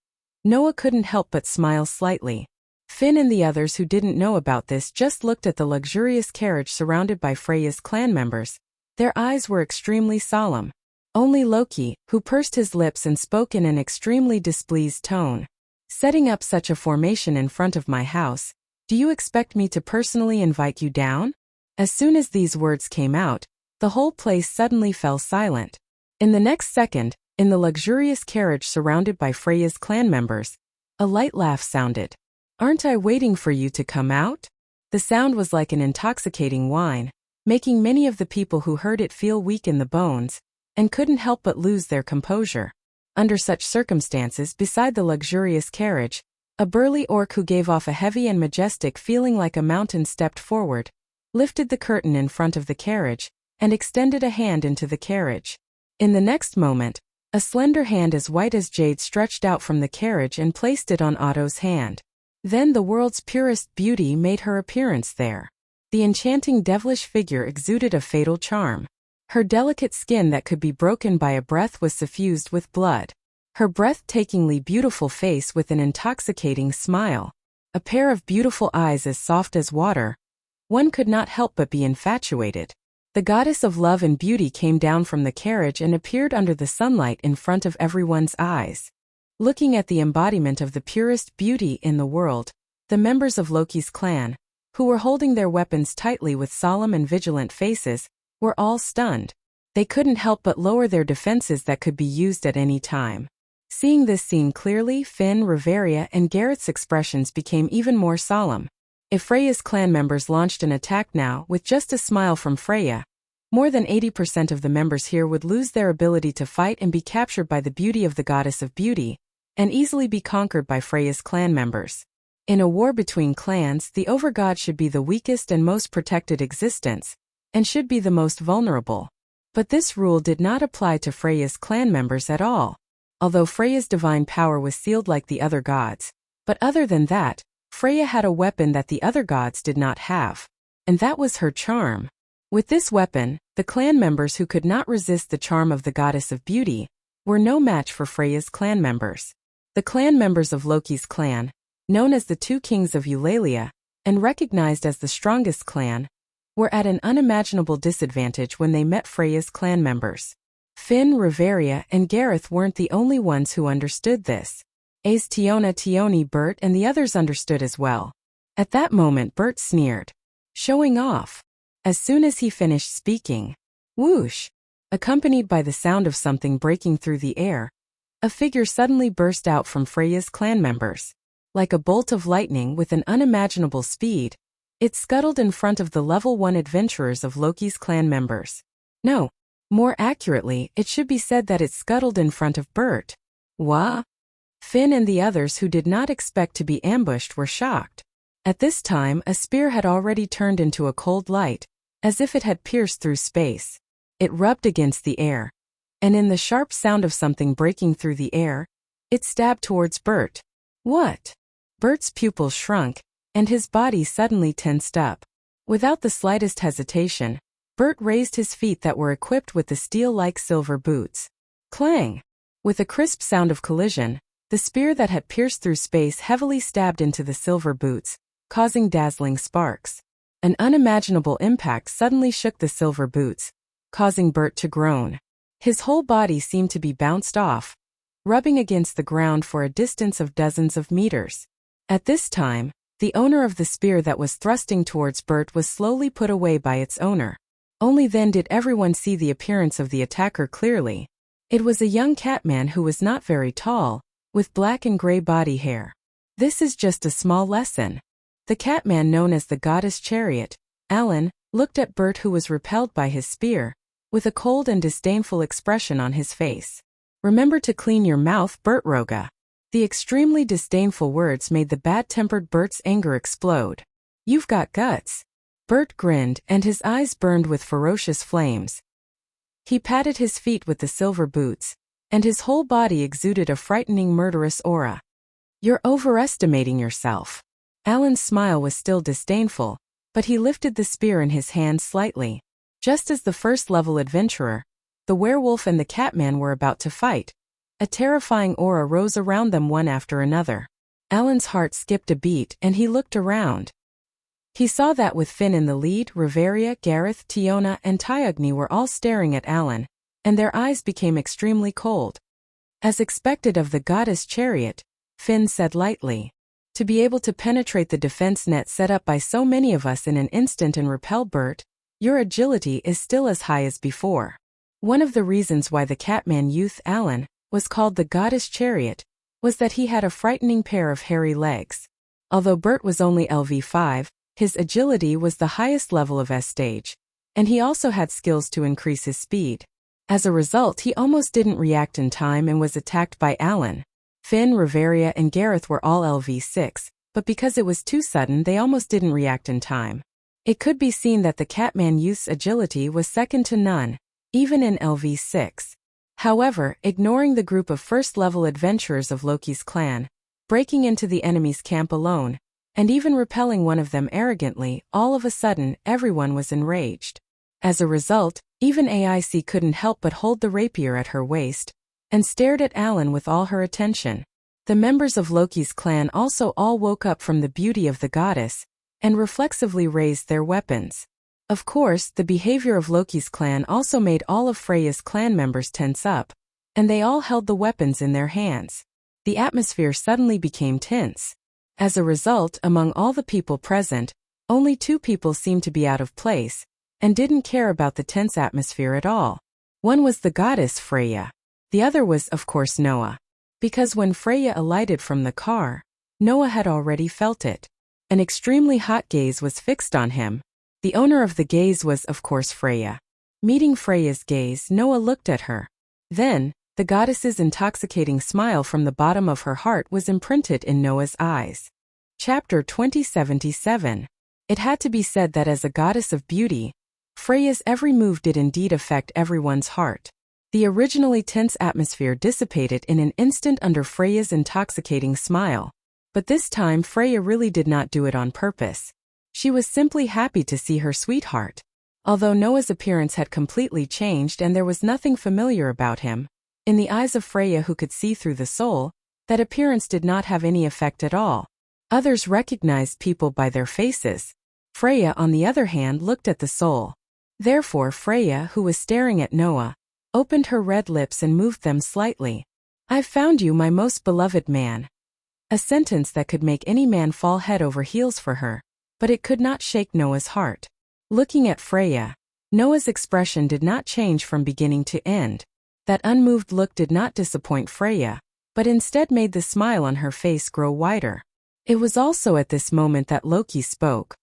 [SPEAKER 1] Noah couldn't help but smile slightly. Finn and the others who didn't know about this just looked at the luxurious carriage surrounded by Freya's clan members. Their eyes were extremely solemn. Only Loki, who pursed his lips and spoke in an extremely displeased tone. Setting up such a formation in front of my house, do you expect me to personally invite you down? As soon as these words came out, the whole place suddenly fell silent. In the next second, in the luxurious carriage surrounded by Freya's clan members, a light laugh sounded. Aren't I waiting for you to come out? The sound was like an intoxicating wine, making many of the people who heard it feel weak in the bones, and couldn't help but lose their composure. Under such circumstances, beside the luxurious carriage, a burly orc who gave off a heavy and majestic feeling like a mountain stepped forward, lifted the curtain in front of the carriage, and extended a hand into the carriage. In the next moment, a slender hand as white as jade stretched out from the carriage and placed it on Otto's hand. Then the world's purest beauty made her appearance there. The enchanting devilish figure exuded a fatal charm. Her delicate skin that could be broken by a breath was suffused with blood. Her breathtakingly beautiful face with an intoxicating smile. A pair of beautiful eyes as soft as water. one could not help but be infatuated. The goddess of love and beauty came down from the carriage and appeared under the sunlight in front of everyone's eyes. Looking at the embodiment of the purest beauty in the world, the members of Loki's clan, who were holding their weapons tightly with solemn and vigilant faces, were all stunned. They couldn't help but lower their defenses that could be used at any time. Seeing this scene clearly, Finn, Reveria, and Gareth's expressions became even more solemn. If Freya's clan members launched an attack now with just a smile from Freya, more than 80% of the members here would lose their ability to fight and be captured by the beauty of the goddess of beauty, and easily be conquered by Freya's clan members. In a war between clans, the overgod should be the weakest and most protected existence, and should be the most vulnerable. But this rule did not apply to Freya's clan members at all, although Freya's divine power was sealed like the other gods. But other than that, Freya had a weapon that the other gods did not have, and that was her charm. With this weapon, the clan members who could not resist the charm of the goddess of beauty were no match for Freya's clan members. The clan members of Loki's clan, known as the Two Kings of Eulalia, and recognized as the strongest clan, were at an unimaginable disadvantage when they met Freya's clan members. Finn, Reveria, and Gareth weren't the only ones who understood this. As Tioni, Bert, and the others understood as well. At that moment Bert sneered. Showing off. As soon as he finished speaking, whoosh! Accompanied by the sound of something breaking through the air, a figure suddenly burst out from Freya's clan members. Like a bolt of lightning with an unimaginable speed, it scuttled in front of the level 1 adventurers of Loki's clan members. No, more accurately, it should be said that it scuttled in front of Bert. Wha? Finn and the others who did not expect to be ambushed were shocked. At this time, a spear had already turned into a cold light, as if it had pierced through space. It rubbed against the air, and in the sharp sound of something breaking through the air, it stabbed towards Bert. What? Bert's pupils shrunk, and his body suddenly tensed up. Without the slightest hesitation, Bert raised his feet that were equipped with the steel-like silver boots. Clang! With a crisp sound of collision, the spear that had pierced through space heavily stabbed into the silver boots, causing dazzling sparks. An unimaginable impact suddenly shook the silver boots, causing Bert to groan. His whole body seemed to be bounced off, rubbing against the ground for a distance of dozens of meters. At this time, the owner of the spear that was thrusting towards Bert was slowly put away by its owner. Only then did everyone see the appearance of the attacker clearly. It was a young catman who was not very tall, with black and gray body hair. This is just a small lesson. The catman known as the goddess chariot, Alan, looked at Bert who was repelled by his spear, with a cold and disdainful expression on his face. Remember to clean your mouth, Bert Roga. The extremely disdainful words made the bad-tempered Bert's anger explode. You've got guts. Bert grinned and his eyes burned with ferocious flames. He patted his feet with the silver boots, and his whole body exuded a frightening murderous aura. You're overestimating yourself. Alan's smile was still disdainful, but he lifted the spear in his hand slightly. Just as the first-level adventurer, the werewolf and the catman were about to fight, a terrifying aura rose around them one after another. Alan's heart skipped a beat and he looked around. He saw that with Finn in the lead, Reveria, Gareth, Tiona, and Tyogni were all staring at Alan, and their eyes became extremely cold. As expected of the goddess chariot, Finn said lightly, to be able to penetrate the defense net set up by so many of us in an instant and repel Bert, your agility is still as high as before. One of the reasons why the catman youth Alan was called the goddess chariot was that he had a frightening pair of hairy legs. Although Bert was only LV5, his agility was the highest level of S stage, and he also had skills to increase his speed. As a result, he almost didn't react in time and was attacked by Alan. Finn, Reveria, and Gareth were all LV6, but because it was too sudden they almost didn't react in time. It could be seen that the catman youth's agility was second to none, even in LV6. However, ignoring the group of first-level adventurers of Loki's clan, breaking into the enemy's camp alone, and even repelling one of them arrogantly, all of a sudden, everyone was enraged. As a result, even AIC couldn't help but hold the rapier at her waist, and stared at Alan with all her attention. The members of Loki's clan also all woke up from the beauty of the goddess, and reflexively raised their weapons. Of course, the behavior of Loki's clan also made all of Freya's clan members tense up, and they all held the weapons in their hands. The atmosphere suddenly became tense. As a result, among all the people present, only 2 people seemed to be out of place, and didn't care about the tense atmosphere at all. One was the goddess Freya. The other was, of course, Noah. Because when Freya alighted from the car, Noah had already felt it. An extremely hot gaze was fixed on him. The owner of the gaze was, of course, Freya. Meeting Freya's gaze, Noah looked at her. Then, the goddess's intoxicating smile from the bottom of her heart was imprinted in Noah's eyes. Chapter 2077. It had to be said that as a goddess of beauty, Freya's every move did indeed affect everyone's heart. The originally tense atmosphere dissipated in an instant under Freya's intoxicating smile. But this time Freya really did not do it on purpose. She was simply happy to see her sweetheart. Although Noah's appearance had completely changed and there was nothing familiar about him, in the eyes of Freya, who could see through the soul, that appearance did not have any effect at all. Others recognized people by their faces. Freya, on the other hand, looked at the soul. Therefore Freya, who was staring at Noah, opened her red lips and moved them slightly. "I've found you, my most beloved man." A sentence that could make any man fall head over heels for her, but it could not shake Noah's heart. Looking at Freya, Noah's expression did not change from beginning to end. That unmoved look did not disappoint Freya, but instead made the smile on her face grow wider. It was also at this moment that Loki spoke.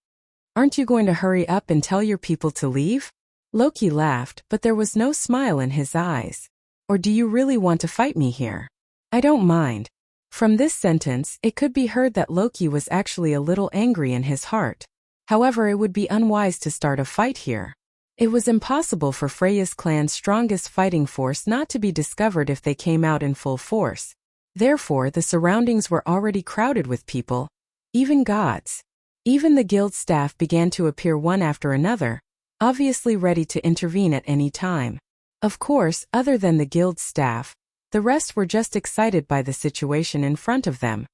[SPEAKER 1] "Aren't you going to hurry up and tell your people to leave?" Loki laughed, but there was no smile in his eyes. "Or do you really want to fight me here?" "I don't mind." From this sentence, it could be heard that Loki was actually a little angry in his heart. However, it would be unwise to start a fight here. It was impossible for Freya's clan's strongest fighting force not to be discovered if they came out in full force. Therefore, the surroundings were already crowded with people, even gods. Even the guild staff began to appear one after another, obviously ready to intervene at any time. Of course, other than the guild staff, the rest were just excited by the situation in front of them.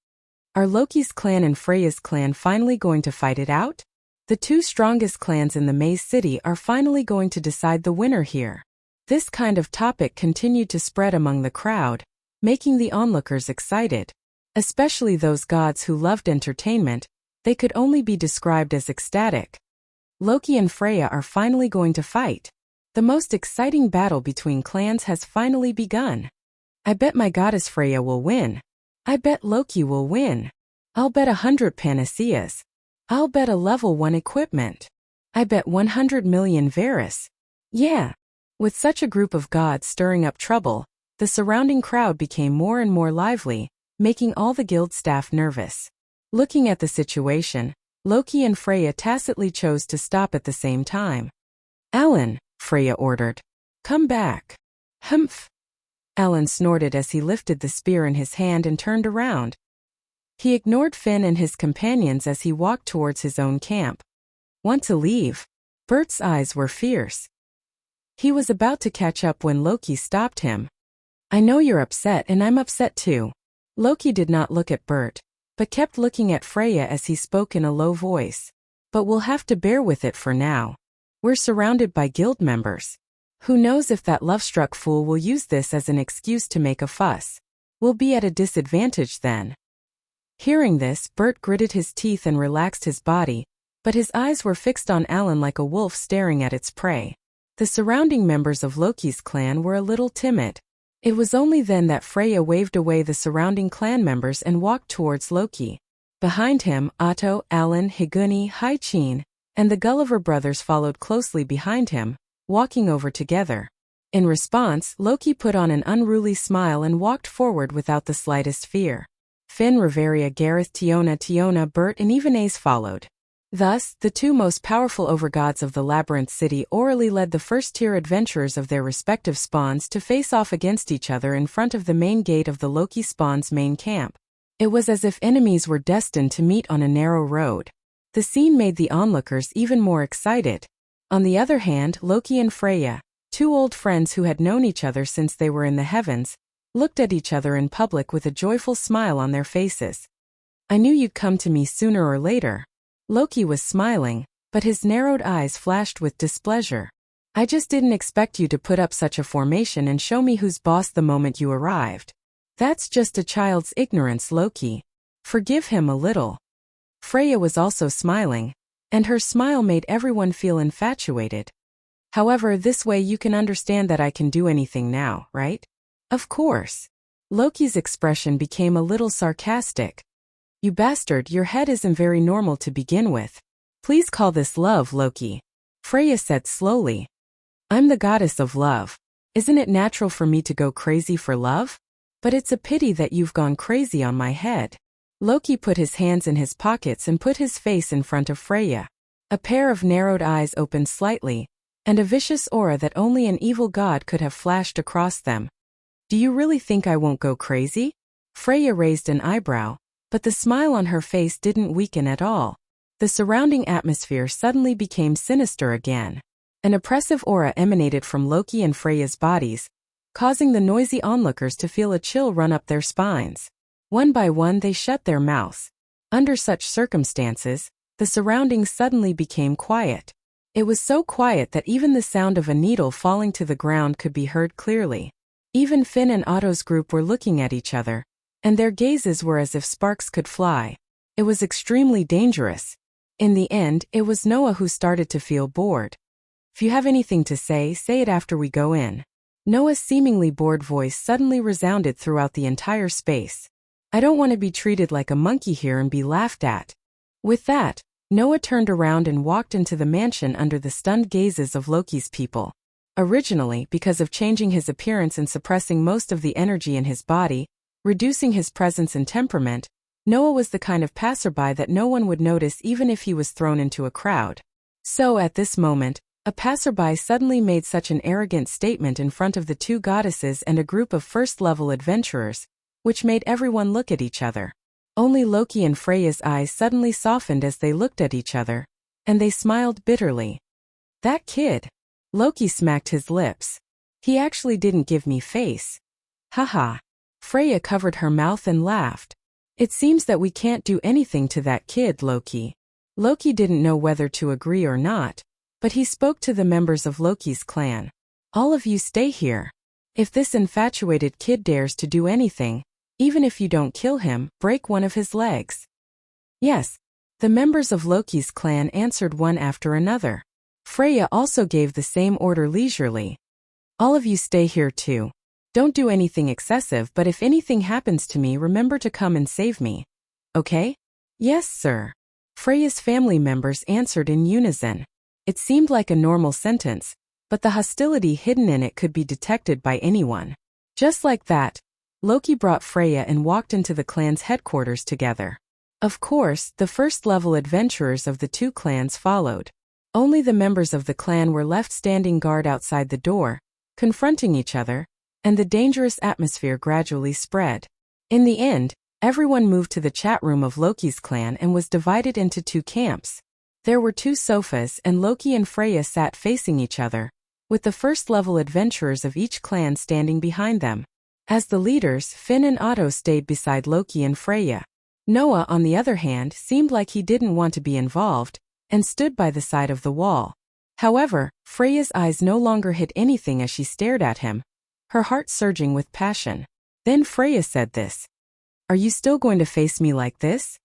[SPEAKER 1] Are Loki's clan and Freya's clan finally going to fight it out? The 2 strongest clans in the Maze City are finally going to decide the winner here. This kind of topic continued to spread among the crowd, making the onlookers excited. Especially those gods who loved entertainment, they could only be described as ecstatic. Loki and Freya are finally going to fight. The most exciting battle between clans has finally begun. I bet my goddess Freya will win. I bet Loki will win. I'll bet 100 panaceas. I'll bet a level 1 equipment. I bet 100 million Varus. Yeah. With such a group of gods stirring up trouble, the surrounding crowd became more and more lively, making all the guild staff nervous. Looking at the situation, Loki and Freya tacitly chose to stop at the same time. "Alan," Freya ordered. "Come back." "Humph." Alan snorted as he lifted the spear in his hand and turned around. He ignored Finn and his companions as he walked towards his own camp. "Want to leave?" Bert's eyes were fierce. He was about to catch up when Loki stopped him. "I know you're upset and I'm upset too." Loki did not look at Bert, but kept looking at Freya as he spoke in a low voice. "But we'll have to bear with it for now. We're surrounded by guild members. Who knows if that love-struck fool will use this as an excuse to make a fuss. We'll be at a disadvantage then." Hearing this, Bert gritted his teeth and relaxed his body, but his eyes were fixed on Alan like a wolf staring at its prey. The surrounding members of Loki's clan were a little timid. It was only then that Freya waved away the surrounding clan members and walked towards Loki. Behind him, Otto, Alan, Higuni, Haichin, and the Gulliver brothers followed closely behind him, walking over together. In response, Loki put on an unruly smile and walked forward without the slightest fear. Finn, Reveria, Gareth, Tiona, Bert, and even Ace followed. Thus, the 2 most powerful overgods of the Labyrinth City orally led the first-tier adventurers of their respective spawns to face off against each other in front of the main gate of the Loki spawn's main camp. It was as if enemies were destined to meet on a narrow road. The scene made the onlookers even more excited. On the other hand, Loki and Freya, 2 old friends who had known each other since they were in the heavens, looked at each other in public with a joyful smile on their faces. "I knew you'd come to me sooner or later." Loki was smiling, but his narrowed eyes flashed with displeasure. I just didn't expect you to put up such a formation and show me who's boss the moment you arrived. That's just a child's ignorance, Loki. Forgive him a little. Freya was also smiling, and her smile made everyone feel infatuated. However, this way you can understand that I can do anything now, right? Of course. Loki's expression became a little sarcastic. You bastard, your head isn't very normal to begin with. Please call this love, Loki. Freya said slowly. I'm the goddess of love. Isn't it natural for me to go crazy for love? But it's a pity that you've gone crazy on my head. Loki put his hands in his pockets and put his face in front of Freya. A pair of narrowed eyes opened slightly, and a vicious aura that only an evil god could have flashed across them. Do you really think I won't go crazy? Freya raised an eyebrow, but the smile on her face didn't weaken at all. The surrounding atmosphere suddenly became sinister again. An oppressive aura emanated from Loki and Freya's bodies, causing the noisy onlookers to feel a chill run up their spines. One by one they shut their mouths. Under such circumstances, the surroundings suddenly became quiet. It was so quiet that even the sound of a needle falling to the ground could be heard clearly. Even Finn and Otto's group were looking at each other, and their gazes were as if sparks could fly. It was extremely dangerous. In the end, it was Noah who started to feel bored. If you have anything to say it after we go in. Noah's seemingly bored voice suddenly resounded throughout the entire space. I don't want to be treated like a monkey here and be laughed at. With that, Noah turned around and walked into the mansion under the stunned gazes of Loki's people. Originally, because of changing his appearance and suppressing most of the energy in his body, reducing his presence and temperament, Noah was the kind of passerby that no one would notice even if he was thrown into a crowd. So at this moment, a passerby suddenly made such an arrogant statement in front of the two goddesses and a group of first-level adventurers, which made everyone look at each other. Only Loki and Freya's eyes suddenly softened as they looked at each other, and they smiled bitterly. That kid. Loki smacked his lips. He actually didn't give me face. Haha. Freya covered her mouth and laughed. It seems that we can't do anything to that kid, Loki. Loki didn't know whether to agree or not, but he spoke to the members of Loki's clan. All of you stay here. If this infatuated kid dares to do anything, even if you don't kill him, break one of his legs. Yes. The members of Loki's clan answered one after another. Freya also gave the same order leisurely. All of you stay here too. Don't do anything excessive, but if anything happens to me, remember to come and save me. Okay? Yes, sir. Freya's family members answered in unison. It seemed like a normal sentence, but the hostility hidden in it could be detected by anyone. Just like that, Loki brought Freya and walked into the clan's headquarters together. Of course, the first-level adventurers of the two clans followed. Only the members of the clan were left standing guard outside the door, confronting each other, and the dangerous atmosphere gradually spread. In the end, everyone moved to the chat room of Loki's clan and was divided into two camps. There were two sofas and Loki and Freya sat facing each other, with the first-level adventurers of each clan standing behind them. As the leaders, Finn and Otto stayed beside Loki and Freya. Noah, on the other hand, seemed like he didn't want to be involved, and stood by the side of the wall. However, Freya's eyes no longer hid anything as she stared at him, her heart surging with passion. Then Freya said this. Are you still going to face me like this?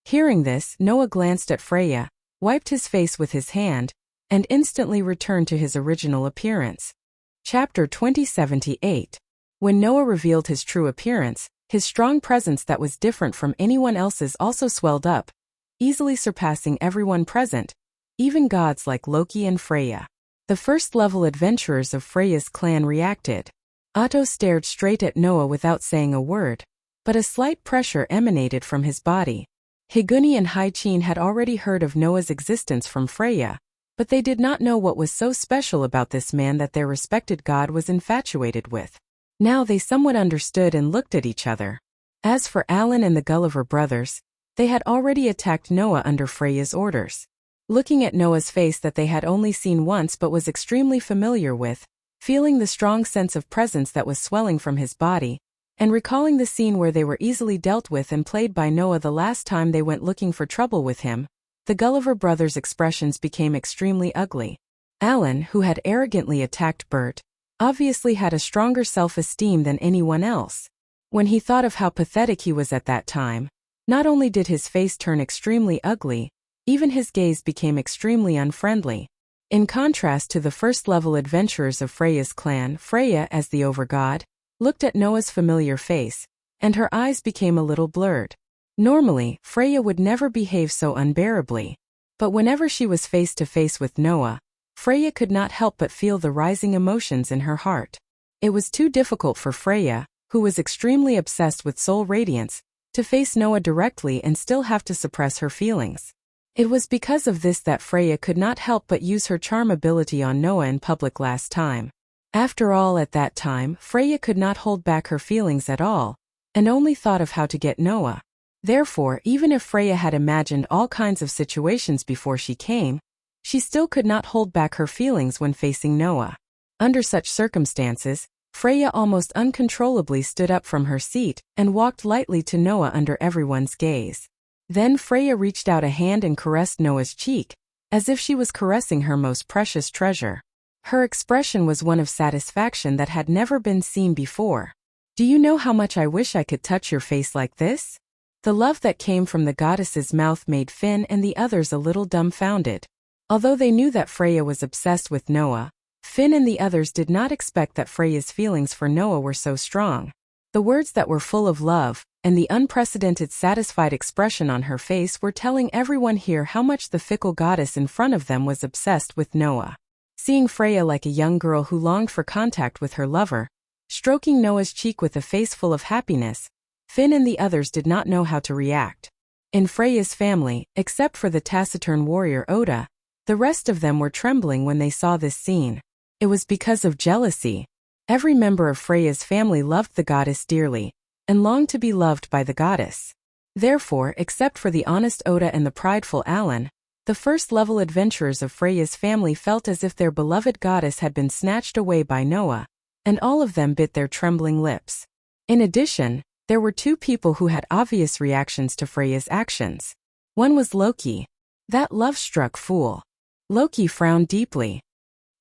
[SPEAKER 1] Hearing this, Noah glanced at Freya, wiped his face with his hand, and instantly returned to his original appearance. Chapter 2078. When Noah revealed his true appearance, his strong presence that was different from anyone else's also swelled up, easily surpassing everyone present, even gods like Loki and Freya. The first-level adventurers of Freya's clan reacted. Otto stared straight at Noah without saying a word, but a slight pressure emanated from his body. Higuni and Haichin had already heard of Noah's existence from Freya, but they did not know what was so special about this man that their respected god was infatuated with. Now they somewhat understood and looked at each other. As for Alan and the Gulliver brothers, they had already attacked Noah under Freya's orders. Looking at Noah's face that they had only seen once but was extremely familiar with, feeling the strong sense of presence that was swelling from his body, and recalling the scene where they were easily dealt with and played by Noah the last time they went looking for trouble with him, the Gulliver brothers' expressions became extremely ugly. Alan, who had arrogantly attacked Bert, obviously had a stronger self-esteem than anyone else. When he thought of how pathetic he was at that time, not only did his face turn extremely ugly, even his gaze became extremely unfriendly. In contrast to the first-level adventurers of Freya's clan, Freya, as the overgod, looked at Noah's familiar face, and her eyes became a little blurred. Normally, Freya would never behave so unbearably, but whenever she was face to face with Noah, Freya could not help but feel the rising emotions in her heart. It was too difficult for Freya, who was extremely obsessed with soul radiance, to face Noah directly and still have to suppress her feelings. It was because of this that Freya could not help but use her charm ability on Noah in public last time. After all, at that time, Freya could not hold back her feelings at all, and only thought of how to get Noah. Therefore, even if Freya had imagined all kinds of situations before she came, she still could not hold back her feelings when facing Noah. Under such circumstances, Freya almost uncontrollably stood up from her seat and walked lightly to Noah under everyone's gaze. Then Freya reached out a hand and caressed Noah's cheek, as if she was caressing her most precious treasure. Her expression was one of satisfaction that had never been seen before. "Do you know how much I wish I could touch your face like this?" The love that came from the goddess's mouth made Finn and the others a little dumbfounded. Although they knew that Freya was obsessed with Noah, Finn and the others did not expect that Freya's feelings for Noah were so strong. The words that were full of love, and the unprecedented satisfied expression on her face were telling everyone here how much the fickle goddess in front of them was obsessed with Noah. Seeing Freya like a young girl who longed for contact with her lover, stroking Noah's cheek with a face full of happiness, Finn and the others did not know how to react. In Freya's family, except for the taciturn warrior Oda, the rest of them were trembling when they saw this scene. It was because of jealousy. Every member of Freya's family loved the goddess dearly, and longed to be loved by the goddess. Therefore, except for the honest Oda and the prideful Alan, the first-level adventurers of Freya's family felt as if their beloved goddess had been snatched away by Noah, and all of them bit their trembling lips. In addition, there were two people who had obvious reactions to Freya's actions. One was Loki. That love-struck fool. Loki frowned deeply.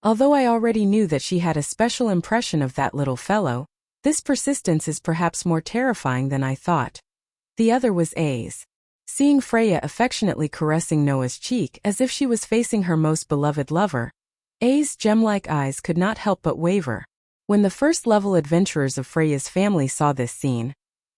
[SPEAKER 1] Although I already knew that she had a special impression of that little fellow, this persistence is perhaps more terrifying than I thought. The other was Ace. Seeing Freya affectionately caressing Noah's cheek as if she was facing her most beloved lover, Ace's gem-like eyes could not help but waver. When the first-level adventurers of Freya's family saw this scene,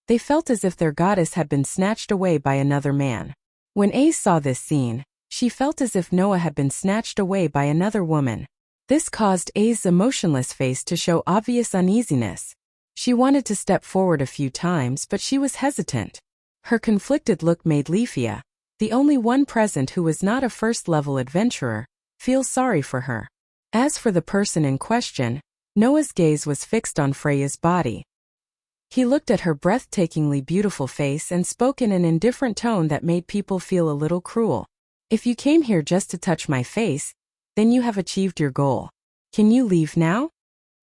[SPEAKER 1] they felt as if their goddess had been snatched away by another man. When Ace saw this scene, she felt as if Noah had been snatched away by another woman. This caused Ace's emotionless face to show obvious uneasiness. She wanted to step forward a few times, but she was hesitant. Her conflicted look made Leafia, the only one present who was not a first-level adventurer, feel sorry for her. As for the person in question, Noah's gaze was fixed on Freya's body. He looked at her breathtakingly beautiful face and spoke in an indifferent tone that made people feel a little cruel. "If you came here just to touch my face, then you have achieved your goal. Can you leave now?"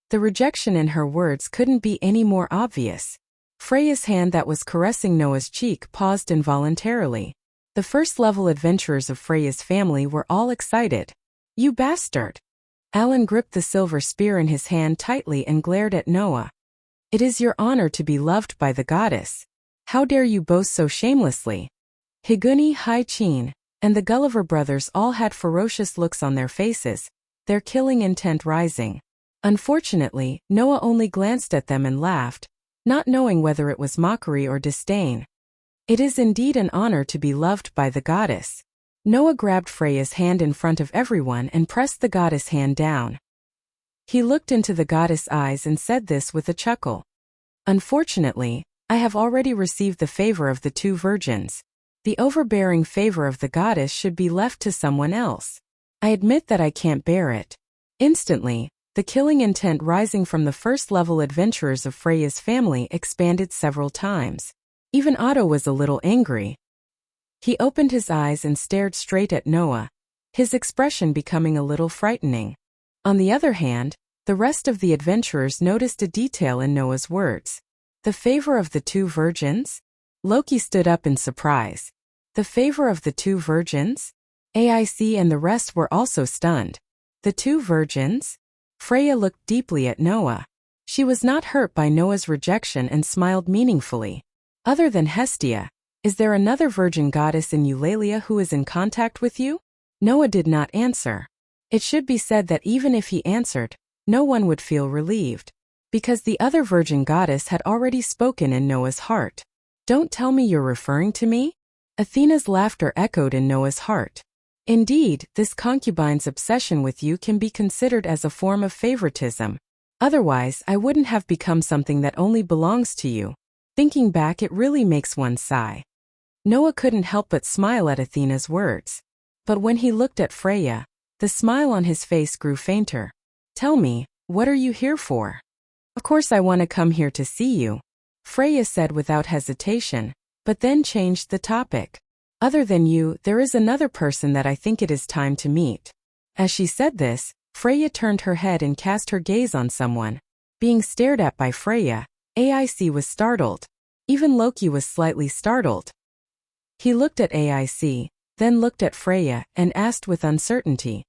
[SPEAKER 1] The rejection in her words couldn't be any more obvious. Freya's hand that was caressing Noah's cheek paused involuntarily. The first-level adventurers of Freya's family were all excited. "You bastard!" Alan gripped the silver spear in his hand tightly and glared at Noah. "It is your honor to be loved by the goddess. How dare you boast so shamelessly?" Higuni, Hai-Chin, and the Gulliver brothers all had ferocious looks on their faces, their killing intent rising. Unfortunately, Noah only glanced at them and laughed, not knowing whether it was mockery or disdain. "It is indeed an honor to be loved by the goddess." Noah grabbed Freya's hand in front of everyone and pressed the goddess' hand down. He looked into the goddess' eyes and said this with a chuckle. "Unfortunately, I have already received the favor of the two virgins. The overbearing favor of the goddess should be left to someone else. I admit that I can't bear it." Instantly, the killing intent rising from the first-level adventurers of Freya's family expanded several times. Even Otto was a little angry. He opened his eyes and stared straight at Noah, his expression becoming a little frightening. On the other hand, the rest of the adventurers noticed a detail in Noah's words. "The favor of the two virgins?" Loki stood up in surprise. The favor of the two virgins? AIC and the rest were also stunned. The two virgins? Freya looked deeply at Noah. She was not hurt by Noah's rejection and smiled meaningfully. Other than Hestia, is there another virgin goddess in Eulalia who is in contact with you? Noah did not answer. It should be said that even if he answered, no one would feel relieved, because the other virgin goddess had already spoken in Noah's heart. Don't tell me you're referring to me? Athena's laughter echoed in Noah's heart. Indeed, this concubine's obsession with you can be considered as a form of favoritism. Otherwise, I wouldn't have become something that only belongs to you. Thinking back, it really makes one sigh. Noah couldn't help but smile at Athena's words. But when he looked at Freya, the smile on his face grew fainter. Tell me, what are you here for? Of course I want to come here to see you, Freya said without hesitation, but then changed the topic. Other than you, there is another person that I think it is time to meet. As she said this, Freya turned her head and cast her gaze on someone. Being stared at by Freya, AIC was startled. Even Loki was slightly startled. He looked at AIC, then looked at Freya, and asked with uncertainty.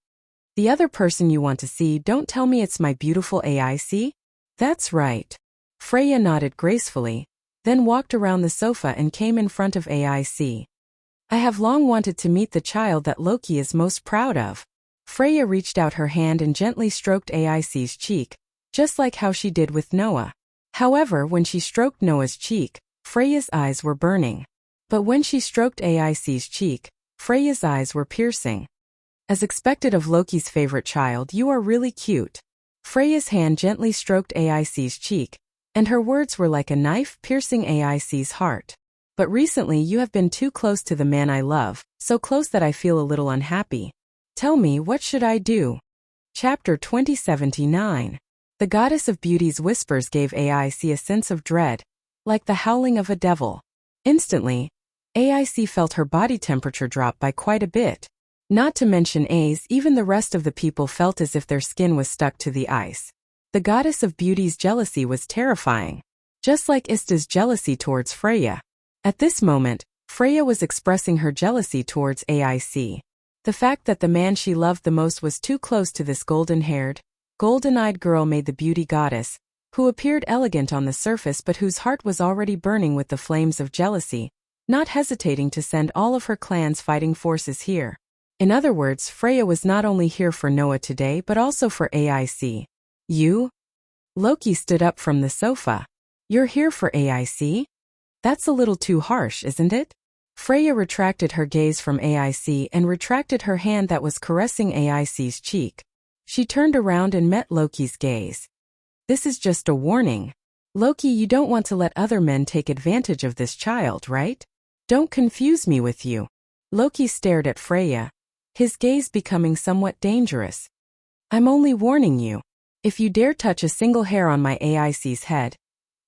[SPEAKER 1] The other person you want to see, don't tell me it's my beautiful AIC? That's right. Freya nodded gracefully, then walked around the sofa and came in front of AIC. I have long wanted to meet the child that Loki is most proud of. Freya reached out her hand and gently stroked AIC's cheek, just like how she did with Noah. However, when she stroked Noah's cheek, Freya's eyes were burning. But when she stroked AIC's cheek, Freya's eyes were piercing. As expected of Loki's favorite child, you are really cute. Freya's hand gently stroked AIC's cheek, and her words were like a knife piercing AIC's heart. But recently you have been too close to the man I love, so close that I feel a little unhappy. Tell me, what should I do? Chapter 2079. The goddess of beauty's whispers gave AIC a sense of dread, like the howling of a devil. Instantly, AIC felt her body temperature drop by quite a bit. Not to mention even the rest of the people felt as if their skin was stuck to the ice. The goddess of beauty's jealousy was terrifying, just like Ista's jealousy towards Freya. At this moment, Freya was expressing her jealousy towards AIC. The fact that the man she loved the most was too close to this golden-haired, golden-eyed girl made the beauty goddess, who appeared elegant on the surface but whose heart was already burning with the flames of jealousy, not hesitating to send all of her clan's fighting forces here. In other words, Freya was not only here for Noah today but also for AIC. You? Loki stood up from the sofa. You're here for AIC? That's a little too harsh, isn't it? Freya retracted her gaze from AIC and retracted her hand that was caressing AIC's cheek. She turned around and met Loki's gaze. This is just a warning. Loki, you don't want to let other men take advantage of this child, right? Don't confuse me with you. Loki stared at Freya, his gaze becoming somewhat dangerous. I'm only warning you. If you dare touch a single hair on my AIC's head,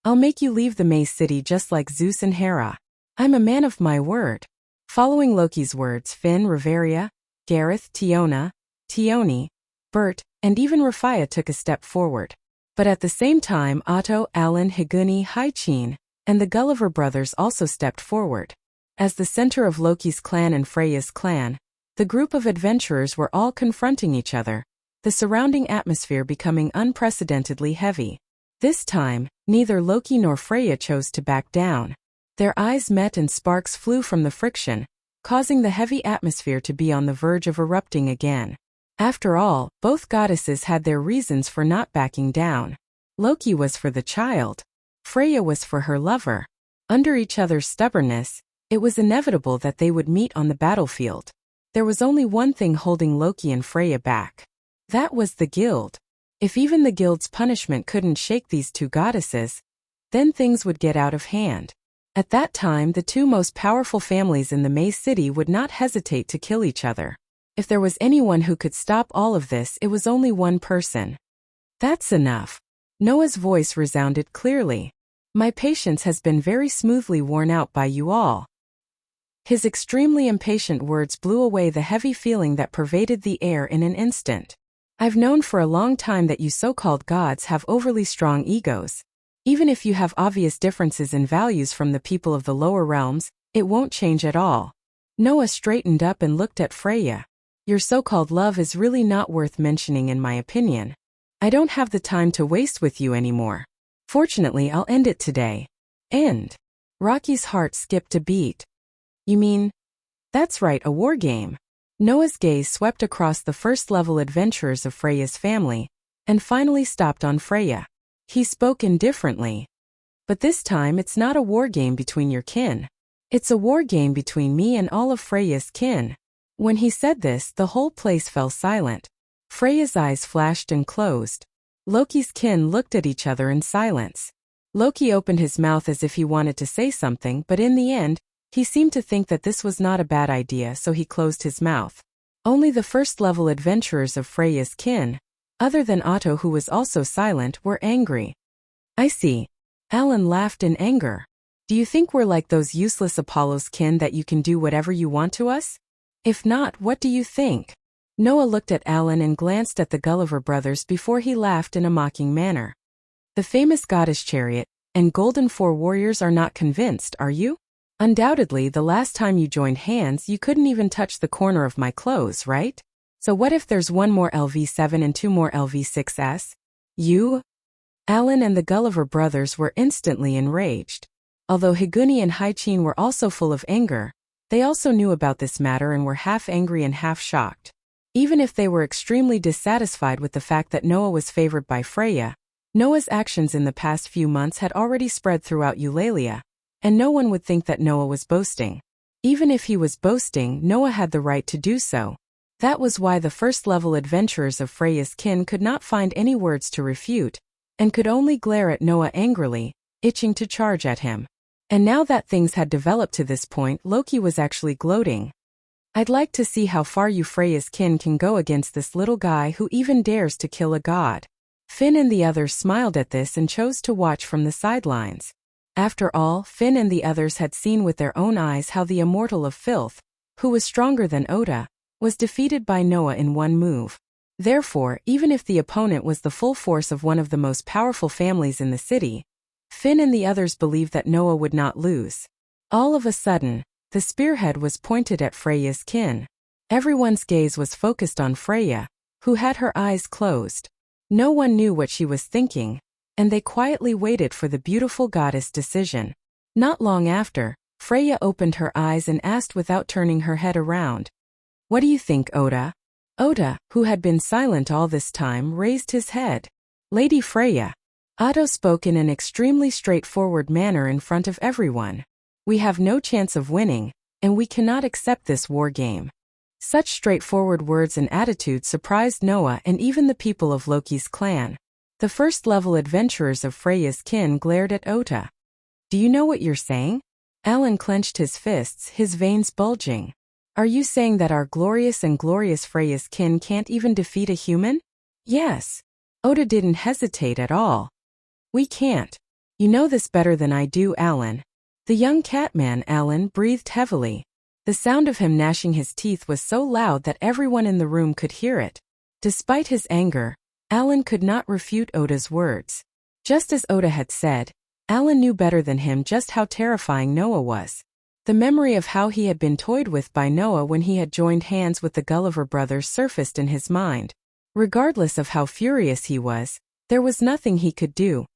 [SPEAKER 1] I'll make you leave the Maze City just like Zeus and Hera. I'm a man of my word. Following Loki's words, Finn, Reveria, Gareth, Tiona, Tioni, Bert, and even Rafia took a step forward. But at the same time, Otto, Alan, Higuni, Haichin, and the Gulliver brothers also stepped forward. As the center of Loki's clan and Freya's clan, the group of adventurers were all confronting each other, the surrounding atmosphere becoming unprecedentedly heavy. This time, neither Loki nor Freya chose to back down. Their eyes met and sparks flew from the friction, causing the heavy atmosphere to be on the verge of erupting again. After all, both goddesses had their reasons for not backing down. Loki was for the child. Freya was for her lover. Under each other's stubbornness, it was inevitable that they would meet on the battlefield. There was only one thing holding Loki and Freya back. That was the guild. If even the guild's punishment couldn't shake these two goddesses, then things would get out of hand. At that time, the two most powerful families in the Maze City would not hesitate to kill each other. If there was anyone who could stop all of this, it was only one person. That's enough. Noah's voice resounded clearly. My patience has been very smoothly worn out by you all. His extremely impatient words blew away the heavy feeling that pervaded the air in an instant. I've known for a long time that you so-called gods have overly strong egos. Even if you have obvious differences in values from the people of the lower realms, it won't change at all. Noah straightened up and looked at Freya. Your so-called love is really not worth mentioning in my opinion. I don't have the time to waste with you anymore. Fortunately, I'll end it today. End. Rocky's heart skipped a beat. You mean? That's right, a war game. Noah's gaze swept across the first-level adventurers of Freya's family, and finally stopped on Freya. He spoke indifferently. But this time it's not a war game between your kin. It's a war game between me and all of Freya's kin. When he said this, the whole place fell silent. Freya's eyes flashed and closed. Loki's kin looked at each other in silence. Loki opened his mouth as if he wanted to say something, but in the end, he seemed to think that this was not a bad idea, so he closed his mouth. Only the first-level adventurers of Freya's kin, other than Otto who was also silent, were angry. I see. Alan laughed in anger. Do you think we're like those useless Apollo's kin that you can do whatever you want to us? If not, what do you think? Noah looked at Alan and glanced at the Gulliver brothers before he laughed in a mocking manner. The famous goddess chariot and golden four warriors are not convinced, are you? Undoubtedly, the last time you joined hands you couldn't even touch the corner of my clothes, right? So what if there's one more LV7 and two more LV6s? You? Alan and the Gulliver brothers were instantly enraged. Although Higuni and Haichin were also full of anger, they also knew about this matter and were half angry and half shocked. Even if they were extremely dissatisfied with the fact that Noah was favored by Freya, Noah's actions in the past few months had already spread throughout Eulalia, and no one would think that Noah was boasting. Even if he was boasting, Noah had the right to do so. That was why the first-level adventurers of Freya's kin could not find any words to refute, and could only glare at Noah angrily, itching to charge at him. And now that things had developed to this point, Loki was actually gloating. I'd like to see how far you Freya's kin can go against this little guy who even dares to kill a god. Finn and the others smiled at this and chose to watch from the sidelines. After all, Finn and the others had seen with their own eyes how the immortal of filth, who was stronger than Oda, was defeated by Noah in one move. Therefore, even if the opponent was the full force of one of the most powerful families in the city, Finn and the others believed that Noah would not lose. All of a sudden, the spearhead was pointed at Freya's kin. Everyone's gaze was focused on Freya, who had her eyes closed. No one knew what she was thinking, and they quietly waited for the beautiful goddess' decision. Not long after, Freya opened her eyes and asked without turning her head around. What do you think, Oda? Oda, who had been silent all this time, raised his head. Lady Freya. Otto spoke in an extremely straightforward manner in front of everyone. We have no chance of winning, and we cannot accept this war game. Such straightforward words and attitudes surprised Noah and even the people of Loki's clan. The first-level adventurers of Freya's kin glared at Ota. Do you know what you're saying? Alan clenched his fists, his veins bulging. Are you saying that our glorious and glorious Freya's kin can't even defeat a human? Yes. Ota didn't hesitate at all. We can't. You know this better than I do, Alan. The young catman, Alan, breathed heavily. The sound of him gnashing his teeth was so loud that everyone in the room could hear it. Despite his anger, Alan could not refute Oda's words. Just as Oda had said, Alan knew better than him just how terrifying Noah was. The memory of how he had been toyed with by Noah when he had joined hands with the Gulliver brothers surfaced in his mind. Regardless of how furious he was, there was nothing he could do.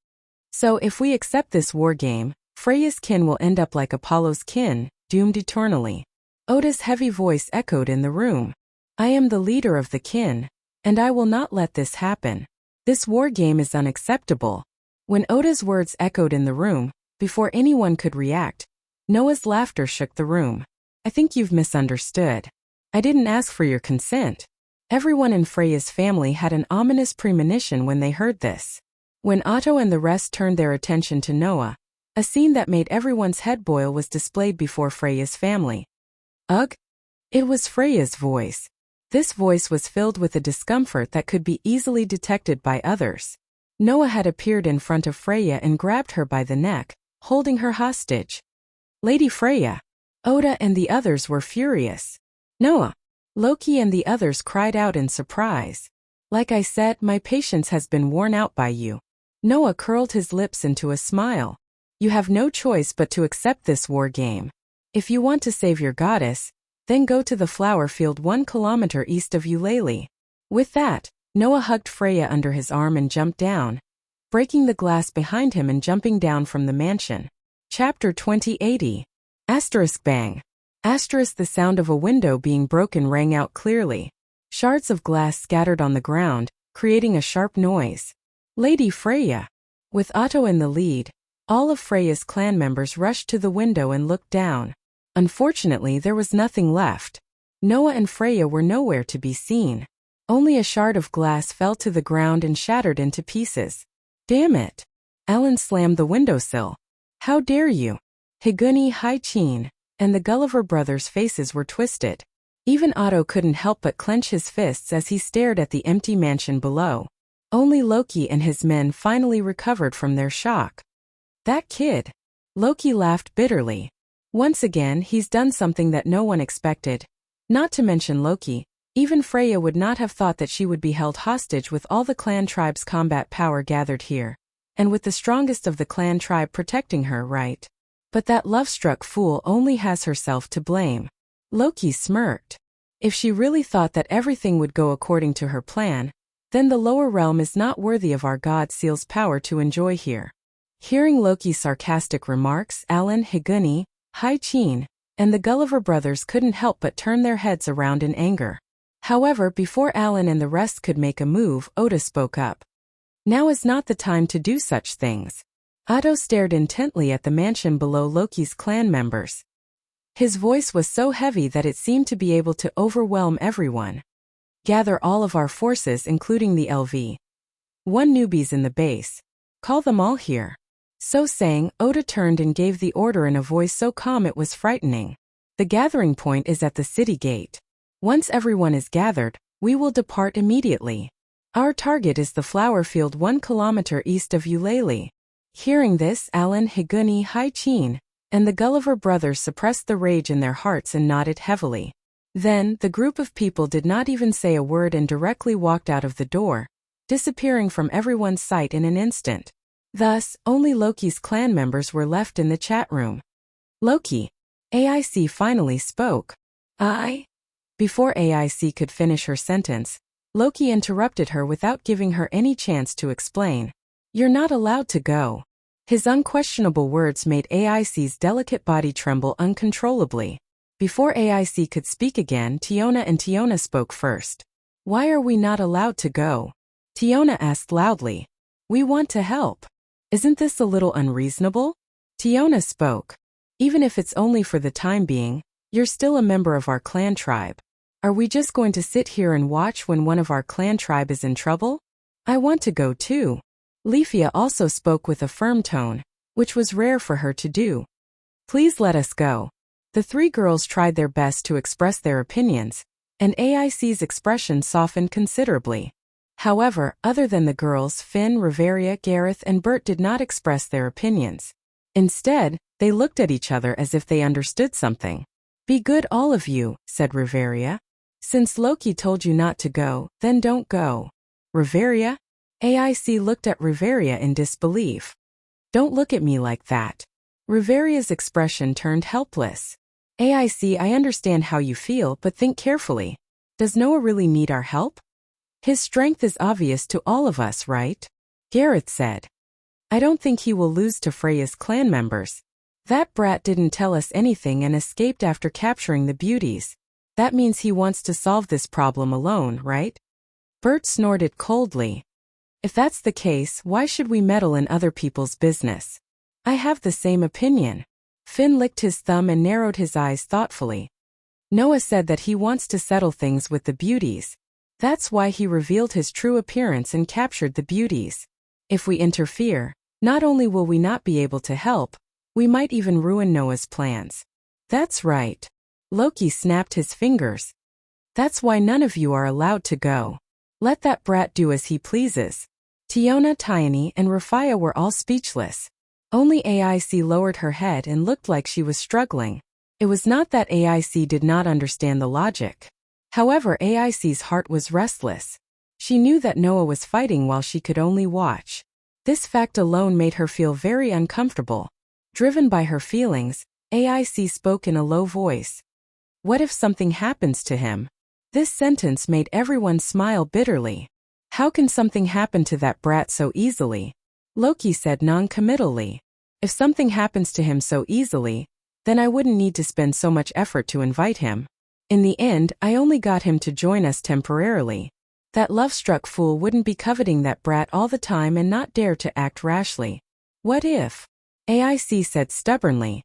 [SPEAKER 1] So if we accept this war game, Freya's kin will end up like Apollo's kin, doomed eternally. Oda's heavy voice echoed in the room. I am the leader of the kin, and I will not let this happen. This war game is unacceptable. When Oda's words echoed in the room, before anyone could react, Noah's laughter shook the room. I think you've misunderstood. I didn't ask for your consent. Everyone in Freya's family had an ominous premonition when they heard this. When Otto and the rest turned their attention to Noah, a scene that made everyone's head boil was displayed before Freya's family. Ugh! It was Freya's voice. This voice was filled with a discomfort that could be easily detected by others. Noah had appeared in front of Freya and grabbed her by the neck, holding her hostage. Lady Freya! Oda and the others were furious. Noah! Loki and the others cried out in surprise. Like I said, my patience has been worn out by you. Noah curled his lips into a smile. You have no choice but to accept this war game. If you want to save your goddess, Then go to the flower field 1 kilometer east of Eulalie. With that, Noah hugged Freya under his arm and jumped down, breaking the glass behind him and jumping down from the mansion. Chapter 2080. Asterisk bang. Asterisk the sound of a window being broken rang out clearly. Shards of glass scattered on the ground, creating a sharp noise. Lady Freya. With Otto in the lead, all of Freya's clan members rushed to the window and looked down. Unfortunately, there was nothing left. Noah and Freya were nowhere to be seen. Only a shard of glass fell to the ground and shattered into pieces. Damn it! Alan slammed the windowsill. How dare you! Higuni, Hai-Chin, and the Gulliver brothers' faces were twisted. Even Otto couldn't help but clench his fists as he stared at the empty mansion below. Only Loki and his men finally recovered from their shock. That kid! Loki laughed bitterly. Once again, he's done something that no one expected. Not to mention Loki, even Freya would not have thought that she would be held hostage with all the clan tribe's combat power gathered here, and with the strongest of the clan tribe protecting her, right? But that love-struck fool only has herself to blame. Loki smirked. If she really thought that everything would go according to her plan, then the lower realm is not worthy of our god Seal's power to enjoy here. Hearing Loki's sarcastic remarks, Alan, Higuni, Hai-Chin, and the Gulliver brothers couldn't help but turn their heads around in anger. However, before Alan and the rest could make a move, Oda spoke up. Now is not the time to do such things. Otto stared intently at the mansion below Loki's clan members. His voice was so heavy that it seemed to be able to overwhelm everyone. Gather all of our forces, including the LV. 1 newbies in the base. Call them all here. So saying, Oda turned and gave the order in a voice so calm it was frightening. The gathering point is at the city gate. Once everyone is gathered, we will depart immediately. Our target is the flower field 1 kilometer east of Eulalie. Hearing this, Alan, Higuni, Hai-Chin, and the Gulliver brothers suppressed the rage in their hearts and nodded heavily. Then, the group of people did not even say a word and directly walked out of the door, disappearing from everyone's sight in an instant. Thus, only Loki's clan members were left in the chat room. Loki. AIC finally spoke. Before AIC could finish her sentence, Loki interrupted her without giving her any chance to explain. You're not allowed to go. His unquestionable words made AIC's delicate body tremble uncontrollably. Before AIC could speak again, Tiona spoke first. Why are we not allowed to go? Tiona asked loudly. We want to help. Isn't this a little unreasonable? Tiona spoke. Even if it's only for the time being, you're still a member of our clan tribe. Are we just going to sit here and watch when one of our clan tribe is in trouble? I want to go too. Leafia also spoke with a firm tone, which was rare for her to do. Please let us go. The 3 girls tried their best to express their opinions, and AIC's expression softened considerably. However, other than the girls, Finn, Riveria, Gareth, and Bert did not express their opinions. Instead, they looked at each other as if they understood something. Be good all of you, said Riveria. Since Loki told you not to go, then don't go. Riveria? AIC looked at Riveria in disbelief. Don't look at me like that. Riveria's expression turned helpless. AIC, I understand how you feel, but think carefully. Does Noah really need our help? His strength is obvious to all of us, right? Gareth said. I don't think he will lose to Freya's clan members. That brat didn't tell us anything and escaped after capturing the beauties. That means he wants to solve this problem alone, right? Bert snorted coldly. If that's the case, why should we meddle in other people's business? I have the same opinion. Finn licked his thumb and narrowed his eyes thoughtfully. Noah said that he wants to settle things with the beauties. That's why he revealed his true appearance and captured the beauties. If we interfere, not only will we not be able to help, we might even ruin Noah's plans. That's right. Loki snapped his fingers. That's why none of you are allowed to go. Let that brat do as he pleases. Tiona, Tiny, and Rafia were all speechless. Only AIC lowered her head and looked like she was struggling. It was not that AIC did not understand the logic. However, AIC's heart was restless. She knew that Noah was fighting while she could only watch. This fact alone made her feel very uncomfortable. Driven by her feelings, AIC spoke in a low voice. What if something happens to him? This sentence made everyone smile bitterly. How can something happen to that brat so easily? Loki said non-committally. If something happens to him so easily, then I wouldn't need to spend so much effort to invite him. In the end, I only got him to join us temporarily. That love-struck fool wouldn't be coveting that brat all the time and not dare to act rashly. What if? AIC said stubbornly.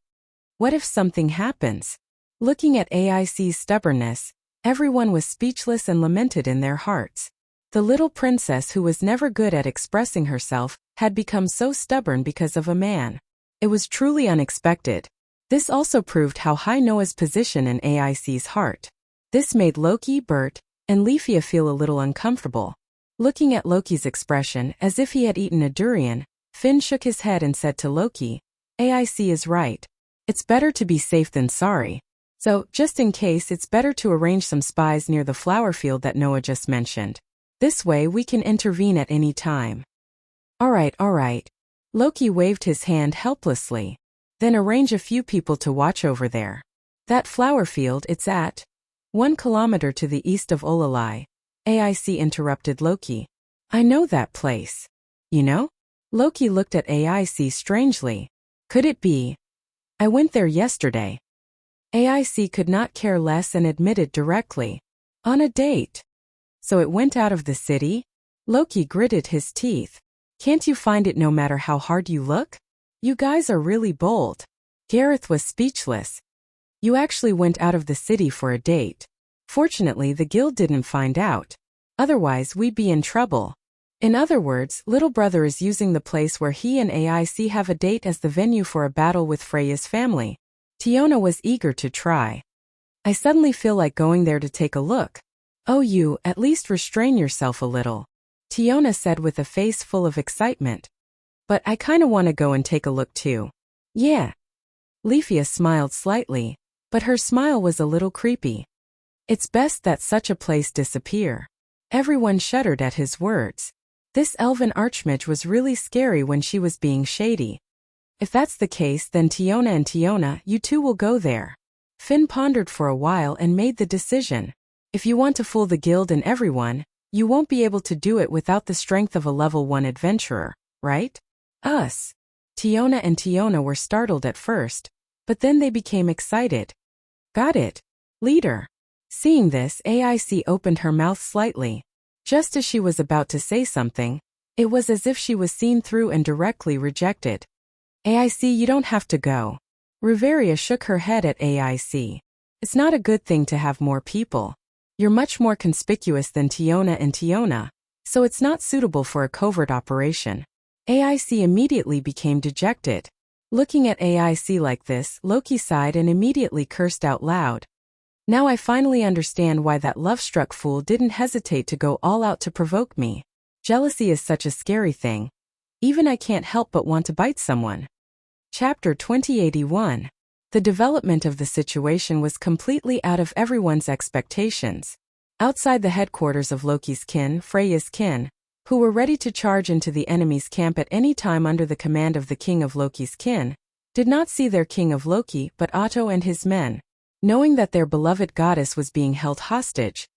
[SPEAKER 1] What if something happens? Looking at AIC's stubbornness, everyone was speechless and lamented in their hearts. The little princess who was never good at expressing herself had become so stubborn because of a man. It was truly unexpected. This also proved how high Noah's position in AIC's heart. This made Loki, Bert, and Leafia feel a little uncomfortable. Looking at Loki's expression as if he had eaten a durian, Finn shook his head and said to Loki, AIC is right. It's better to be safe than sorry. So, just in case, it's better to arrange some spies near the flower field that Noah just mentioned. This way we can intervene at any time. All right. Loki waved his hand helplessly. Then arrange a few people to watch over there. That flower field, it's at 1 kilometer to the east of Olalai. AIC interrupted Loki. I know that place. You know? Loki looked at AIC strangely. Could it be? I went there yesterday. AIC could not care less and admitted directly. On a date. So it went out of the city? Loki gritted his teeth. Can't you find it no matter how hard you look? You guys are really bold. Gareth was speechless. You actually went out of the city for a date. Fortunately, the guild didn't find out. Otherwise, we'd be in trouble. In other words, little brother is using the place where he and AIC have a date as the venue for a battle with Freya's family. Tiona was eager to try. I suddenly feel like going there to take a look. Oh, you, at least restrain yourself a little. Tiona said with a face full of excitement. But I kinda wanna go and take a look too. Yeah. Leafia smiled slightly, but her smile was a little creepy. It's best that such a place disappear. Everyone shuddered at his words. This elven archmage was really scary when she was being shady. If that's the case, then Tiona, you two will go there. Finn pondered for a while and made the decision. If you want to fool the guild and everyone, you won't be able to do it without the strength of a level 1 adventurer, right? Us. Tiona were startled at first, but then they became excited. Got it. Leader. Seeing this, AIC opened her mouth slightly. Just as she was about to say something, it was as if she was seen through and directly rejected. AIC, you don't have to go. Riveria shook her head at AIC. It's not a good thing to have more people. You're much more conspicuous than Tiona, so it's not suitable for a covert operation. AIC immediately became dejected. Looking at AIC like this, Loki sighed and immediately cursed out loud. Now I finally understand why that love-struck fool didn't hesitate to go all out to provoke me. Jealousy is such a scary thing. Even I can't help but want to bite someone. Chapter 2081. The development of the situation was completely out of everyone's expectations. Outside the headquarters of Loki's kin, Freya's kin, who were ready to charge into the enemy's camp at any time under the command of the king of Loki's kin, did not see their king of Loki but Otto and his men. Knowing that their beloved goddess was being held hostage,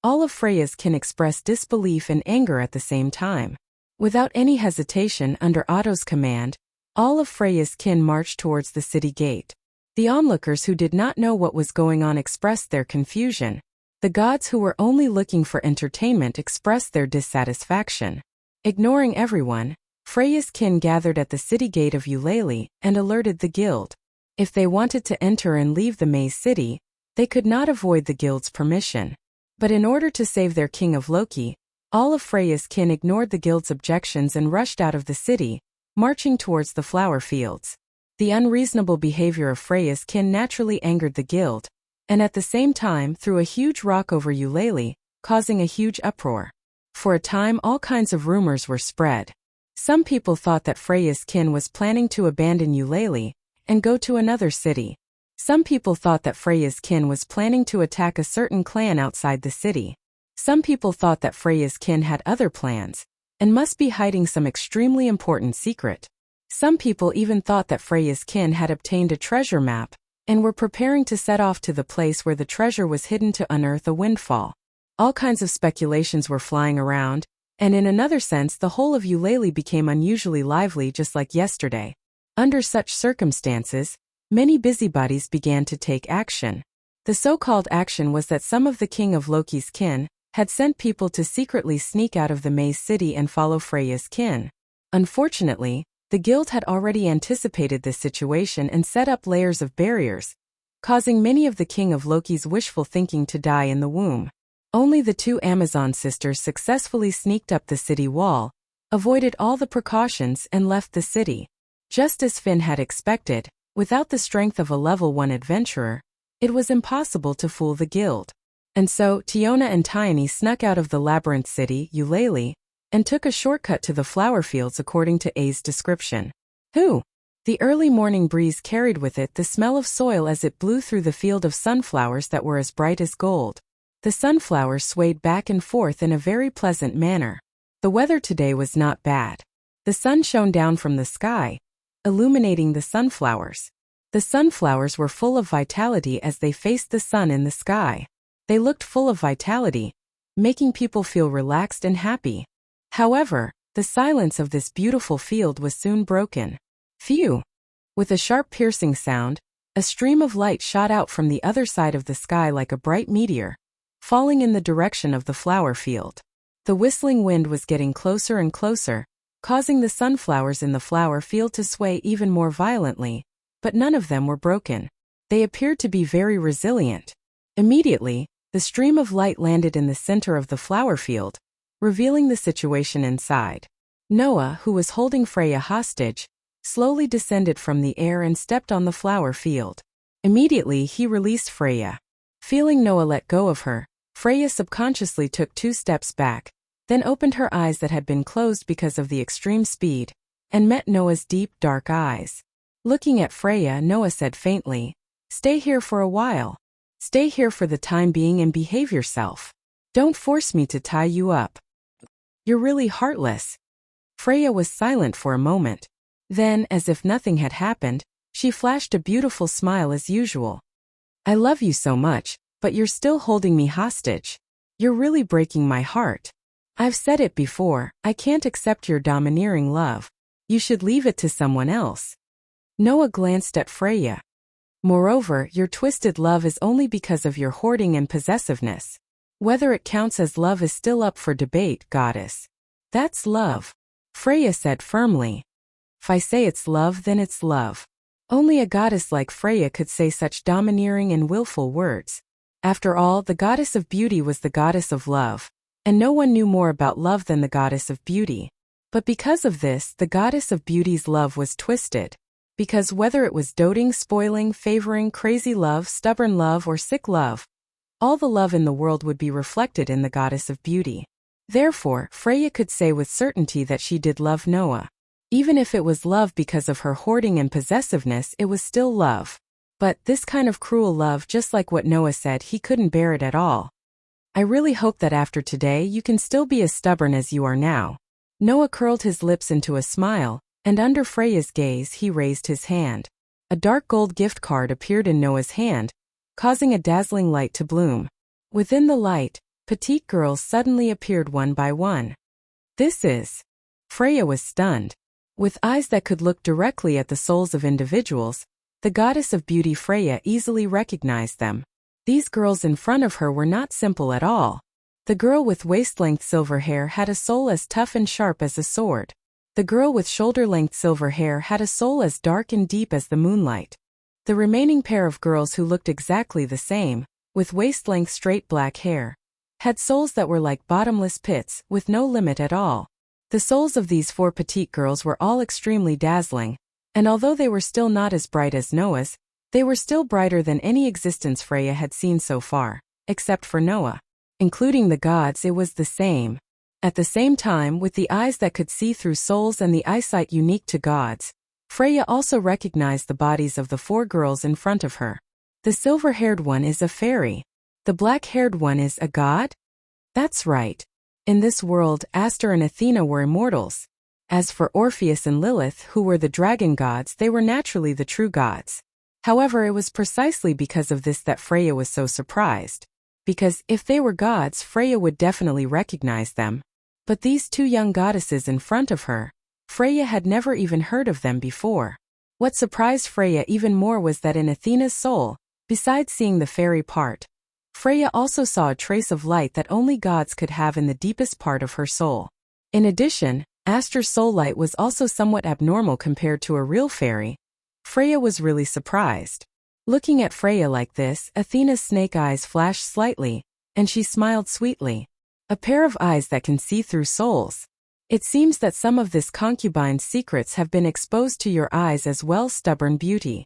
[SPEAKER 1] all of Freya's kin expressed disbelief and anger at the same time. Without any hesitation, under Otto's command, all of Freya's kin marched towards the city gate. The onlookers who did not know what was going on expressed their confusion. The gods who were only looking for entertainment expressed their dissatisfaction. Ignoring everyone, Freya's kin gathered at the city gate of Eulalie and alerted the guild. If they wanted to enter and leave the maze city, they could not avoid the guild's permission. But in order to save their king of Loki, all of Freya's kin ignored the guild's objections and rushed out of the city, marching towards the flower fields. The unreasonable behavior of Freya's kin naturally angered the guild, and at the same time threw a huge rock over Eulalie, causing a huge uproar. For a time all kinds of rumors were spread. Some people thought that Freya's kin was planning to abandon Eulalie and go to another city. Some people thought that Freya's kin was planning to attack a certain clan outside the city. Some people thought that Freya's kin had other plans and must be hiding some extremely important secret. Some people even thought that Freya's kin had obtained a treasure map and were preparing to set off to the place where the treasure was hidden to unearth a windfall. All kinds of speculations were flying around, and in another sense the whole of Eulalie became unusually lively just like yesterday. Under such circumstances, many busybodies began to take action. The so-called action was that some of the king of Loki's kin had sent people to secretly sneak out of the maze city and follow Freya's kin. Unfortunately, the guild had already anticipated this situation and set up layers of barriers, causing many of the king of Loki's wishful thinking to die in the womb. Only the two Amazon sisters successfully sneaked up the city wall, avoided all the precautions and left the city. Just as Finn had expected, without the strength of a level 1 adventurer, it was impossible to fool the guild. And so, Tiona and Tiny snuck out of the labyrinth city, Eulalie, and took a shortcut to the flower fields according to A's description. The early morning breeze carried with it the smell of soil as it blew through the field of sunflowers that were as bright as gold. The sunflowers swayed back and forth in a very pleasant manner. The weather today was not bad. The sun shone down from the sky, illuminating the sunflowers. The sunflowers were full of vitality as they faced the sun in the sky. They looked full of vitality, making people feel relaxed and happy. However, the silence of this beautiful field was soon broken. Phew! With a sharp piercing sound, a stream of light shot out from the other side of the sky like a bright meteor, falling in the direction of the flower field. The whistling wind was getting closer and closer, causing the sunflowers in the flower field to sway even more violently, but none of them were broken. They appeared to be very resilient. Immediately, the stream of light landed in the center of the flower field, revealing the situation inside. Noah, who was holding Freya hostage, slowly descended from the air and stepped on the flower field. Immediately he released Freya. Feeling Noah let go of her, Freya subconsciously took 2 steps back, then opened her eyes that had been closed because of the extreme speed, and met Noah's deep, dark eyes. Looking at Freya, Noah said faintly, "Stay here for a while. Stay here for the time being and behave yourself. Don't force me to tie you up. You're really heartless." Freya was silent for a moment. Then, as if nothing had happened, she flashed a beautiful smile as usual. "I love you so much, but you're still holding me hostage. You're really breaking my heart. I've said it before, I can't accept your domineering love. You should leave it to someone else." Noah glanced at Freya. "Moreover, your twisted love is only because of your hoarding and possessiveness. Whether it counts as love is still up for debate, goddess." "That's love," Freya said firmly. "If I say it's love, then it's love." Only a goddess like Freya could say such domineering and willful words. After all, the goddess of beauty was the goddess of love, and no one knew more about love than the goddess of beauty. But because of this, the goddess of beauty's love was twisted. Because whether it was doting, spoiling, favoring, crazy love, stubborn love, or sick love, all the love in the world would be reflected in the goddess of beauty. Therefore, Freya could say with certainty that she did love Noah. Even if it was love because of her hoarding and possessiveness, it was still love. But this kind of cruel love, just like what Noah said, he couldn't bear it at all. "I really hope that after today you can still be as stubborn as you are now." Noah curled his lips into a smile, and under Freya's gaze he raised his hand. A dark gold gift card appeared in Noah's hand, causing a dazzling light to bloom. Within the light, petite girls suddenly appeared one by one. "This is..." Freya was stunned. With eyes that could look directly at the souls of individuals, the goddess of beauty Freya easily recognized them. These girls in front of her were not simple at all. The girl with waist-length silver hair had a soul as tough and sharp as a sword. The girl with shoulder-length silver hair had a soul as dark and deep as the moonlight. The remaining pair of girls who looked exactly the same, with waist-length straight black hair, had souls that were like bottomless pits, with no limit at all. The souls of these 4 petite girls were all extremely dazzling, and although they were still not as bright as Noah's, they were still brighter than any existence Freya had seen so far, except for Noah. Including the gods, it was the same. At the same time, with the eyes that could see through souls and the eyesight unique to gods, Freya also recognized the bodies of the 4 girls in front of her. The silver-haired one is a fairy. The black-haired one is a god? That's right. In this world, Aster and Athena were immortals. As for Orpheus and Lilith, who were the dragon gods, they were naturally the true gods. However, it was precisely because of this that Freya was so surprised. Because, if they were gods, Freya would definitely recognize them. But these two young goddesses in front of her, Freya had never even heard of them before. What surprised Freya even more was that in Athena's soul, besides seeing the fairy part, Freya also saw a trace of light that only gods could have in the deepest part of her soul. In addition, Aster's soul light was also somewhat abnormal compared to a real fairy. Freya was really surprised. Looking at Freya like this, Athena's snake eyes flashed slightly, and she smiled sweetly. A pair of eyes that can see through souls. It seems that some of this concubine's secrets have been exposed to your eyes as well, stubborn beauty.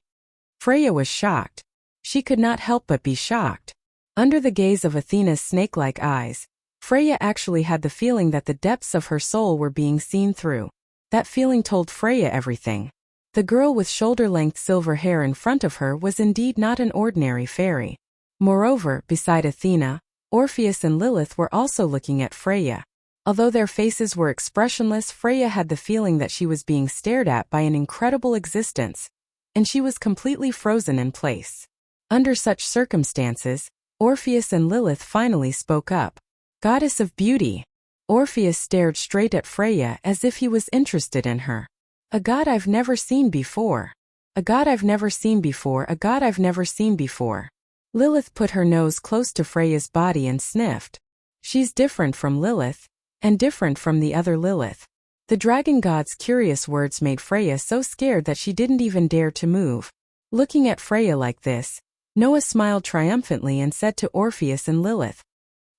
[SPEAKER 1] Freya was shocked. She could not help but be shocked. Under the gaze of Athena's snake-like eyes, Freya actually had the feeling that the depths of her soul were being seen through. That feeling told Freya everything. The girl with shoulder-length silver hair in front of her was indeed not an ordinary fairy. Moreover, beside Athena, Orpheus and Lilith were also looking at Freya. Although their faces were expressionless, Freya had the feeling that she was being stared at by an incredible existence, and she was completely frozen in place. Under such circumstances, Orpheus and Lilith finally spoke up. Goddess of beauty. Orpheus stared straight at Freya as if he was interested in her. A god I've never seen before. A god I've never seen before. A god I've never seen before. Lilith put her nose close to Freya's body and sniffed. She's different from Lilith, and different from the other Lilith. The dragon god's curious words made Freya so scared that she didn't even dare to move. Looking at Freya like this, Noah smiled triumphantly and said to Orpheus and Lilith,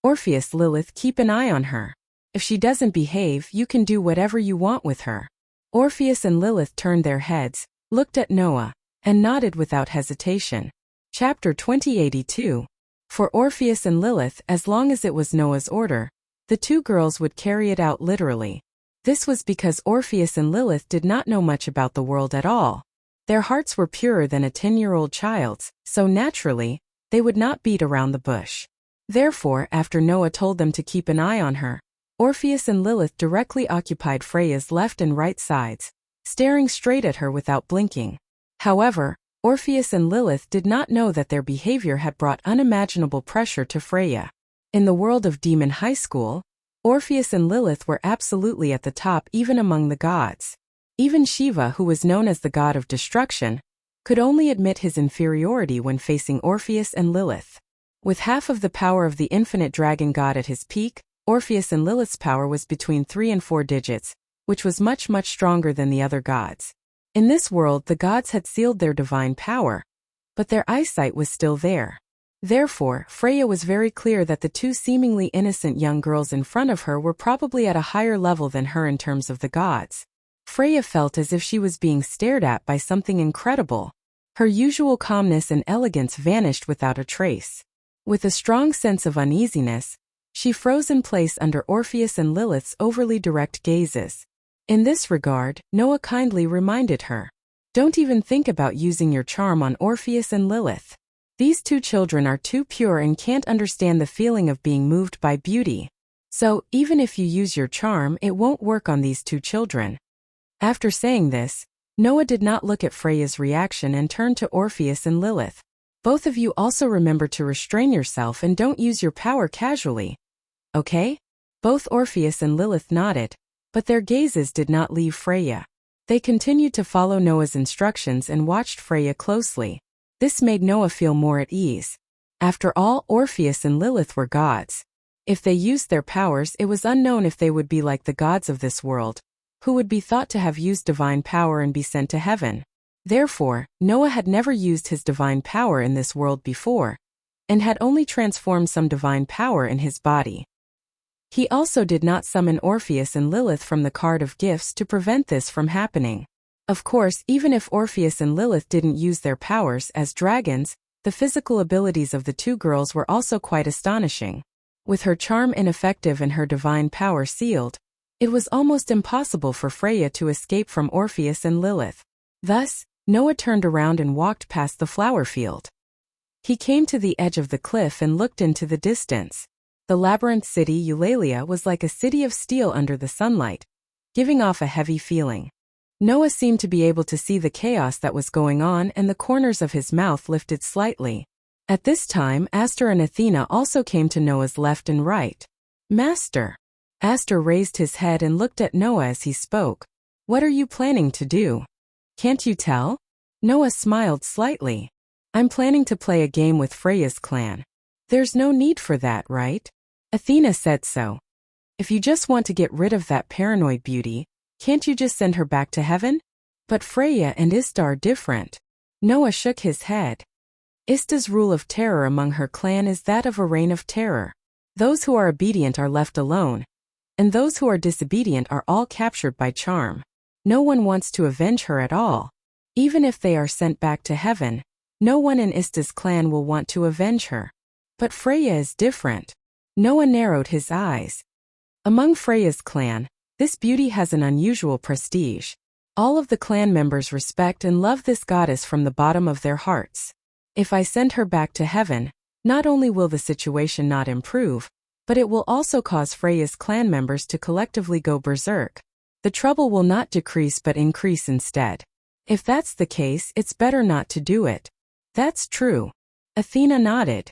[SPEAKER 1] Orpheus, Lilith, keep an eye on her. If she doesn't behave, you can do whatever you want with her. Orpheus and Lilith turned their heads, looked at Noah, and nodded without hesitation. Chapter 2082. For Orpheus and Lilith, as long as it was Noah's order, the two girls would carry it out literally. This was because Orpheus and Lilith did not know much about the world at all. Their hearts were purer than a 10-year-old child's, so naturally, they would not beat around the bush. Therefore, after Noah told them to keep an eye on her, Orpheus and Lilith directly occupied Freya's left and right sides, staring straight at her without blinking. However, Orpheus and Lilith did not know that their behavior had brought unimaginable pressure to Freya. In the world of Demon High School, Orpheus and Lilith were absolutely at the top even among the gods. Even Shiva, who was known as the god of destruction, could only admit his inferiority when facing Orpheus and Lilith. With half of the power of the infinite dragon god at his peak, Orpheus and Lilith's power was between 3 and 4 digits, which was much stronger than the other gods. In this world, the gods had sealed their divine power, but their eyesight was still there. Therefore, Freya was very clear that the two seemingly innocent young girls in front of her were probably at a higher level than her in terms of the gods. Freya felt as if she was being stared at by something incredible. Her usual calmness and elegance vanished without a trace. With a strong sense of uneasiness, she froze in place under Orpheus and Lilith's overly direct gazes. In this regard, Noah kindly reminded her, "Don't even think about using your charm on Orpheus and Lilith. These two children are too pure and can't understand the feeling of being moved by beauty. So, even if you use your charm, it won't work on these two children." After saying this, Noah did not look at Freya's reaction and turned to Orpheus and Lilith. "Both of you also remember to restrain yourself and don't use your power casually. Okay?" Both Orpheus and Lilith nodded, but their gazes did not leave Freya. They continued to follow Noah's instructions and watched Freya closely. This made Noah feel more at ease. After all, Orpheus and Lilith were gods. If they used their powers, it was unknown if they would be like the gods of this world, who would be thought to have used divine power and be sent to heaven. Therefore, Noah had never used his divine power in this world before, and had only transformed some divine power in his body. He also did not summon Orpheus and Lilith from the card of gifts to prevent this from happening. Of course, even if Orpheus and Lilith didn't use their powers as dragons, the physical abilities of the two girls were also quite astonishing. With her charm ineffective and her divine power sealed, it was almost impossible for Freya to escape from Orpheus and Lilith. Thus, Noah turned around and walked past the flower field. He came to the edge of the cliff and looked into the distance. The labyrinth city Eulalia was like a city of steel under the sunlight, giving off a heavy feeling. Noah seemed to be able to see the chaos that was going on, and the corners of his mouth lifted slightly. At this time, Aster and Athena also came to Noah's left and right. "Master." Aster raised his head and looked at Noah as he spoke. "What are you planning to do? Can't you tell?" Noah smiled slightly. "I'm planning to play a game with Freya's clan." "There's no need for that, right?" Athena said so. "If you just want to get rid of that paranoid beauty, can't you just send her back to heaven?" "But Freya and Ista are different." Noah shook his head. "Ista's rule of terror among her clan is that of a reign of terror. Those who are obedient are left alone, and those who are disobedient are all captured by charm. No one wants to avenge her at all. Even if they are sent back to heaven, no one in Ista's clan will want to avenge her. But Freya is different." Noah narrowed his eyes. "Among Freya's clan, this beauty has an unusual prestige. All of the clan members respect and love this goddess from the bottom of their hearts. If I send her back to heaven, not only will the situation not improve, but it will also cause Freya's clan members to collectively go berserk. The trouble will not decrease but increase instead. If that's the case, it's better not to do it." "That's true." Athena nodded.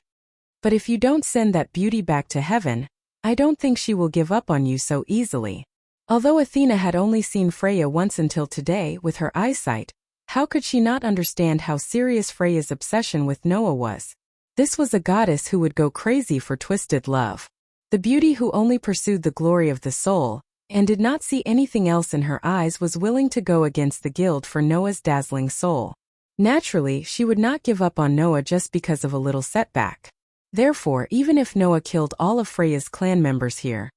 [SPEAKER 1] "But if you don't send that beauty back to heaven, I don't think she will give up on you so easily." Although Athena had only seen Freya once until today with her eyesight, how could she not understand how serious Freya's obsession with Noah was? This was a goddess who would go crazy for twisted love. The beauty who only pursued the glory of the soul, and did not see anything else in her eyes, was willing to go against the guild for Noah's dazzling soul. Naturally, she would not give up on Noah just because of a little setback. Therefore, even if Noah killed all of Freya's clan members here,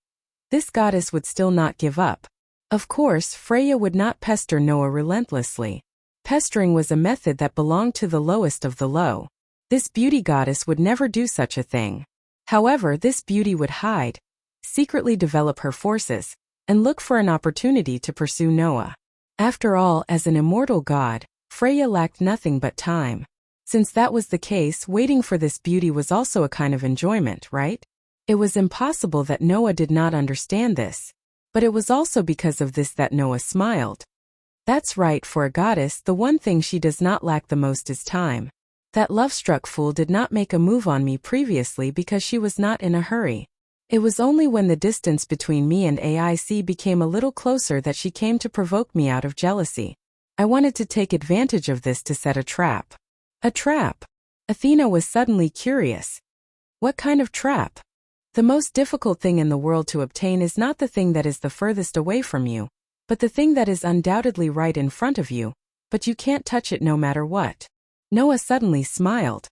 [SPEAKER 1] this goddess would still not give up. Of course, Freya would not pester Noah relentlessly. Pestering was a method that belonged to the lowest of the low. This beauty goddess would never do such a thing. However, this beauty would hide, secretly develop her forces, and look for an opportunity to pursue Noah. After all, as an immortal god, Freya lacked nothing but time. Since that was the case, waiting for this beauty was also a kind of enjoyment, right? It was impossible that Noah did not understand this. But it was also because of this that Noah smiled. That's right, for a goddess, the one thing she does not lack the most is time. That love-struck fool did not make a move on me previously because she was not in a hurry. It was only when the distance between me and AIC became a little closer that she came to provoke me out of jealousy. I wanted to take advantage of this to set a trap. A trap? Athena was suddenly curious. What kind of trap? The most difficult thing in the world to obtain is not the thing that is the furthest away from you, but the thing that is undoubtedly right in front of you, but you can't touch it no matter what. Noah suddenly smiled.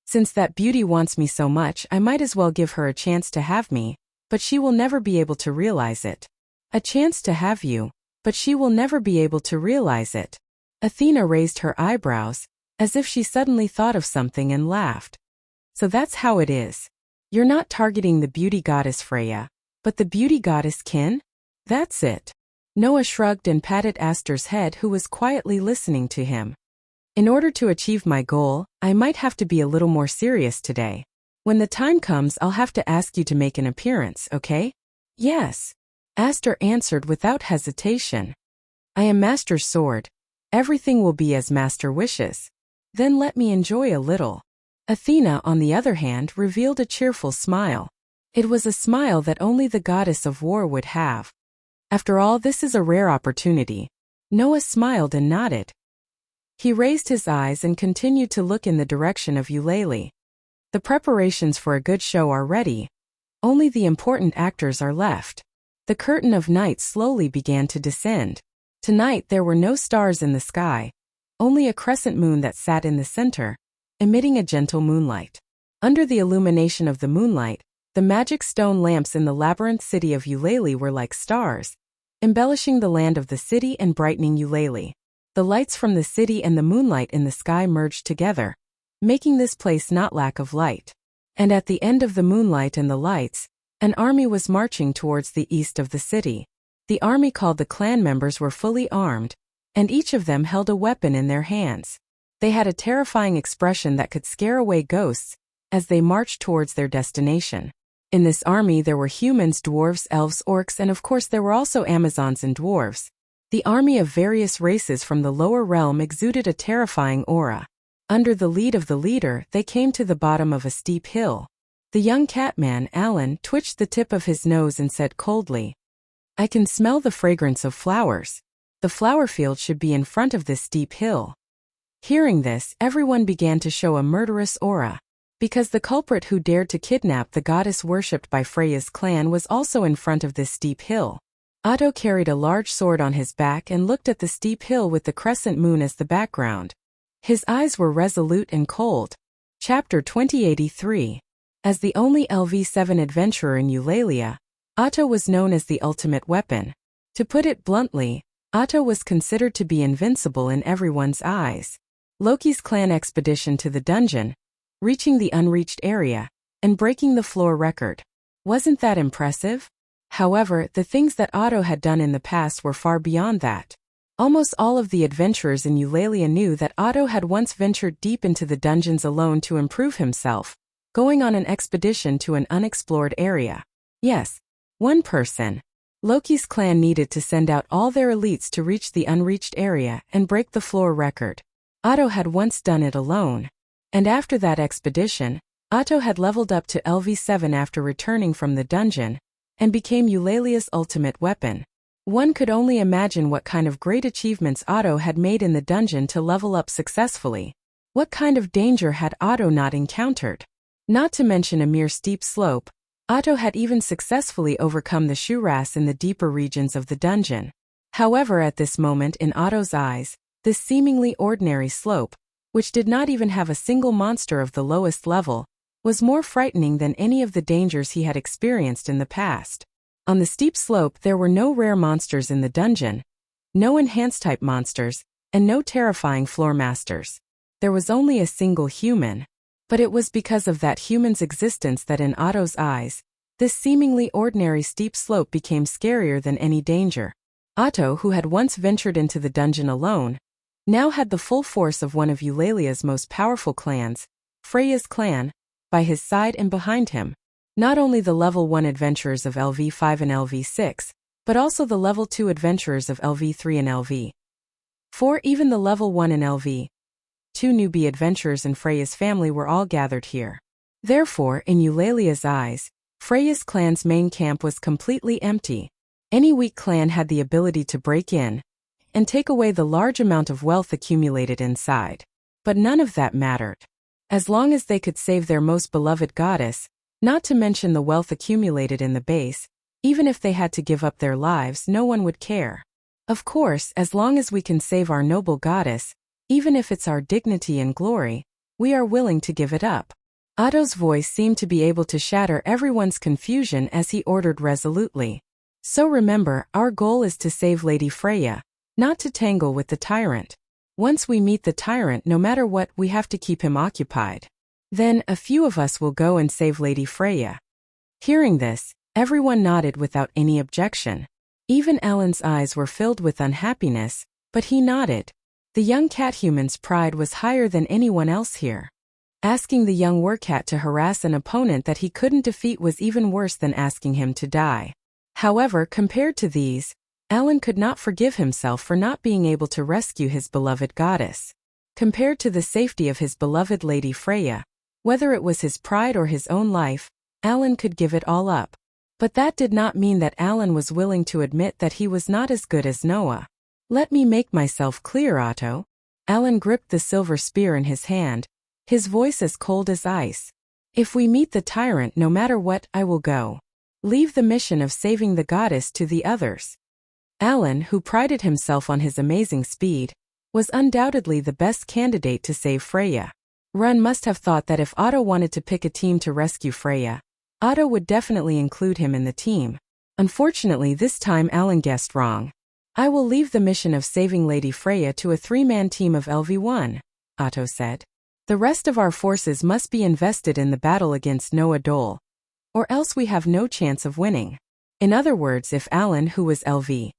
[SPEAKER 1] Since that beauty wants me so much, I might as well give her a chance to have me, but she will never be able to realize it. A chance to have you, but she will never be able to realize it. Athena raised her eyebrows, as if she suddenly thought of something, and laughed. So that's how it is. You're not targeting the beauty goddess Freya, but the beauty goddess Kin? That's it. Noah shrugged and patted Aster's head, who was quietly listening to him. In order to achieve my goal, I might have to be a little more serious today. When the time comes, I'll have to ask you to make an appearance, okay? Yes. Aster answered without hesitation. I am Master's sword. Everything will be as Master wishes. Then let me enjoy a little. Athena, on the other hand, revealed a cheerful smile. It was a smile that only the goddess of war would have. After all, this is a rare opportunity. Noah smiled and nodded. He raised his eyes and continued to look in the direction of Eulalie. The preparations for a good show are ready. Only the important actors are left. The curtain of night slowly began to descend. Tonight there were no stars in the sky, only a crescent moon that sat in the center, emitting a gentle moonlight. Under the illumination of the moonlight, the magic stone lamps in the labyrinth city of Eulalie were like stars, embellishing the land of the city and brightening Eulalie. The lights from the city and the moonlight in the sky merged together, making this place not lack of light. And at the end of the moonlight and the lights, an army was marching towards the east of the city. The army called the clan members were fully armed, and each of them held a weapon in their hands. They had a terrifying expression that could scare away ghosts as they marched towards their destination. In this army there were humans, dwarves, elves, orcs, and of course there were also Amazons and dwarves. The army of various races from the lower realm exuded a terrifying aura. Under the lead of the leader, they came to the bottom of a steep hill. The young catman, Alan, twitched the tip of his nose and said coldly, "I can smell the fragrance of flowers. The flower field should be in front of this steep hill." Hearing this, everyone began to show a murderous aura. Because the culprit who dared to kidnap the goddess worshipped by Freya's clan was also in front of this steep hill. Otto carried a large sword on his back and looked at the steep hill with the crescent moon as the background. His eyes were resolute and cold. Chapter 2083. As the only LV7 adventurer in Eulalia, Otto was known as the ultimate weapon. To put it bluntly, Otto was considered to be invincible in everyone's eyes. Loki's clan expedition to the dungeon, reaching the unreached area, and breaking the floor record. Wasn't that impressive? However, the things that Otto had done in the past were far beyond that. Almost all of the adventurers in Eulalia knew that Otto had once ventured deep into the dungeons alone to improve himself, going on an expedition to an unexplored area. Yes, one person. Loki's clan needed to send out all their elites to reach the unreached area and break the floor record. Otto had once done it alone. And after that expedition, Otto had leveled up to LV7 after returning from the dungeon, and became Eulalia's ultimate weapon. One could only imagine what kind of great achievements Otto had made in the dungeon to level up successfully. What kind of danger had Otto not encountered? Not to mention a mere steep slope, Otto had even successfully overcome the Shuras in the deeper regions of the dungeon. However, at this moment in Otto's eyes, this seemingly ordinary slope, which did not even have a single monster of the lowest level, was more frightening than any of the dangers he had experienced in the past. On the steep slope there were no rare monsters in the dungeon, no enhanced-type monsters, and no terrifying floor masters. There was only a single human. But it was because of that human's existence that in Otto's eyes, this seemingly ordinary steep slope became scarier than any danger. Otto, who had once ventured into the dungeon alone, now had the full force of one of Eulalia's most powerful clans, Freya's clan, by his side and behind him. Not only the level 1 adventurers of LV5 and LV6, but also the level 2 adventurers of LV3 and LV4, even the level 1 and LV2 newbie adventurers in Freya's family were all gathered here. Therefore, in Eulalia's eyes, Freya's clan's main camp was completely empty. Any weak clan had the ability to break in and take away the large amount of wealth accumulated inside. But none of that mattered. As long as they could save their most beloved goddess, not to mention the wealth accumulated in the base, even if they had to give up their lives, no one would care. Of course, as long as we can save our noble goddess, even if it's our dignity and glory, we are willing to give it up. Otto's voice seemed to be able to shatter everyone's confusion as he ordered resolutely. So remember, our goal is to save Lady Freya, not to tangle with the tyrant. Once we meet the tyrant, no matter what, we have to keep him occupied. Then, a few of us will go and save Lady Freya. Hearing this, everyone nodded without any objection. Even Alan's eyes were filled with unhappiness, but he nodded. The young cat-human's pride was higher than anyone else here. Asking the young wercat to harass an opponent that he couldn't defeat was even worse than asking him to die. However, compared to these, Alan could not forgive himself for not being able to rescue his beloved goddess. Compared to the safety of his beloved Lady Freya, whether it was his pride or his own life, Alan could give it all up. But that did not mean that Alan was willing to admit that he was not as good as Noah. Let me make myself clear, Otto. Alan gripped the silver spear in his hand, his voice as cold as ice. If we meet the tyrant, no matter what, I will go. Leave the mission of saving the goddess to the others. Alan, who prided himself on his amazing speed, was undoubtedly the best candidate to save Freya. Run must have thought that if Otto wanted to pick a team to rescue Freya, Otto would definitely include him in the team. Unfortunately, this time Alan guessed wrong. I will leave the mission of saving Lady Freya to a 3-man team of LV1, Otto said. The rest of our forces must be invested in the battle against Noah Dole, or else we have no chance of winning. In other words, if Alan, who was LV6,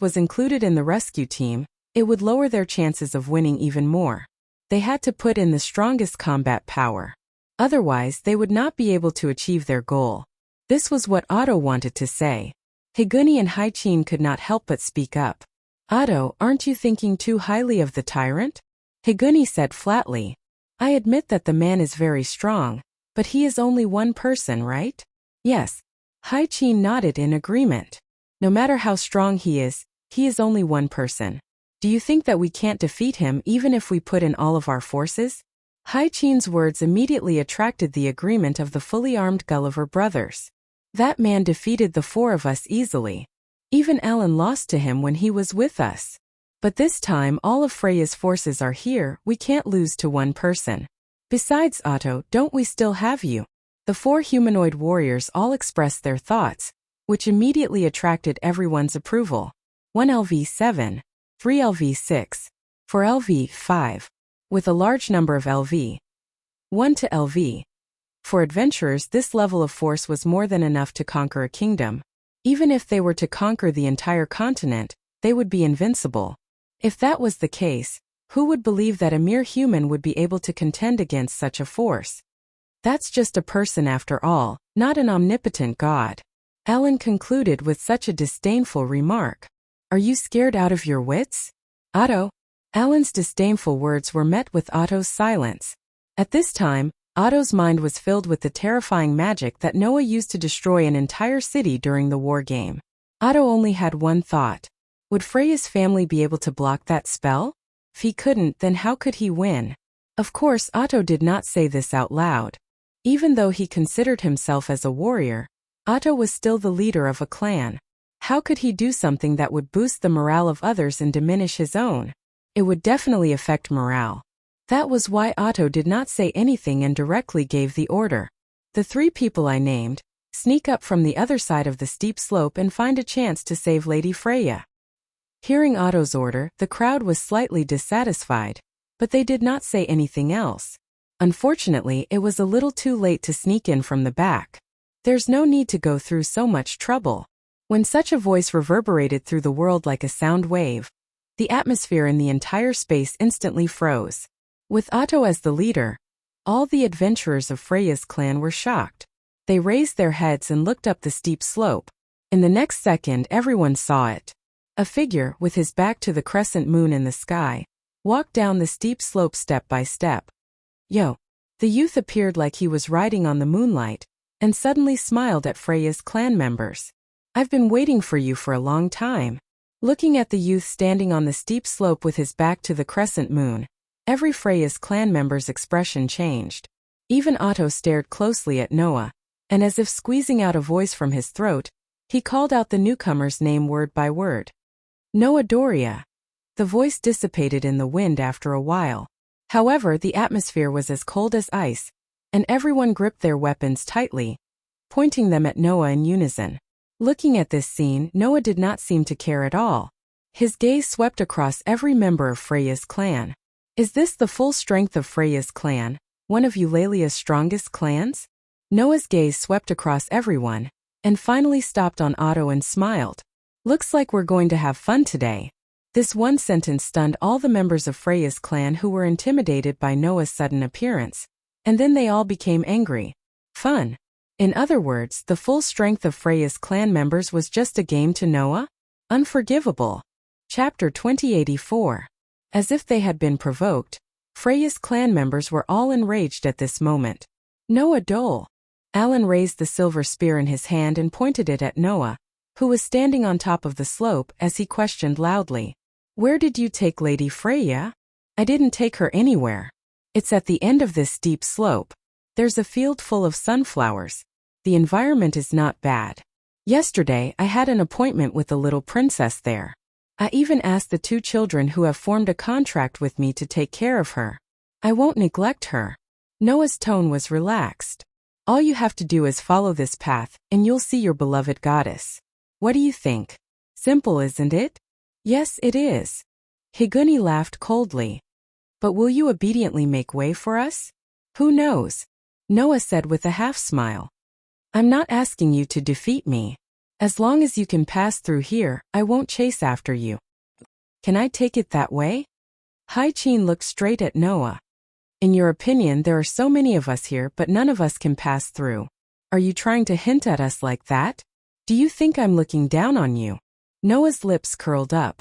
[SPEAKER 1] was included in the rescue team, it would lower their chances of winning even more. They had to put in the strongest combat power. Otherwise, they would not be able to achieve their goal. This was what Otto wanted to say. Higuni and Haichin could not help but speak up. Otto, aren't you thinking too highly of the tyrant? Higuni said flatly. I admit that the man is very strong, but he is only one person, right? Yes. Haichin nodded in agreement. No matter how strong he is only one person. Do you think that we can't defeat him even if we put in all of our forces? Haichin's words immediately attracted the agreement of the fully armed Gulliver brothers. That man defeated the four of us easily. Even Alan lost to him when he was with us. But this time all of Freya's forces are here, we can't lose to one person. Besides, Otto, don't we still have you? The four humanoid warriors all expressed their thoughts, which immediately attracted everyone's approval. 1 LV7, 3 LV6, 4 LV5, with a large number of LV. 1 to LV. For adventurers, this level of force was more than enough to conquer a kingdom. Even if they were to conquer the entire continent, they would be invincible. If that was the case, who would believe that a mere human would be able to contend against such a force? That's just a person after all, not an omnipotent god. Alan concluded with such a disdainful remark. Are you scared out of your wits? Otto? Alan's disdainful words were met with Otto's silence. At this time, Otto's mind was filled with the terrifying magic that Noah used to destroy an entire city during the war game. Otto only had one thought. Would Freya's family be able to block that spell? If he couldn't, then how could he win? Of course, Otto did not say this out loud. Even though he considered himself as a warrior, Otto was still the leader of a clan. How could he do something that would boost the morale of others and diminish his own? It would definitely affect morale. That was why Otto did not say anything and directly gave the order. The 3 people I named, sneak up from the other side of the steep slope and find a chance to save Lady Freya. Hearing Otto's order, the crowd was slightly dissatisfied, but they did not say anything else. Unfortunately, it was a little too late to sneak in from the back. There's no need to go through so much trouble. When such a voice reverberated through the world like a sound wave, the atmosphere in the entire space instantly froze. With Otto as the leader, all the adventurers of Freya's clan were shocked. They raised their heads and looked up the steep slope. In the next second, everyone saw it. A figure, with his back to the crescent moon in the sky, walked down the steep slope step by step. Yo! The youth appeared like he was riding on the moonlight, and suddenly smiled at Freya's clan members. I've been waiting for you for a long time. Looking at the youth standing on the steep slope with his back to the crescent moon, every Freya's clan member's expression changed. Even Otto stared closely at Noah, and as if squeezing out a voice from his throat, he called out the newcomer's name word by word. Noah Doria. The voice dissipated in the wind after a while. However, the atmosphere was as cold as ice, and everyone gripped their weapons tightly, pointing them at Noah in unison. Looking at this scene, Noah did not seem to care at all. His gaze swept across every member of Freya's clan. Is this the full strength of Freya's clan, one of Eulalia's strongest clans? Noah's gaze swept across everyone, and finally stopped on Otto and smiled. Looks like we're going to have fun today. This one sentence stunned all the members of Freya's clan who were intimidated by Noah's sudden appearance, and then they all became angry. Fun. In other words, the full strength of Freya's clan members was just a game to Noah? Unforgivable. Chapter 2084. As if they had been provoked, Freya's clan members were all enraged at this moment. Noah Dole. Alan raised the silver spear in his hand and pointed it at Noah, who was standing on top of the slope, as he questioned loudly. Where did you take Lady Freya? I didn't take her anywhere. It's at the end of this steep slope. There's a field full of sunflowers. The environment is not bad. Yesterday, I had an appointment with the little princess there. I even asked the 2 children who have formed a contract with me to take care of her. I won't neglect her. Noah's tone was relaxed. All you have to do is follow this path, and you'll see your beloved goddess. What do you think? Simple, isn't it? Yes, it is. Higuni laughed coldly. But will you obediently make way for us? Who knows? Noah said with a half-smile. I'm not asking you to defeat me. As long as you can pass through here, I won't chase after you. Can I take it that way? Haichin looked straight at Noah. In your opinion, there are so many of us here, but none of us can pass through. Are you trying to hint at us like that? Do you think I'm looking down on you? Noah's lips curled up.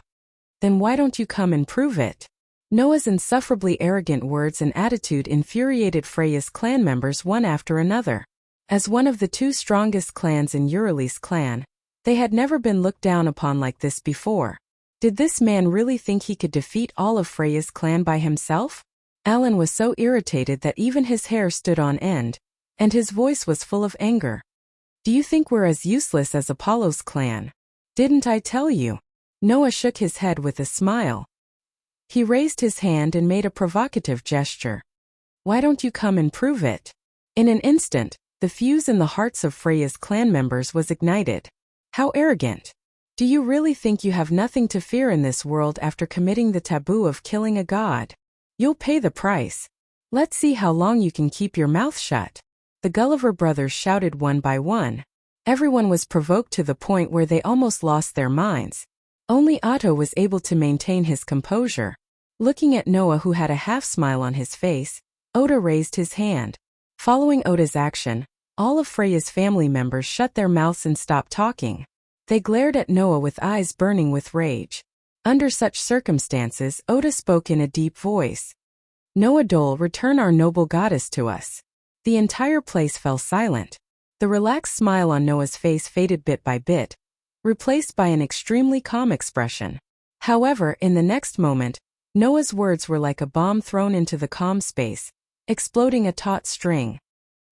[SPEAKER 1] Then why don't you come and prove it? Noah's insufferably arrogant words and attitude infuriated Freya's clan members one after another. As one of the two strongest clans in Euryal's clan, they had never been looked down upon like this before. Did this man really think he could defeat all of Freya's clan by himself? Alan was so irritated that even his hair stood on end, and his voice was full of anger. Do you think we're as useless as Apollo's clan? Didn't I tell you? Noah shook his head with a smile. He raised his hand and made a provocative gesture. Why don't you come and prove it? In an instant, the fuse in the hearts of Freya's clan members was ignited. How arrogant! Do you really think you have nothing to fear in this world after committing the taboo of killing a god? You'll pay the price. Let's see how long you can keep your mouth shut. The Gulliver brothers shouted one by one. Everyone was provoked to the point where they almost lost their minds. Only Otto was able to maintain his composure. Looking at Noah, who had a half-smile on his face, Oda raised his hand. Following Oda's action, all of Freya's family members shut their mouths and stopped talking. They glared at Noah with eyes burning with rage. Under such circumstances, Oda spoke in a deep voice. Noah Dole, return our noble goddess to us. The entire place fell silent. The relaxed smile on Noah's face faded bit by bit, replaced by an extremely calm expression. However, in the next moment, Noah's words were like a bomb thrown into the calm space, exploding a taut string.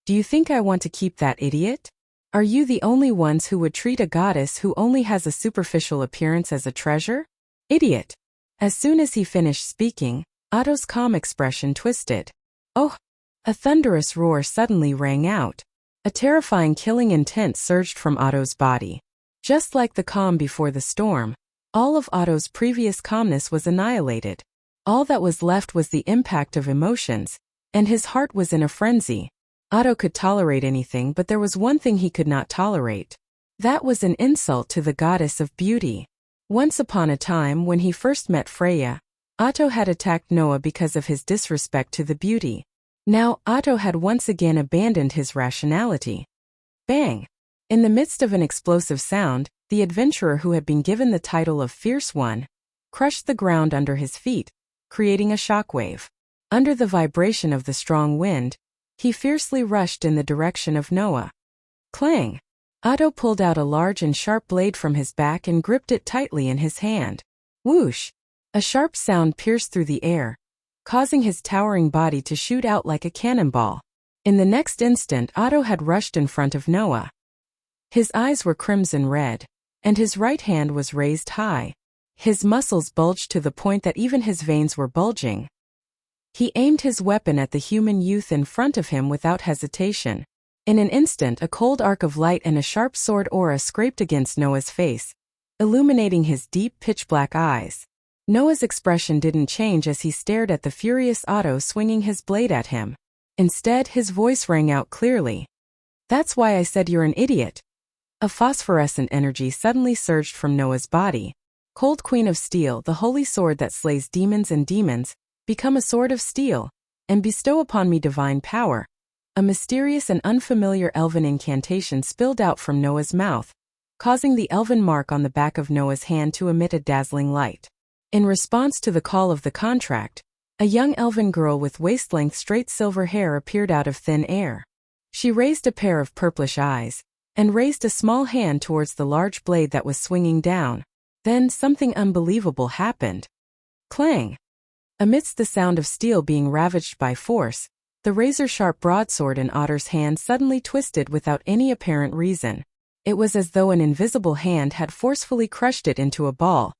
[SPEAKER 1] Do you think I want to keep that idiot? Are you the only ones who would treat a goddess who only has a superficial appearance as a treasure? Idiot! As soon as he finished speaking, Otto's calm expression twisted. Oh! A thunderous roar suddenly rang out. A terrifying killing intent surged from Otto's body. Just like the calm before the storm, all of Otto's previous calmness was annihilated. All that was left was the impact of emotions, and his heart was in a frenzy. Otto could tolerate anything, but there was one thing he could not tolerate. That was an insult to the goddess of beauty. Once upon a time, when he first met Freya, Otto had attacked Noah because of his disrespect to the beauty. Now, Otto had once again abandoned his rationality. Bang! In the midst of an explosive sound, the adventurer who had been given the title of Fierce One crushed the ground under his feet, creating a shockwave. Under the vibration of the strong wind, he fiercely rushed in the direction of Noah. Clang! Otto pulled out a large and sharp blade from his back and gripped it tightly in his hand. Whoosh! A sharp sound pierced through the air, causing his towering body to shoot out like a cannonball. In the next instant, Otto had rushed in front of Noah. His eyes were crimson red, and his right hand was raised high. His muscles bulged to the point that even his veins were bulging. He aimed his weapon at the human youth in front of him without hesitation. In an instant, a cold arc of light and a sharp sword aura scraped against Noah's face, illuminating his deep pitch-black eyes. Noah's expression didn't change as he stared at the furious Otto swinging his blade at him. Instead, his voice rang out clearly. That's why I said you're an idiot. A phosphorescent energy suddenly surged from Noah's body. Cold Queen of Steel, the holy sword that slays demons and demons, become a sword of steel, and bestow upon me divine power. A mysterious and unfamiliar elven incantation spilled out from Noah's mouth, causing the elven mark on the back of Noah's hand to emit a dazzling light. In response to the call of the contract, a young elven girl with waist-length straight silver hair appeared out of thin air. She raised a pair of purplish eyes, and raised a small hand towards the large blade that was swinging down. Then something unbelievable happened. Clang! Amidst the sound of steel being ravaged by force, the razor-sharp broadsword in Otter's hand suddenly twisted without any apparent reason. It was as though an invisible hand had forcefully crushed it into a ball,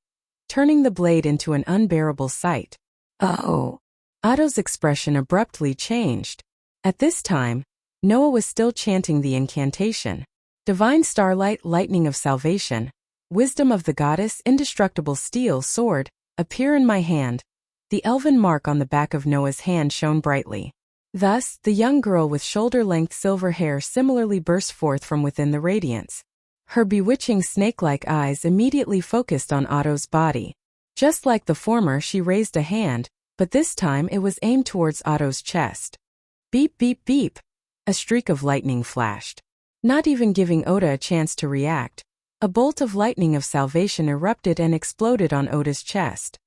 [SPEAKER 1] turning the blade into an unbearable sight. Oh! Otto's expression abruptly changed. At this time, Noah was still chanting the incantation. Divine starlight, lightning of salvation, wisdom of the goddess, indestructible steel sword, appear in my hand. The elven mark on the back of Noah's hand shone brightly. Thus, the young girl with shoulder-length silver hair similarly burst forth from within the radiance. Her bewitching snake-like eyes immediately focused on Otto's body. Just like the former, she raised a hand, but this time it was aimed towards Otto's chest. Beep beep beep! A streak of lightning flashed. Not even giving Oda a chance to react, a bolt of lightning of salvation erupted and exploded on Oda's chest.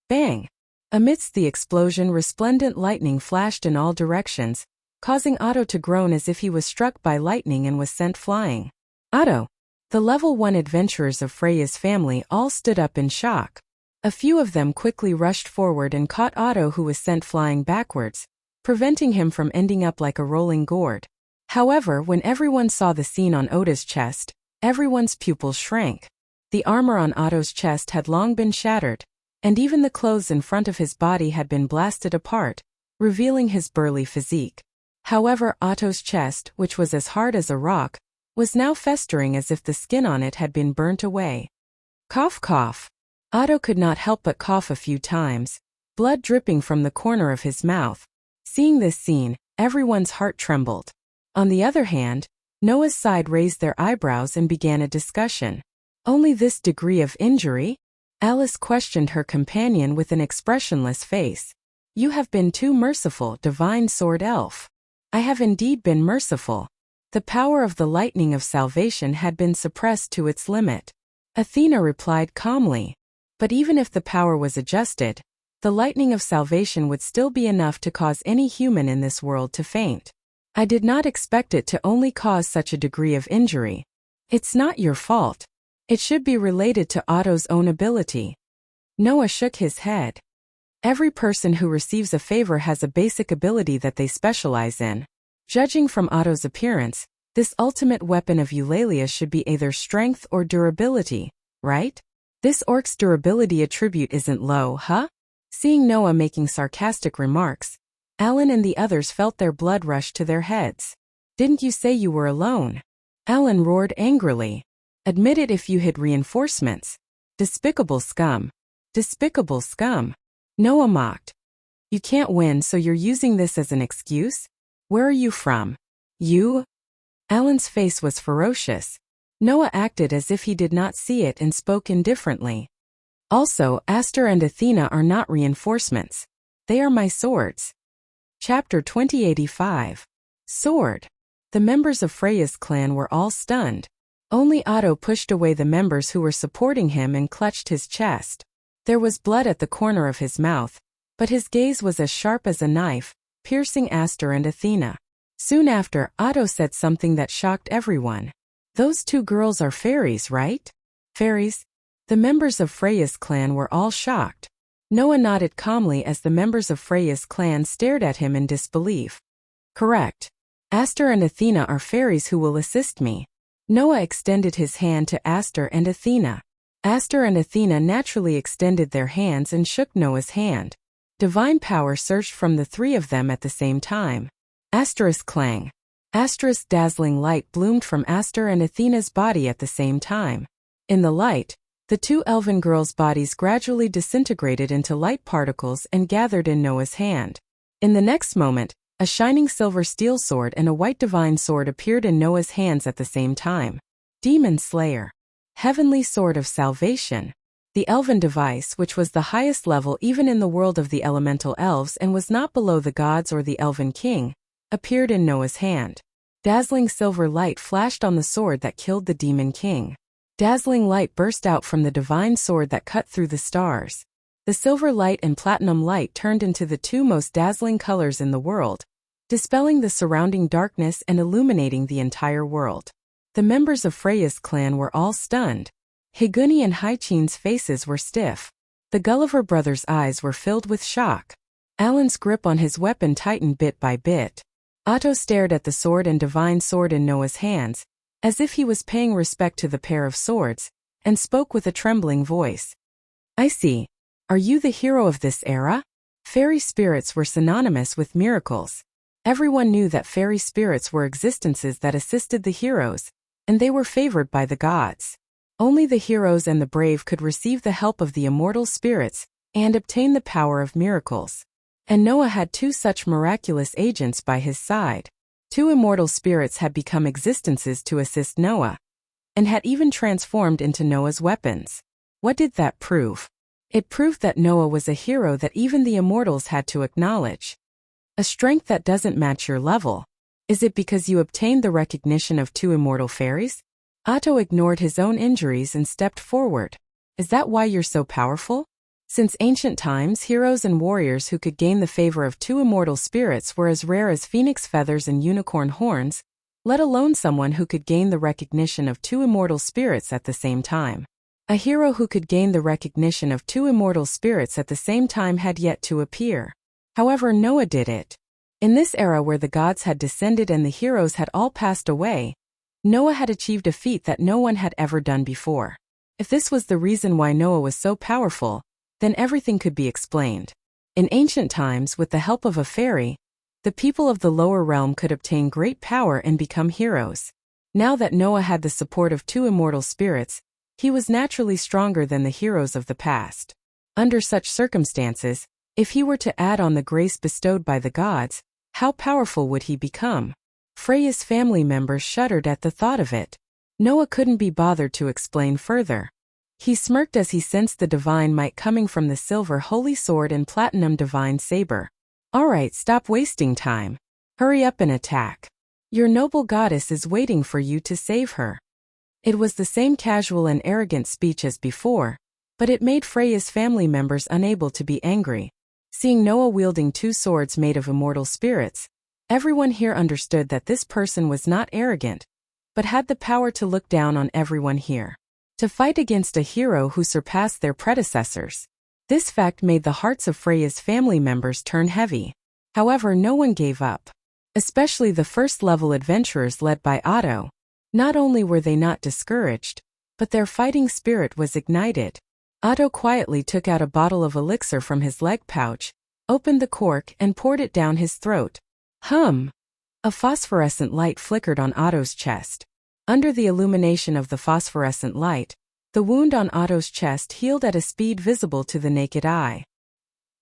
[SPEAKER 1] Bang! Amidst the explosion, resplendent lightning flashed in all directions, causing Otto to groan as if he was struck by lightning and was sent flying. Otto! The level 1 adventurers of Freya's family all stood up in shock. A few of them quickly rushed forward and caught Otto, who was sent flying backwards, preventing him from ending up like a rolling gourd. However, when everyone saw the scene on Oda's chest, everyone's pupils shrank. The armor on Otto's chest had long been shattered, and even the clothes in front of his body had been blasted apart, revealing his burly physique. However, Otto's chest, which was as hard as a rock, was now festering as if the skin on it had been burnt away. Cough, cough. Otto could not help but cough a few times, blood dripping from the corner of his mouth. Seeing this scene, everyone's heart trembled. On the other hand, Noah's side raised their eyebrows and began a discussion. Only this degree of injury? Alice questioned her companion with an expressionless face. You have been too merciful, divine sword elf. I have indeed been merciful. The power of the lightning of salvation had been suppressed to its limit. Athena replied calmly. But even if the power was adjusted, the lightning of salvation would still be enough to cause any human in this world to faint. I did not expect it to only cause such a degree of injury. It's not your fault. It should be related to Otto's own ability. Noah shook his head. Every person who receives a favor has a basic ability that they specialize in. Judging from Otto's appearance, this ultimate weapon of Eulalia should be either strength or durability, right? This orc's durability attribute isn't low, huh? Seeing Noah making sarcastic remarks, Alan and the others felt their blood rush to their heads. Didn't you say you were alone? Alan roared angrily. Admit it if you hid reinforcements. Despicable scum. Despicable scum. Noah mocked. You can't win, so you're using this as an excuse? Where are you from? You? Alan's face was ferocious. Noah acted as if he did not see it and spoke indifferently. Also, Aster and Athena are not reinforcements. They are my swords. Chapter 2085. Sword. The members of Freya's clan were all stunned. Only Otto pushed away the members who were supporting him and clutched his chest. There was blood at the corner of his mouth, but his gaze was as sharp as a knife, piercing Aster and Athena. Soon after, Otto said something that shocked everyone. Those two girls are fairies, right? Fairies? The members of Freya's clan were all shocked. Noah nodded calmly as the members of Freya's clan stared at him in disbelief. Correct. Aster and Athena are fairies who will assist me. Noah extended his hand to Aster and Athena. Aster and Athena naturally extended their hands and shook Noah's hand. Divine power surged from the three of them at the same time. Asterisk clang. Asterisk dazzling light bloomed from Aster and Athena's body at the same time. In the light, the two elven girls' bodies gradually disintegrated into light particles and gathered in Noah's hand. In the next moment, a shining silver steel sword and a white divine sword appeared in Noah's hands at the same time. Demon Slayer. Heavenly Sword of Salvation. The elven device, which was the highest level even in the world of the elemental elves and was not below the gods or the elven king, appeared in Noah's hand. Dazzling silver light flashed on the sword that killed the demon king. Dazzling light burst out from the divine sword that cut through the stars. The silver light and platinum light turned into the two most dazzling colors in the world, dispelling the surrounding darkness and illuminating the entire world. The members of Freya's clan were all stunned. Higuni and Haichin's faces were stiff. The Gulliver brothers' eyes were filled with shock. Alan's grip on his weapon tightened bit by bit. Otto stared at the sword and divine sword in Noah's hands, as if he was paying respect to the pair of swords, and spoke with a trembling voice. I see. Are you the hero of this era? Fairy spirits were synonymous with miracles. Everyone knew that fairy spirits were existences that assisted the heroes, and they were favored by the gods. Only the heroes and the brave could receive the help of the immortal spirits and obtain the power of miracles. And Noah had two such miraculous agents by his side. Two immortal spirits had become existences to assist Noah, and had even transformed into Noah's weapons. What did that prove? It proved that Noah was a hero that even the immortals had to acknowledge. A strength that doesn't match your level Is it because you obtained the recognition of 2 immortal fairies? Otto ignored his own injuries and stepped forward. Is that why you're so powerful? Since ancient times, heroes and warriors who could gain the favor of 2 immortal spirits were as rare as phoenix feathers and unicorn horns, let alone someone who could gain the recognition of 2 immortal spirits at the same time. A hero who could gain the recognition of 2 immortal spirits at the same time had yet to appear. However, Noah did it. In this era where the gods had descended and the heroes had all passed away, Noah had achieved a feat that no one had ever done before. If this was the reason why Noah was so powerful, then everything could be explained. In ancient times, with the help of a fairy, the people of the lower realm could obtain great power and become heroes. Now that Noah had the support of 2 immortal spirits, he was naturally stronger than the heroes of the past. Under such circumstances, if he were to add on the grace bestowed by the gods, how powerful would he become? Freya's family members shuddered at the thought of it. Noah couldn't be bothered to explain further. He smirked as he sensed the divine might coming from the silver holy sword and platinum divine saber. Alright, stop wasting time. Hurry up and attack. Your noble goddess is waiting for you to save her. It was the same casual and arrogant speech as before, but it made Freya's family members unable to be angry. Seeing Noah wielding 2 swords made of immortal spirits, everyone here understood that this person was not arrogant, but had the power to look down on everyone here. To fight against a hero who surpassed their predecessors. This fact made the hearts of Freya's family members turn heavy. However, no one gave up. Especially the first-level adventurers led by Otto. Not only were they not discouraged, but their fighting spirit was ignited. Otto quietly took out a bottle of elixir from his leg pouch, opened the cork and poured it down his throat. Hum! A phosphorescent light flickered on Otto's chest. Under the illumination of the phosphorescent light, the wound on Otto's chest healed at a speed visible to the naked eye.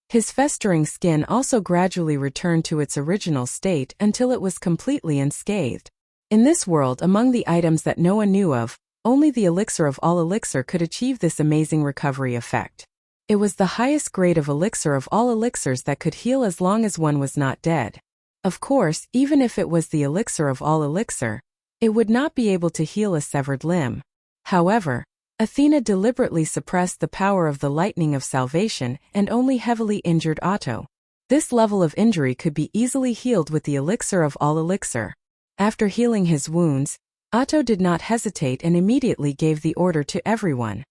[SPEAKER 1] His festering skin also gradually returned to its original state until it was completely unscathed. In this world, among the items that Noah knew of, only the elixir of all elixir could achieve this amazing recovery effect. It was the highest grade of elixir of all elixirs that could heal as long as one was not dead. Of course, even if it was the elixir of all elixir, it would not be able to heal a severed limb. However, Athena deliberately suppressed the power of the lightning of salvation and only heavily injured Otto. This level of injury could be easily healed with the elixir of all elixir. After healing his wounds, Otto did not hesitate and immediately gave the order to everyone.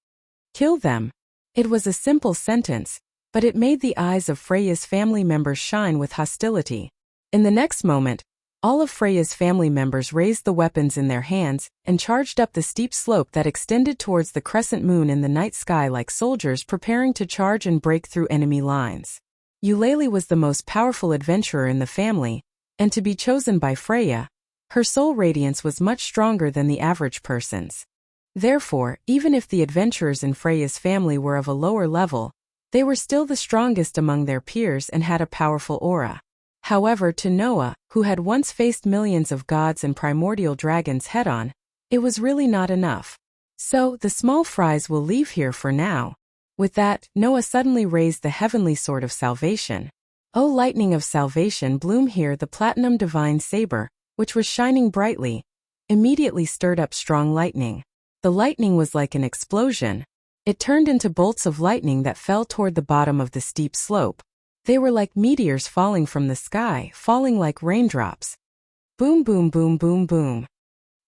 [SPEAKER 1] Kill them. It was a simple sentence, but it made the eyes of Freya's family members shine with hostility. In the next moment, all of Freya's family members raised the weapons in their hands and charged up the steep slope that extended towards the crescent moon in the night sky like soldiers preparing to charge and break through enemy lines. Eulalie was the most powerful adventurer in the family, and to be chosen by Freya, her soul radiance was much stronger than the average person's. Therefore, even if the adventurers in Freya's family were of a lower level, they were still the strongest among their peers and had a powerful aura. However, to Noah, who had once faced millions of gods and primordial dragons head-on, it was really not enough. So, the small fries will leave here for now. With that, Noah suddenly raised the heavenly sword of salvation. O lightning of salvation, bloom here! The platinum divine saber, which was shining brightly, immediately stirred up strong lightning. The lightning was like an explosion. It turned into bolts of lightning that fell toward the bottom of the steep slope. They were like meteors falling from the sky, falling like raindrops. Boom, boom, boom, boom, boom.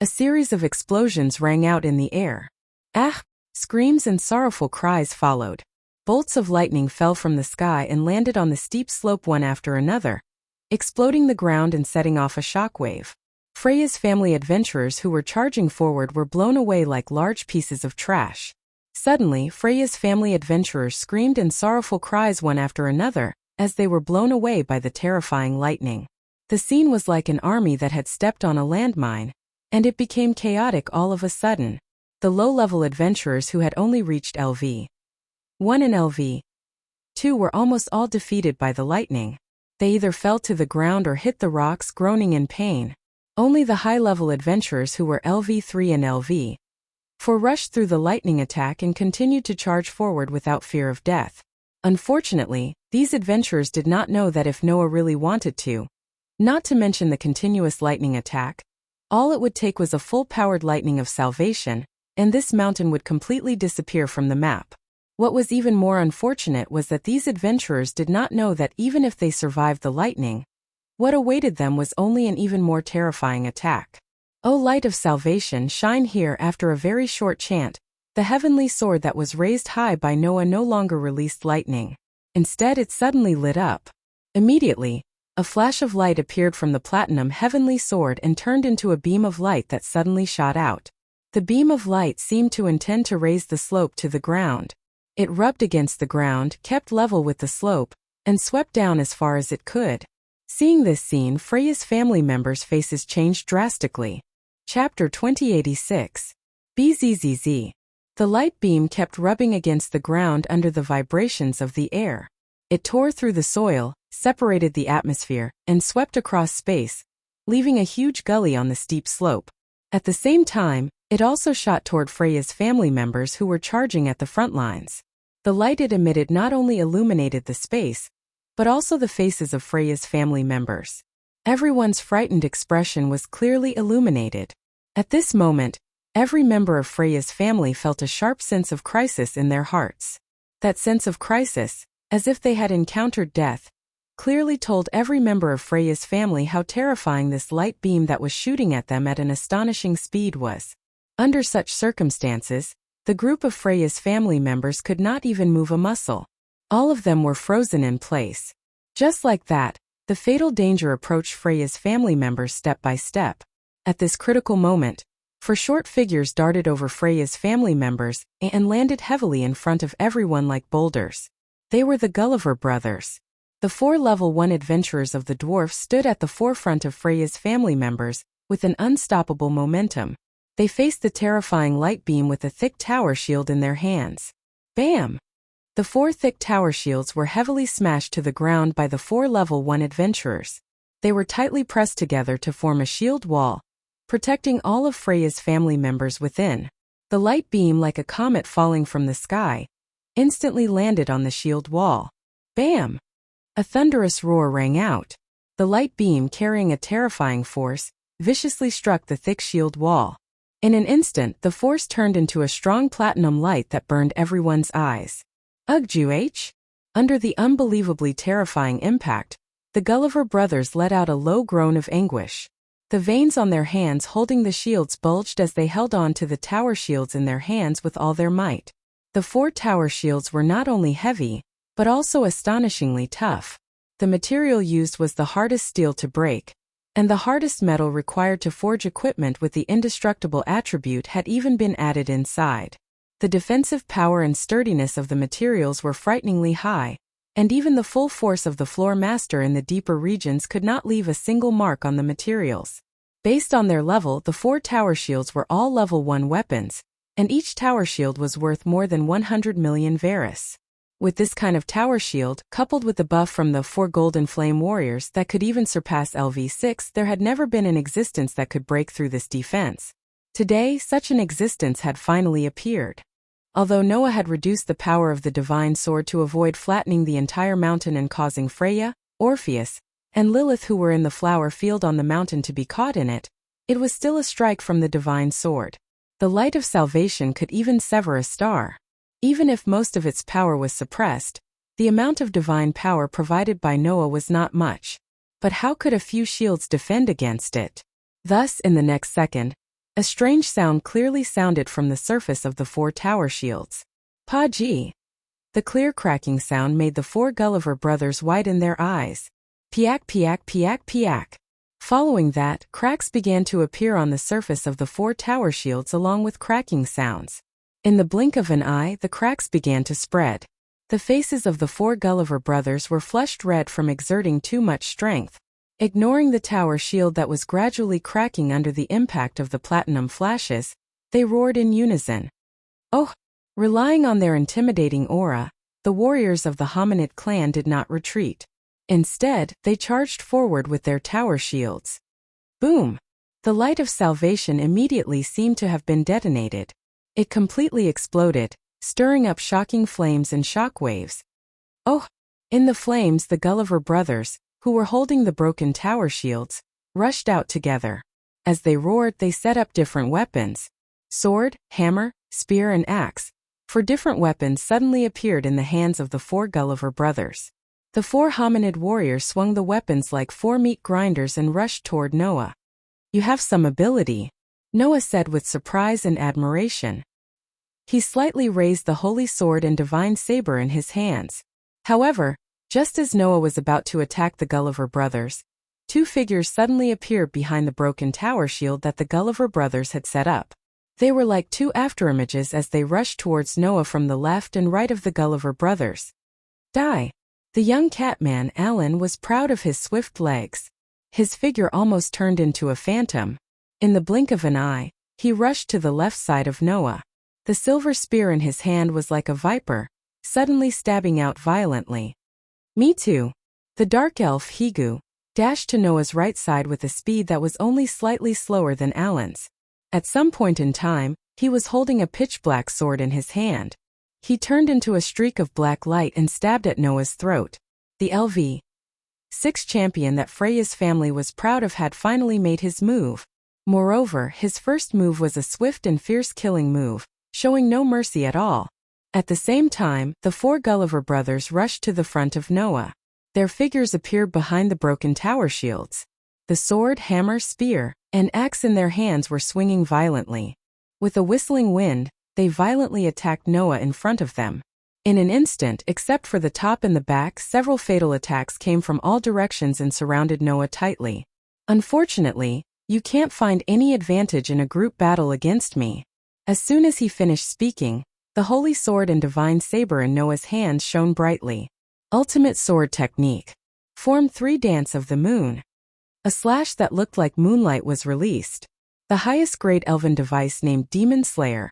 [SPEAKER 1] A series of explosions rang out in the air. Ah! Screams and sorrowful cries followed. Bolts of lightning fell from the sky and landed on the steep slope one after another, exploding the ground and setting off a shockwave. Freya's family adventurers who were charging forward were blown away like large pieces of trash. Suddenly, Freya's family adventurers screamed in sorrowful cries one after another, as they were blown away by the terrifying lightning. The scene was like an army that had stepped on a landmine, and it became chaotic all of a sudden. The low-level adventurers who had only reached LV 1 and LV 2 were almost all defeated by the lightning. They either fell to the ground or hit the rocks groaning in pain. Only the high-level adventurers who were LV3 and LV4 rushed through the lightning attack and continued to charge forward without fear of death. Unfortunately, these adventurers did not know that if Noah really wanted to, Not to mention the continuous lightning attack. All it would take was a full-powered lightning of salvation, and this mountain would completely disappear from the map. What was even more unfortunate was that these adventurers did not know that even if they survived the lightning, what awaited them was only an even more terrifying attack. O light of salvation, shine here. After a very short chant, the heavenly sword that was raised high by Noah no longer released lightning. Instead, it suddenly lit up. Immediately, a flash of light appeared from the platinum heavenly sword and turned into a beam of light that suddenly shot out. The beam of light seemed to intend to raise the slope to the ground. It rubbed against the ground, kept level with the slope, and swept down as far as it could. Seeing this scene, Freya's family members' faces changed drastically. Chapter 2086. BZZZ. The light beam kept rubbing against the ground under the vibrations of the air. It tore through the soil, separated the atmosphere, and swept across space, leaving a huge gully on the steep slope. At the same time, it also shot toward Freya's family members who were charging at the front lines. The light it emitted not only illuminated the space, but also the faces of Freya's family members. Everyone's frightened expression was clearly illuminated. At this moment, every member of Freya's family felt a sharp sense of crisis in their hearts. That sense of crisis, as if they had encountered death, clearly told every member of Freya's family how terrifying this light beam that was shooting at them at an astonishing speed was. Under such circumstances, the group of Freya's family members could not even move a muscle. All of them were frozen in place. Just like that, the fatal danger approached Freya's family members step by step. At this critical moment, four short figures darted over Freya's family members and landed heavily in front of everyone like boulders. They were the Gulliver brothers. The 4 level 1 adventurers of the dwarfs stood at the forefront of Freya's family members, with an unstoppable momentum. They faced the terrifying light beam with a thick tower shield in their hands. Bam! The 4 thick tower shields were heavily smashed to the ground by the 4 level 1 adventurers. They were tightly pressed together to form a shield wall, protecting all of Freya's family members within. The light beam, like a comet falling from the sky, instantly landed on the shield wall. Bam! A thunderous roar rang out. The light beam, carrying a terrifying force, viciously struck the thick shield wall. In an instant, the force turned into a strong platinum light that burned everyone's eyes. Ugh! Under the unbelievably terrifying impact, the Gulliver brothers let out a low groan of anguish. The veins on their hands holding the shields bulged as they held on to the tower shields in their hands with all their might. The 4 tower shields were not only heavy, but also astonishingly tough. The material used was the hardest steel to break, and the hardest metal required to forge equipment with the indestructible attribute had even been added inside. The defensive power and sturdiness of the materials were frighteningly high, and even the full force of the floor master in the deeper regions could not leave a single mark on the materials. Based on their level, the 4 tower shields were all level 1 weapons, and each tower shield was worth more than 100 million Varus. With this kind of tower shield, coupled with the buff from the 4 golden flame warriors that could even surpass LV6, there had never been an existence that could break through this defense. Today, such an existence had finally appeared. Although Noah had reduced the power of the divine sword to avoid flattening the entire mountain and causing Freya, Orpheus, and Lilith, who were in the flower field on the mountain, to be caught in it, it was still a strike from the divine sword. The light of salvation could even sever a star. Even if most of its power was suppressed, the amount of divine power provided by Noah was not much. But how could a few shields defend against it? Thus, in the next second, a strange sound clearly sounded from the surface of the 4 tower shields. Pa-gee! The clear cracking sound made the 4 Gulliver brothers widen their eyes. Piak piak piak piak. Following that, cracks began to appear on the surface of the 4 tower shields along with cracking sounds. In the blink of an eye, the cracks began to spread. The faces of the 4 Gulliver brothers were flushed red from exerting too much strength. Ignoring the tower shield that was gradually cracking under the impact of the platinum flashes, they roared in unison. Oh! Relying on their intimidating aura, the warriors of the Hominid clan did not retreat. Instead, they charged forward with their tower shields. Boom! The light of salvation immediately seemed to have been detonated. It completely exploded, stirring up shocking flames and shockwaves. Oh! In the flames, the Gulliver brothers, who were holding the broken tower shields, rushed out together. As they roared, they set up different weapons. Sword, hammer, spear and axe, for different weapons suddenly appeared in the hands of the 4 Gulliver brothers. The 4 hominid warriors swung the weapons like 4 meat grinders and rushed toward Noah. "You have some ability," Noah said with surprise and admiration. He slightly raised the holy sword and divine saber in his hands. However, just as Noah was about to attack the Gulliver brothers, 2 figures suddenly appeared behind the broken tower shield that the Gulliver brothers had set up. They were like 2 afterimages as they rushed towards Noah from the left and right of the Gulliver brothers. Die! The young catman Alan was proud of his swift legs. His figure almost turned into a phantom. In the blink of an eye, he rushed to the left side of Noah. The silver spear in his hand was like a viper, suddenly stabbing out violently. "Me too." The dark elf Higu dashed to Noah's right side with a speed that was only slightly slower than Alan's. At some point in time, he was holding a pitch-black sword in his hand. He turned into a streak of black light and stabbed at Noah's throat. The LV6 champion that Freya's family was proud of had finally made his move. Moreover, his first move was a swift and fierce killing move, showing no mercy at all. At the same time, the 4 Gulliver brothers rushed to the front of Noah. Their figures appeared behind the broken tower shields. The sword, hammer, spear, and axe in their hands were swinging violently. With a whistling wind, they violently attacked Noah in front of them. In an instant, except for the top and the back, several fatal attacks came from all directions and surrounded Noah tightly. "Unfortunately, you can't find any advantage in a group battle against me." As soon as he finished speaking, the holy sword and divine saber in Noah's hands shone brightly. Ultimate sword technique. Form 3 Dance of the Moon. A slash that looked like moonlight was released. The highest grade elven device named Demon Slayer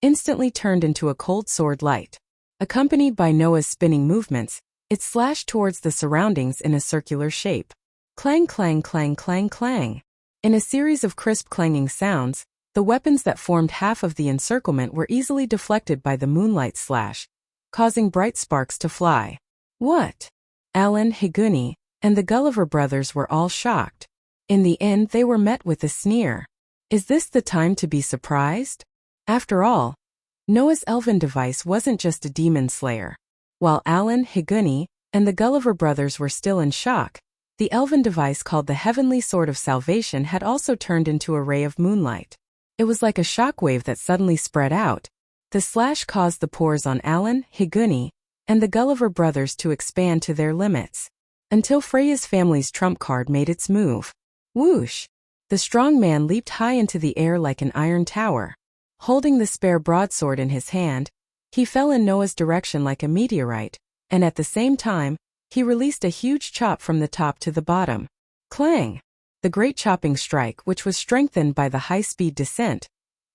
[SPEAKER 1] instantly turned into a cold sword light. Accompanied by Noah's spinning movements, it slashed towards the surroundings in a circular shape. Clang clang clang clang clang. In a series of crisp clanging sounds, the weapons that formed half of the encirclement were easily deflected by the moonlight slash, causing bright sparks to fly. "What?" Alan, Higuni, and the Gulliver brothers were all shocked. In the end, they were met with a sneer. Is this the time to be surprised? After all, Noah's elven device wasn't just a demon slayer. While Alan, Higuni, and the Gulliver brothers were still in shock, the elven device called the Heavenly Sword of Salvation had also turned into a ray of moonlight. It was like a shockwave that suddenly spread out. The slash caused the pores on Alan, Higuni, and the Gulliver brothers to expand to their limits. Until Freya's family's trump card made its move. Whoosh! The strong man leaped high into the air like an iron tower. Holding the spare broadsword in his hand, he fell in Noah's direction like a meteorite, and at the same time, he released a huge chop from the top to the bottom. Clang! The great chopping strike, which was strengthened by the high-speed descent,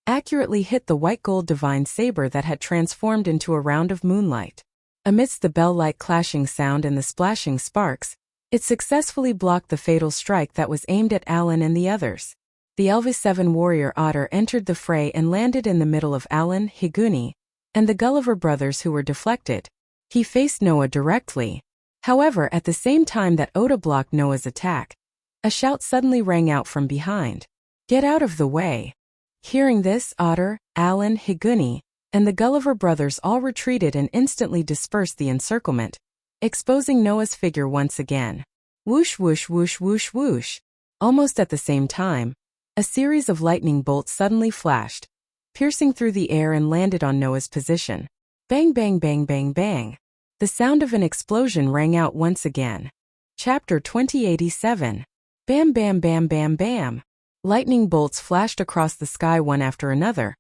[SPEAKER 1] accurately hit the white gold divine saber that had transformed into a round of moonlight. Amidst the bell-like clashing sound and the splashing sparks, it successfully blocked the fatal strike that was aimed at Alan and the others. The Elvis 7 warrior Otter entered the fray and landed in the middle of Alan, Higuni, and the Gulliver brothers who were deflected. He faced Noah directly. However, at the same time that Oda blocked Noah's attack, a shout suddenly rang out from behind. "Get out of the way!" Hearing this, Otter, Alan, Higuni, and the Gulliver brothers all retreated and instantly dispersed the encirclement, exposing Noah's figure once again. Whoosh whoosh whoosh whoosh whoosh. Almost at the same time, a series of lightning bolts suddenly flashed, piercing through the air and landed on Noah's position. Bang bang bang bang bang. The sound of an explosion rang out once again. Chapter 2087. Bam bam bam bam bam. Lightning bolts flashed across the sky one after another,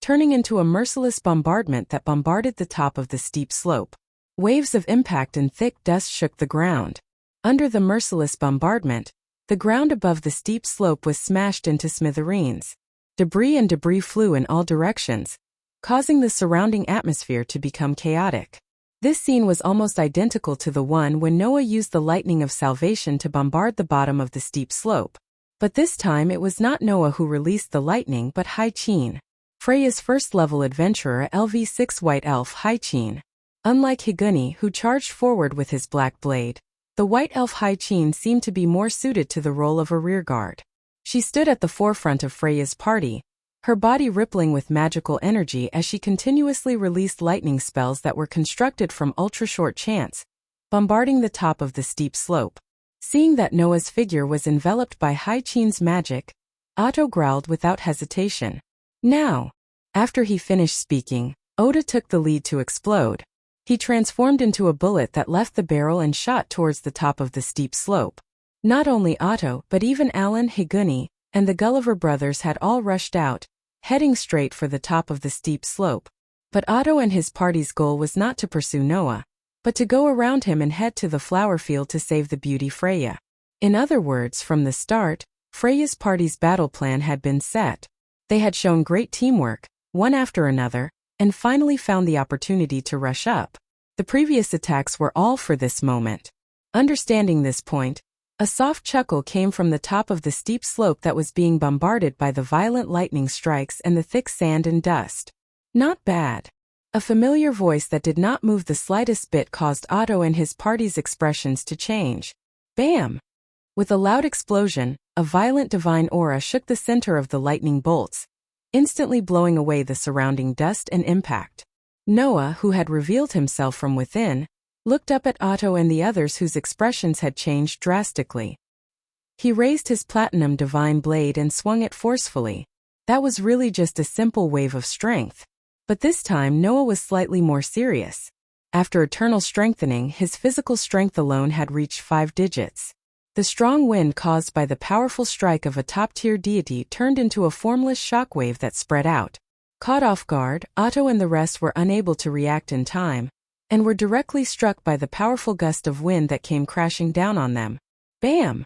[SPEAKER 1] turning into a merciless bombardment that bombarded the top of the steep slope. Waves of impact and thick dust shook the ground. Under the merciless bombardment, the ground above the steep slope was smashed into smithereens. Debris flew in all directions, causing the surrounding atmosphere to become chaotic. This scene was almost identical to the one when Noah used the lightning of salvation to bombard the bottom of the steep slope. But this time it was not Noah who released the lightning but Hai-Chin, Freya's first-level adventurer LV6 White Elf Hai-Chin. Unlike Higuni, who charged forward with his black blade, The white elf Hai-Chin seemed to be more suited to the role of a rearguard. She stood at the forefront of Freya's party, her body rippling with magical energy as she continuously released lightning spells that were constructed from ultra-short chants, bombarding the top of the steep slope. Seeing that Noah's figure was enveloped by Hai-Chin's magic, Otto growled without hesitation. Now! After he finished speaking, Oda took the lead to explode. He transformed into a bullet that left the barrel and shot towards the top of the steep slope. Not only Otto but even Alan, Higuni, and the Gulliver brothers had all rushed out, heading straight for the top of the steep slope. But Otto and his party's goal was not to pursue Noah, but to go around him and head to the flower field to save the beauty Freya. In other words, from the start, Freya's party's battle plan had been set. They had shown great teamwork, one after another, and finally found the opportunity to rush up. The previous attacks were all for this moment. Understanding this point, a soft chuckle came from the top of the steep slope that was being bombarded by the violent lightning strikes and the thick sand and dust. Not bad. A familiar voice that did not move the slightest bit caused Otto and his party's expressions to change. Bam! With a loud explosion, a violent divine aura shook the center of the lightning bolts, instantly blowing away the surrounding dust and impact. Noah, who had revealed himself from within, looked up at Otto and the others whose expressions had changed drastically. He raised his platinum divine blade and swung it forcefully. That was really just a simple wave of strength. But this time Noah was slightly more serious. After eternal strengthening, his physical strength alone had reached 5 digits. The strong wind caused by the powerful strike of a top-tier deity turned into a formless shockwave that spread out. Caught off guard, Otto and the rest were unable to react in time, and were directly struck by the powerful gust of wind that came crashing down on them. Bam!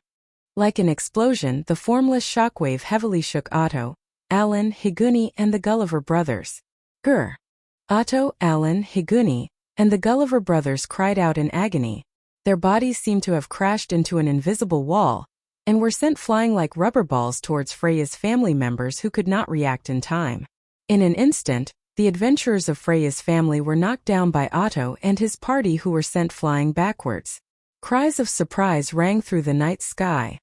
[SPEAKER 1] Like an explosion, the formless shockwave heavily shook Otto, Alan, Higuni, and the Gulliver brothers. Grr! Otto, Alan, Higuni, and the Gulliver brothers cried out in agony. Their bodies seemed to have crashed into an invisible wall, and were sent flying like rubber balls towards Freya's family members who could not react in time. In an instant, the adventurers of Freya's family were knocked down by Otto and his party who were sent flying backwards. Cries of surprise rang through the night sky.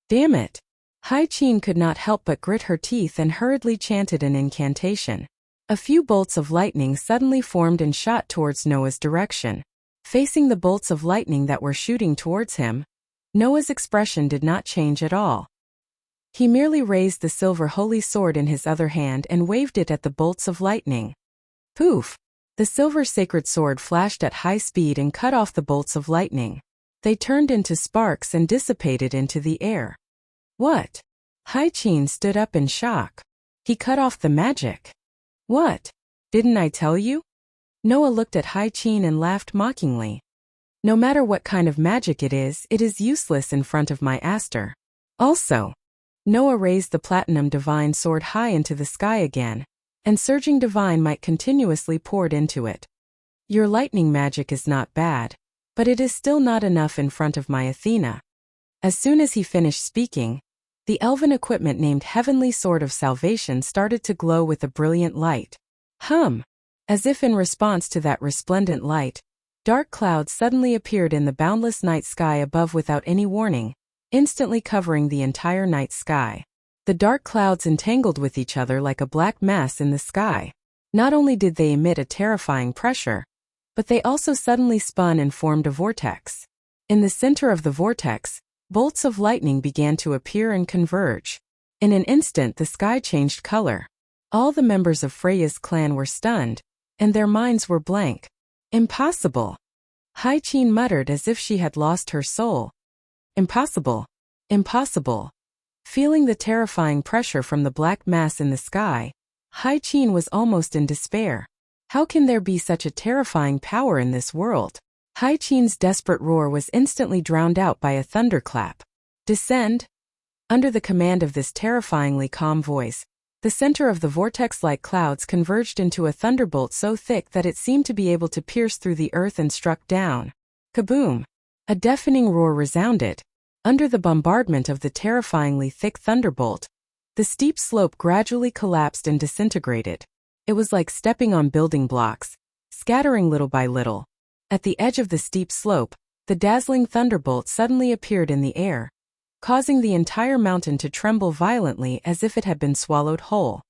[SPEAKER 1] Damn it! Hai-Chin could not help but grit her teeth and hurriedly chanted an incantation. A few bolts of lightning suddenly formed and shot towards Noah's direction. Facing the bolts of lightning that were shooting towards him, Noah's expression did not change at all. He merely raised the silver holy sword in his other hand and waved it at the bolts of lightning. Poof! The silver sacred sword flashed at high speed and cut off the bolts of lightning. They turned into sparks and dissipated into the air. What? Hai-Chin stood up in shock. He cut off the magic. What? Didn't I tell you? Noah looked at Hai-Chin and laughed mockingly. No matter what kind of magic it is useless in front of my Aster. Also, Noah raised the platinum divine sword high into the sky again, and surging divine might continuously poured into it. Your lightning magic is not bad, but it is still not enough in front of my Athena. As soon as he finished speaking, the elven equipment named Heavenly Sword of Salvation started to glow with a brilliant light. As if in response to that resplendent light, dark clouds suddenly appeared in the boundless night sky above without any warning, instantly covering the entire night sky. The dark clouds entangled with each other like a black mass in the sky. Not only did they emit a terrifying pressure, but they also suddenly spun and formed a vortex. In the center of the vortex, bolts of lightning began to appear and converge. In an instant the sky changed color. All the members of Freya's clan were stunned, and their minds were blank. Impossible! Hai-Chin muttered as if she had lost her soul. Impossible! Impossible! Feeling the terrifying pressure from the black mass in the sky, Hai-Chin was almost in despair. How can there be such a terrifying power in this world? Hai-Chin's desperate roar was instantly drowned out by a thunderclap. Descend! Under the command of this terrifyingly calm voice, the center of the vortex-like clouds converged into a thunderbolt so thick that it seemed to be able to pierce through the earth and struck down. Kaboom! A deafening roar resounded. Under the bombardment of the terrifyingly thick thunderbolt, the steep slope gradually collapsed and disintegrated. It was like stepping on building blocks, scattering little by little. At the edge of the steep slope, the dazzling thunderbolt suddenly appeared in the air, causing the entire mountain to tremble violently as if it had been swallowed whole.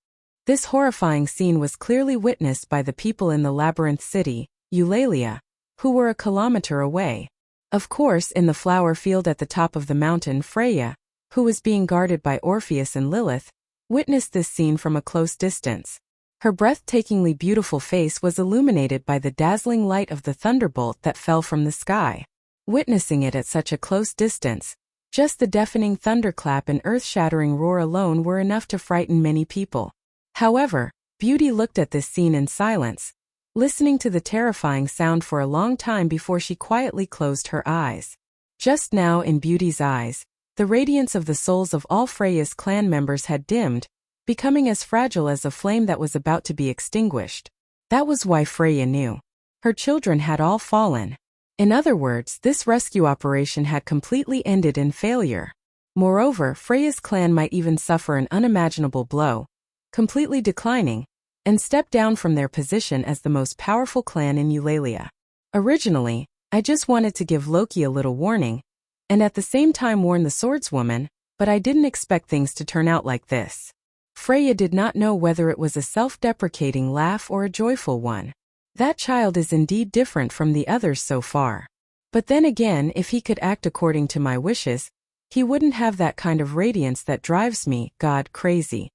[SPEAKER 1] This horrifying scene was clearly witnessed by the people in the labyrinth city, Eulalia, who were a kilometer away. Of course, in the flower field at the top of the mountain, Freya, who was being guarded by Orpheus and Lilith, witnessed this scene from a close distance. Her breathtakingly beautiful face was illuminated by the dazzling light of the thunderbolt that fell from the sky. Witnessing it at such a close distance, just the deafening thunderclap and earth-shattering roar alone were enough to frighten many people. However, Beauty looked at this scene in silence, listening to the terrifying sound for a long time before she quietly closed her eyes. Just now, in Beauty's eyes, the radiance of the souls of all Freya's clan members had dimmed, becoming as fragile as a flame that was about to be extinguished. That was why Freya knew. Her children had all fallen. In other words, this rescue operation had completely ended in failure. Moreover, Freya's clan might even suffer an unimaginable blow, completely declining, and step down from their position as the most powerful clan in Eulalia. Originally, I just wanted to give Loki a little warning, and at the same time warn the swordswoman, but I didn't expect things to turn out like this. Freya did not know whether it was a self-deprecating laugh or a joyful one. That child is indeed different from the others so far. But then again, if he could act according to my wishes, he wouldn't have that kind of radiance that drives me, God, crazy.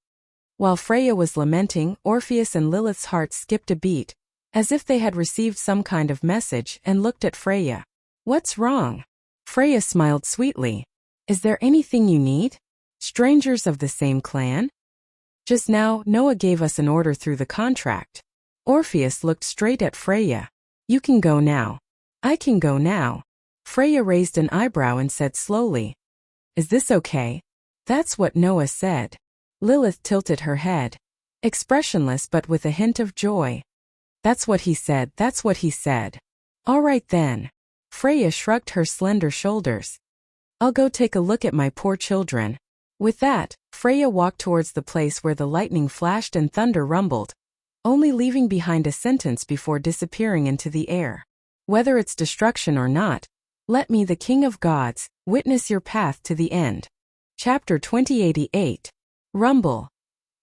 [SPEAKER 1] While Freya was lamenting, Orpheus and Lilith's hearts skipped a beat, as if they had received some kind of message, and looked at Freya. What's wrong? Freya smiled sweetly. Is there anything you need? Strangers of the same clan? Just now, Noah gave us an order through the contract. Orpheus looked straight at Freya. You can go now. I can go now. Freya raised an eyebrow and said slowly. Is this okay? That's what Noah said. Lilith tilted her head, expressionless but with a hint of joy. That's what he said, that's what he said. All right then. Freya shrugged her slender shoulders. I'll go take a look at my poor children. With that, Freya walked towards the place where the lightning flashed and thunder rumbled, only leaving behind a sentence before disappearing into the air. Whether it's destruction or not, let me, the King of Gods, witness your path to the end. Chapter 2088. Rumble.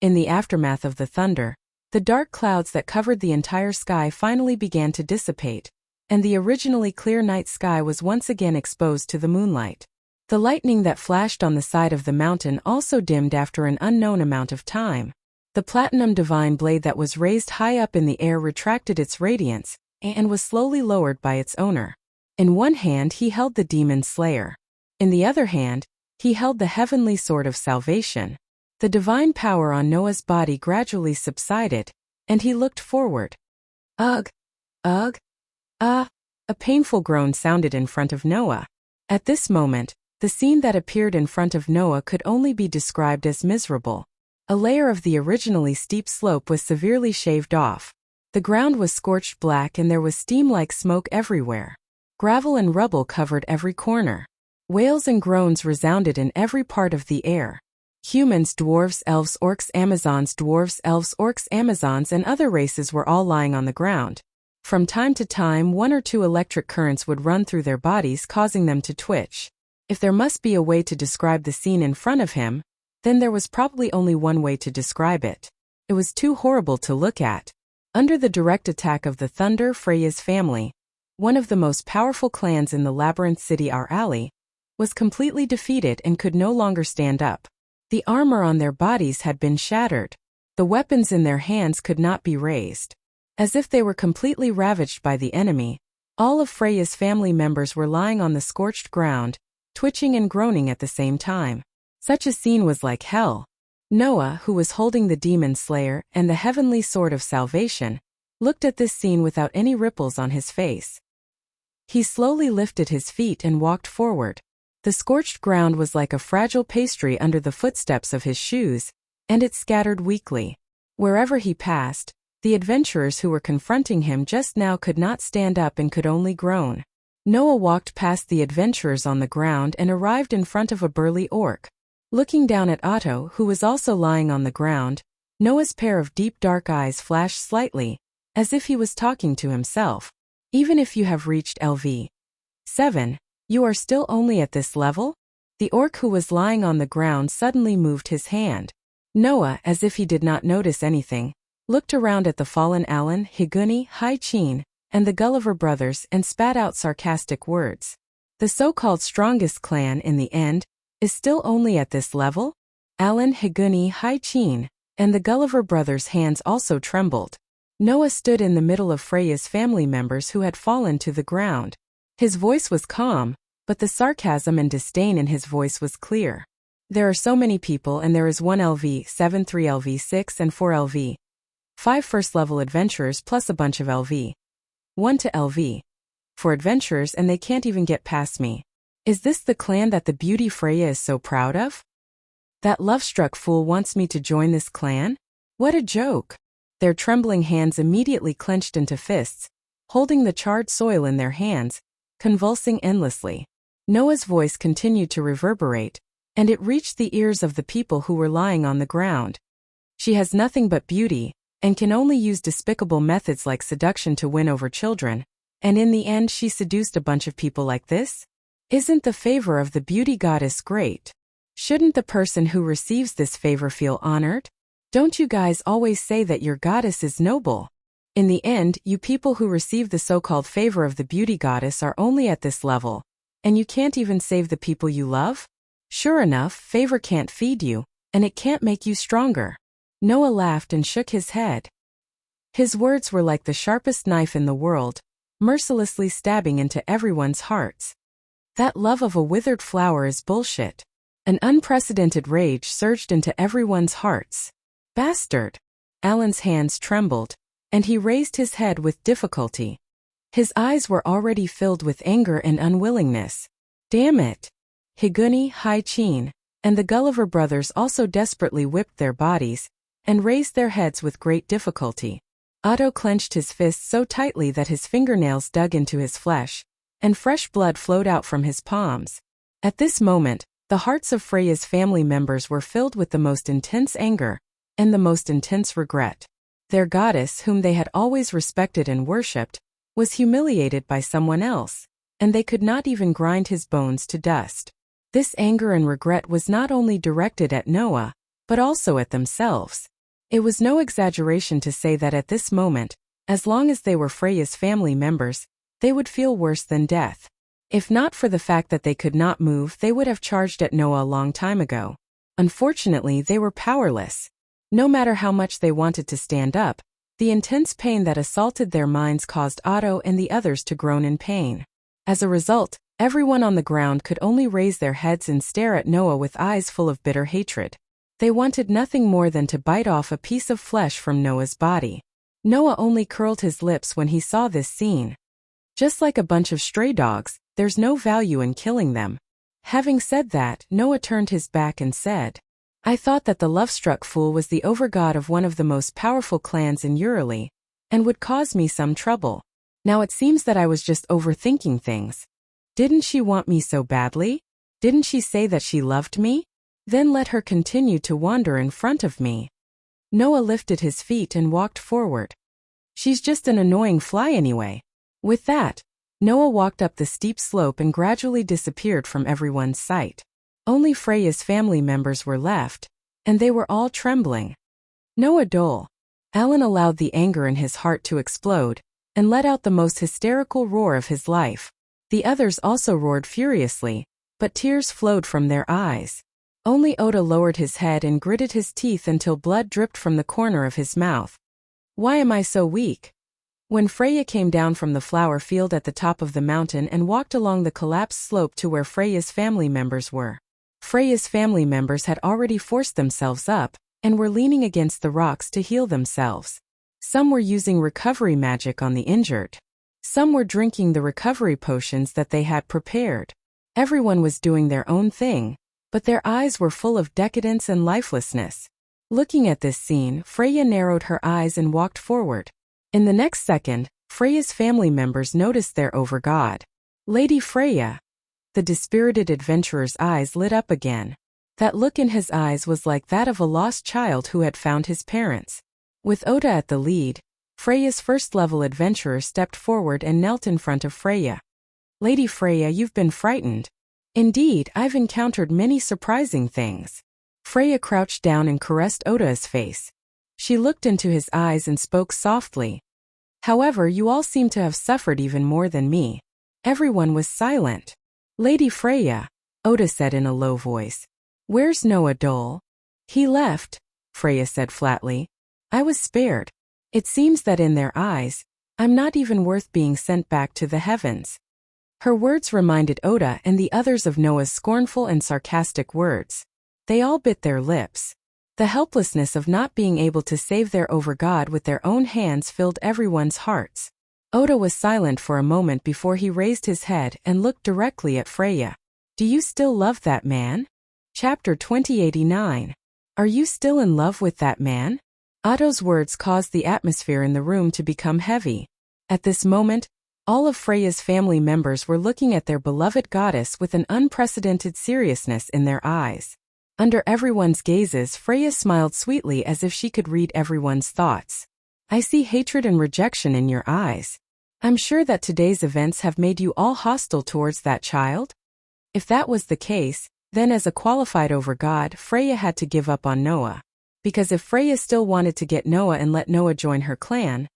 [SPEAKER 1] In the aftermath of the thunder, the dark clouds that covered the entire sky finally began to dissipate, and the originally clear night sky was once again exposed to the moonlight. The lightning that flashed on the side of the mountain also dimmed after an unknown amount of time. The platinum divine blade that was raised high up in the air retracted its radiance, and was slowly lowered by its owner. In one hand he held the demon slayer. In the other hand, he held the heavenly sword of salvation. The divine power on Noah's body gradually subsided, and he looked forward. Ugh! Ugh! Ah! A painful groan sounded in front of Noah. At this moment, the scene that appeared in front of Noah could only be described as miserable. A layer of the originally steep slope was severely shaved off. The ground was scorched black and there was steam like smoke everywhere. Gravel and rubble covered every corner. Wails and groans resounded in every part of the air. Humans, dwarves, elves, orcs, amazons, dwarves, elves, orcs, amazons, and other races were all lying on the ground. From time to time, one or two electric currents would run through their bodies, causing them to twitch. If there must be a way to describe the scene in front of him, then there was probably only one way to describe it. It was too horrible to look at. Under the direct attack of the thunder, Freya's family, one of the most powerful clans in the labyrinth city Ar-Ali, was completely defeated and could no longer stand up. The armor on their bodies had been shattered. The weapons in their hands could not be raised. As if they were completely ravaged by the enemy, all of Freya's family members were lying on the scorched ground, twitching and groaning at the same time. Such a scene was like hell. Noah, who was holding the demon slayer and the heavenly sword of salvation, looked at this scene without any ripples on his face. He slowly lifted his feet and walked forward. The scorched ground was like a fragile pastry under the footsteps of his shoes, and it scattered weakly. Wherever he passed, the adventurers who were confronting him just now could not stand up and could only groan. Noah walked past the adventurers on the ground and arrived in front of a burly orc. Looking down at Otto, who was also lying on the ground, Noah's pair of deep dark eyes flashed slightly, as if he was talking to himself. Even if you have reached LV 7. You are still only at this level? The orc who was lying on the ground suddenly moved his hand. Noah, as if he did not notice anything, looked around at the fallen Alan, Higuni, Hai-Chin, and the Gulliver brothers and spat out sarcastic words. The so-called strongest clan in the end is still only at this level? Alan, Higuni, Hai-Chin, and the Gulliver brothers' hands also trembled. Noah stood in the middle of Freya's family members who had fallen to the ground. His voice was calm, but the sarcasm and disdain in his voice was clear. There are so many people and there is 1 LV, 7 3 LV 6 and 4 LV. 5 first-level adventurers plus a bunch of LV. 1 to LV. For adventurers and they can't even get past me. Is this the clan that the beauty Freya is so proud of? That love-struck fool wants me to join this clan? What a joke! Their trembling hands immediately clenched into fists, holding the charred soil in their hands, convulsing endlessly. Noah's voice continued to reverberate, and it reached the ears of the people who were lying on the ground. She has nothing but beauty, and can only use despicable methods like seduction to win over children, and in the end she seduced a bunch of people like this? Isn't the favor of the beauty goddess great? Shouldn't the person who receives this favor feel honored? Don't you guys always say that your goddess is noble? In the end, you people who receive the so-called favor of the beauty goddess are only at this level, and you can't even save the people you love? Sure enough, favor can't feed you, and it can't make you stronger. Noah laughed and shook his head. His words were like the sharpest knife in the world, mercilessly stabbing into everyone's hearts. That love of a withered flower is bullshit. An unprecedented rage surged into everyone's hearts. Bastard! Alan's hands trembled, and he raised his head with difficulty. His eyes were already filled with anger and unwillingness. Damn it! Higuni, Hai-Chin, and the Gulliver brothers also desperately whipped their bodies, and raised their heads with great difficulty. Otto clenched his fists so tightly that his fingernails dug into his flesh, and fresh blood flowed out from his palms. At this moment, the hearts of Freya's family members were filled with the most intense anger, and the most intense regret. Their goddess, whom they had always respected and worshipped, was humiliated by someone else, and they could not even grind his bones to dust. This anger and regret was not only directed at Noah, but also at themselves. It was no exaggeration to say that at this moment, as long as they were Freya's family members, they would feel worse than death. If not for the fact that they could not move, they would have charged at Noah a long time ago. Unfortunately, they were powerless. No matter how much they wanted to stand up, the intense pain that assaulted their minds caused Otto and the others to groan in pain. As a result, everyone on the ground could only raise their heads and stare at Noah with eyes full of bitter hatred. They wanted nothing more than to bite off a piece of flesh from Noah's body. Noah only curled his lips when he saw this scene. Just like a bunch of stray dogs, there's no value in killing them. Having said that, Noah turned his back and said, I thought that the love-struck fool was the overgod of one of the most powerful clans in Urali, and would cause me some trouble. Now it seems that I was just overthinking things. Didn't she want me so badly? Didn't she say that she loved me? Then let her continue to wander in front of me. Noah lifted his feet and walked forward. She's just an annoying fly anyway. With that, Noah walked up the steep slope and gradually disappeared from everyone's sight. Only Freya's family members were left, and they were all trembling. Noah Dole. Alan allowed the anger in his heart to explode, and let out the most hysterical roar of his life. The others also roared furiously, but tears flowed from their eyes. Only Oda lowered his head and gritted his teeth until blood dripped from the corner of his mouth. Why am I so weak? When Freya came down from the flower field at the top of the mountain and walked along the collapsed slope to where Freya's family members were. Freya's family members had already forced themselves up, and were leaning against the rocks to heal themselves. Some were using recovery magic on the injured. Some were drinking the recovery potions that they had prepared. Everyone was doing their own thing, but their eyes were full of decadence and lifelessness. Looking at this scene, Freya narrowed her eyes and walked forward. In the next second, Freya's family members noticed their overgod. Lady Freya. The dispirited adventurer's eyes lit up again. That look in his eyes was like that of a lost child who had found his parents. With Oda at the lead, Freya's first-level adventurer stepped forward and knelt in front of Freya. Lady Freya, you've been frightened. Indeed, I've encountered many surprising things. Freya crouched down and caressed Oda's face. She looked into his eyes and spoke softly. However, you all seem to have suffered even more than me. Everyone was silent. Lady Freya, Oda said in a low voice. Where's Noah Dole? He left, Freya said flatly. I was spared. It seems that in their eyes, I'm not even worth being sent back to the heavens. Her words reminded Oda and the others of Noah's scornful and sarcastic words. They all bit their lips. The helplessness of not being able to save their overgod with their own hands filled everyone's hearts. Oda was silent for a moment before he raised his head and looked directly at Freya. Do you still love that man? Chapter 2089. Are you still in love with that man? Otto's words caused the atmosphere in the room to become heavy. At this moment, all of Freya's family members were looking at their beloved goddess with an unprecedented seriousness in their eyes. Under everyone's gazes, Freya smiled sweetly as if she could read everyone's thoughts. I see hatred and rejection in your eyes. I'm sure that today's events have made you all hostile towards that child? If that was the case, then as a qualified overgod, Freya had to give up on Noah. Because if Freya still wanted to get Noah and let Noah join her clan,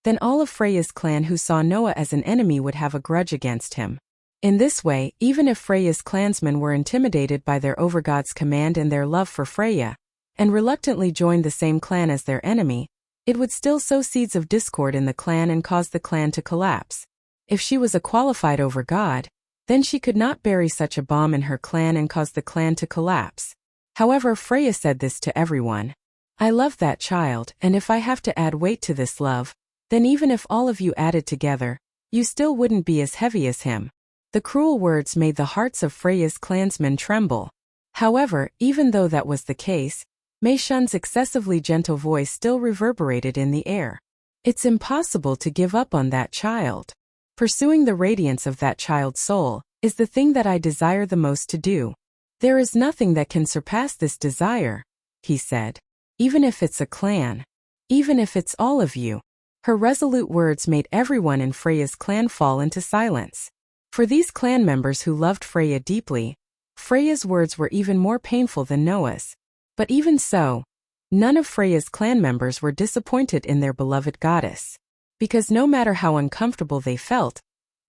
[SPEAKER 1] then all of Freya's clan who saw Noah as an enemy would have a grudge against him. In this way, even if Freya's clansmen were intimidated by their overgod's command and their love for Freya, and reluctantly joined the same clan as their enemy, it would still sow seeds of discord in the clan and cause the clan to collapse. If she was a qualified overgod, then she could not bury such a bomb in her clan and cause the clan to collapse. However, Freya said this to everyone. I love that child, and if I have to add weight to this love, then even if all of you added together, you still wouldn't be as heavy as him. The cruel words made the hearts of Freya's clansmen tremble. However, even though that was the case, Mei Shun's excessively gentle voice still reverberated in the air. It's impossible to give up on that child. Pursuing the radiance of that child's soul is the thing that I desire the most to do. There is nothing that can surpass this desire, he said. Even if it's a clan. Even if it's all of you. Her resolute words made everyone in Freya's clan fall into silence. For these clan members who loved Freya deeply, Freya's words were even more painful than Noah's. But even so, none of Freya's clan members were disappointed in their beloved goddess. Because no matter how uncomfortable they felt,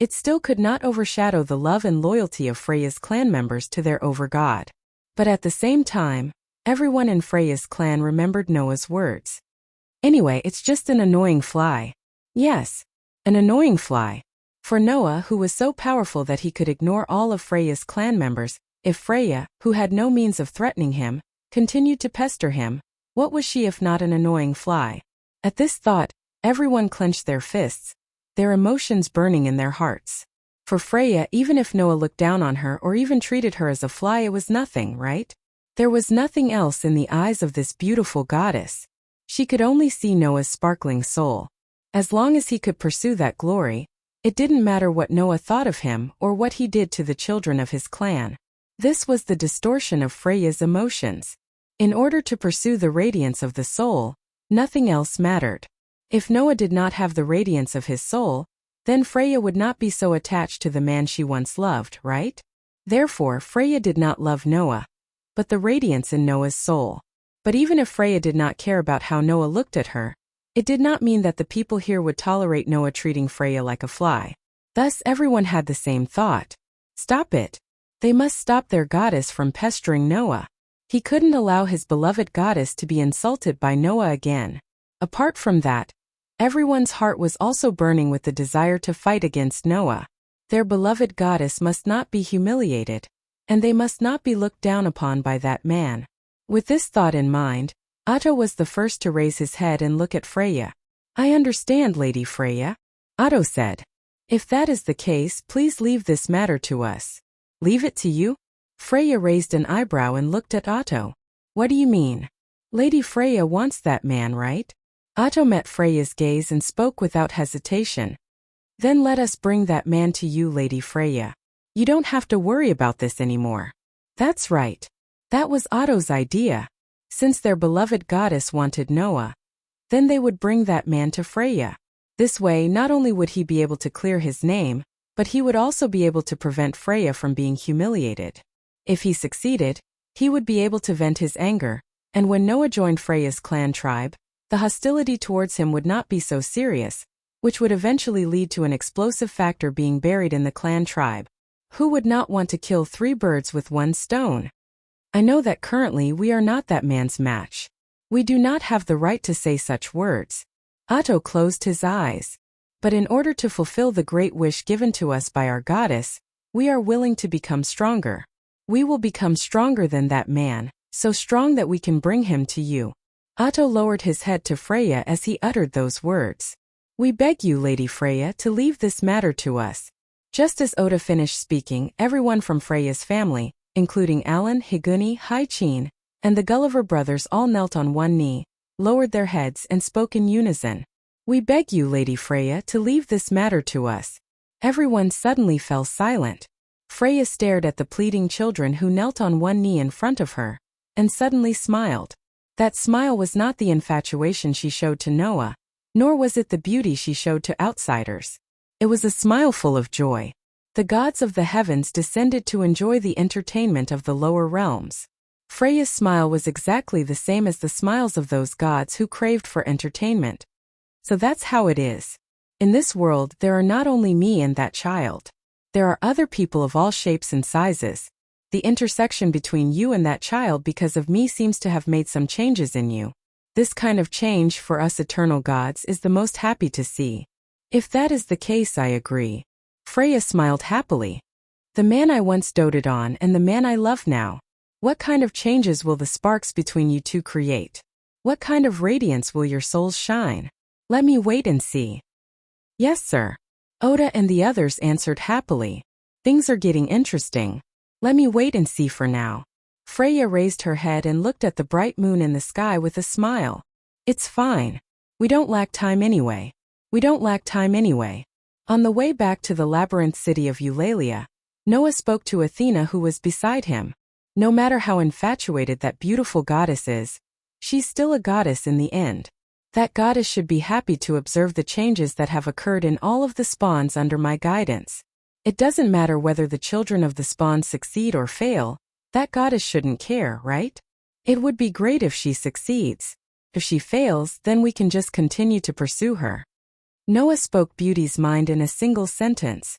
[SPEAKER 1] it still could not overshadow the love and loyalty of Freya's clan members to their overgod. But at the same time, everyone in Freya's clan remembered Noah's words. Anyway, it's just an annoying fly. Yes, an annoying fly. For Noah, who was so powerful that he could ignore all of Freya's clan members, if Freya, who had no means of threatening him, continued to pester him, what was she if not an annoying fly? At this thought, everyone clenched their fists, their emotions burning in their hearts. For Freya, even if Noah looked down on her or even treated her as a fly, it was nothing, right? There was nothing else in the eyes of this beautiful goddess. She could only see Noah's sparkling soul. As long as he could pursue that glory, it didn't matter what Noah thought of him or what he did to the children of his clan. This was the distortion of Freya's emotions. In order to pursue the radiance of the soul, nothing else mattered. If Noah did not have the radiance of his soul, then Freya would not be so attached to the man she once loved, right? Therefore, Freya did not love Noah, but the radiance in Noah's soul. But even if Freya did not care about how Noah looked at her, it did not mean that the people here would tolerate Noah treating Freya like a fly. Thus everyone had the same thought. Stop it. They must stop their goddess from pestering Noah. He couldn't allow his beloved goddess to be insulted by Noah again. Apart from that, everyone's heart was also burning with the desire to fight against Noah. Their beloved goddess must not be humiliated, and they must not be looked down upon by that man. With this thought in mind, Otto was the first to raise his head and look at Freya. I understand, Lady Freya, Otto said. If that is the case, please leave this matter to us. Leave it to you? Freya raised an eyebrow and looked at Otto. What do you mean? Lady Freya wants that man, right? Otto met Freya's gaze and spoke without hesitation. Then let us bring that man to you, Lady Freya. You don't have to worry about this anymore. That's right. That was Otto's idea. Since their beloved goddess wanted Noah, then they would bring that man to Freya. This way, not only would he be able to clear his name, but he would also be able to prevent Freya from being humiliated. If he succeeded, he would be able to vent his anger, and when Noah joined Freya's clan tribe, the hostility towards him would not be so serious, which would eventually lead to an explosive factor being buried in the clan tribe. Who would not want to kill 3 birds with 1 stone? I know that currently we are not that man's match. We do not have the right to say such words. Otto closed his eyes. But in order to fulfill the great wish given to us by our goddess, we are willing to become stronger. We will become stronger than that man, so strong that we can bring him to you. Otto lowered his head to Freya as he uttered those words. We beg you, Lady Freya, to leave this matter to us. Just as Oda finished speaking, everyone from Freya's family, including Alan, Higuni, Haichin, and the Gulliver brothers all knelt on one knee, lowered their heads and spoke in unison. We beg you, Lady Freya, to leave this matter to us. Everyone suddenly fell silent. Freya stared at the pleading children who knelt on one knee in front of her, and suddenly smiled. That smile was not the infatuation she showed to Noah, nor was it the beauty she showed to outsiders. It was a smile full of joy. The gods of the heavens descended to enjoy the entertainment of the lower realms. Freya's smile was exactly the same as the smiles of those gods who craved for entertainment. So that's how it is. In this world there are not only me and that child. There are other people of all shapes and sizes. The intersection between you and that child because of me seems to have made some changes in you. This kind of change for us eternal gods is the most happy to see. If that is the case, I agree. Freya smiled happily. The man I once doted on and the man I love now. What kind of changes will the sparks between you two create? What kind of radiance will your souls shine? Let me wait and see. Yes, sir. Oda and the others answered happily. Things are getting interesting. Let me wait and see for now. Freya raised her head and looked at the bright moon in the sky with a smile. It's fine. We don't lack time anyway. We don't lack time anyway. On the way back to the labyrinth city of Eulalia, Noah spoke to Athena who was beside him. No matter how infatuated that beautiful goddess is, she's still a goddess in the end. That goddess should be happy to observe the changes that have occurred in all of the spawns under my guidance. It doesn't matter whether the children of the spawn succeed or fail, that goddess shouldn't care, right? It would be great if she succeeds. If she fails, then we can just continue to pursue her. Noah spoke Beauty's mind in a single sentence.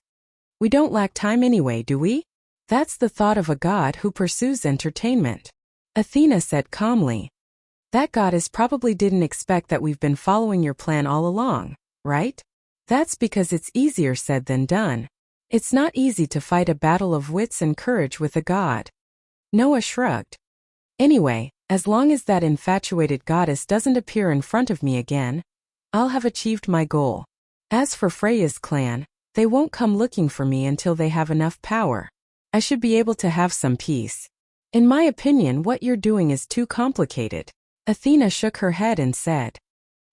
[SPEAKER 1] We don't lack time anyway, do we? That's the thought of a god who pursues entertainment. Athena said calmly. That goddess probably didn't expect that we've been following your plan all along, right? That's because it's easier said than done. It's not easy to fight a battle of wits and courage with a god. Noah shrugged. Anyway, as long as that infatuated goddess doesn't appear in front of me again, I'll have achieved my goal. As for Freya's clan, they won't come looking for me until they have enough power. I should be able to have some peace. In my opinion, what you're doing is too complicated. Athena shook her head and said,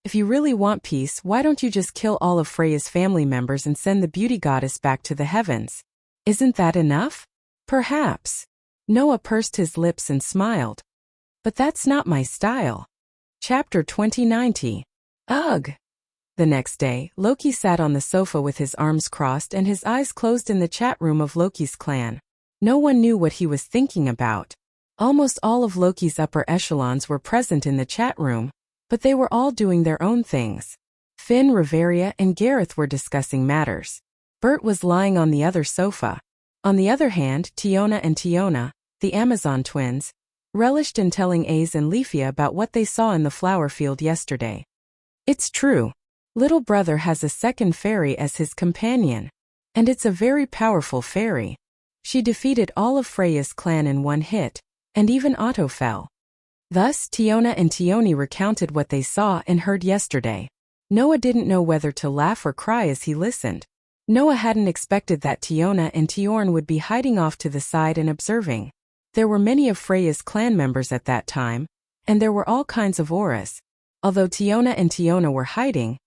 [SPEAKER 1] if you really want peace, why don't you just kill all of Freya's family members and send the beauty goddess back to the heavens? Isn't that enough? Perhaps. Noah pursed his lips and smiled. But that's not my style. Chapter 2090. Ugh. The next day, Loki sat on the sofa with his arms crossed and his eyes closed in the chat room of Loki's clan. No one knew what he was thinking about. Almost all of Loki's upper echelons were present in the chat room, but they were all doing their own things. Finn, Riveria, and Gareth were discussing matters. Bert was lying on the other sofa. On the other hand, Tiona and Tiona, the Amazon twins, relished in telling Aze and Leafia about what they saw in the flower field yesterday. It's true. Little brother has a second fairy as his companion. And it's a very powerful fairy. She defeated all of Freya's clan in one hit, and even Otto fell. Thus, Tiona and Tioni recounted what they saw and heard yesterday. Noah didn't know whether to laugh or cry as he listened. Noah hadn't expected that Tiona and Tiorn would be hiding off to the side and observing. There were many of Freya's clan members at that time, and there were all kinds of auras. Although Tiona and Tiona were hiding,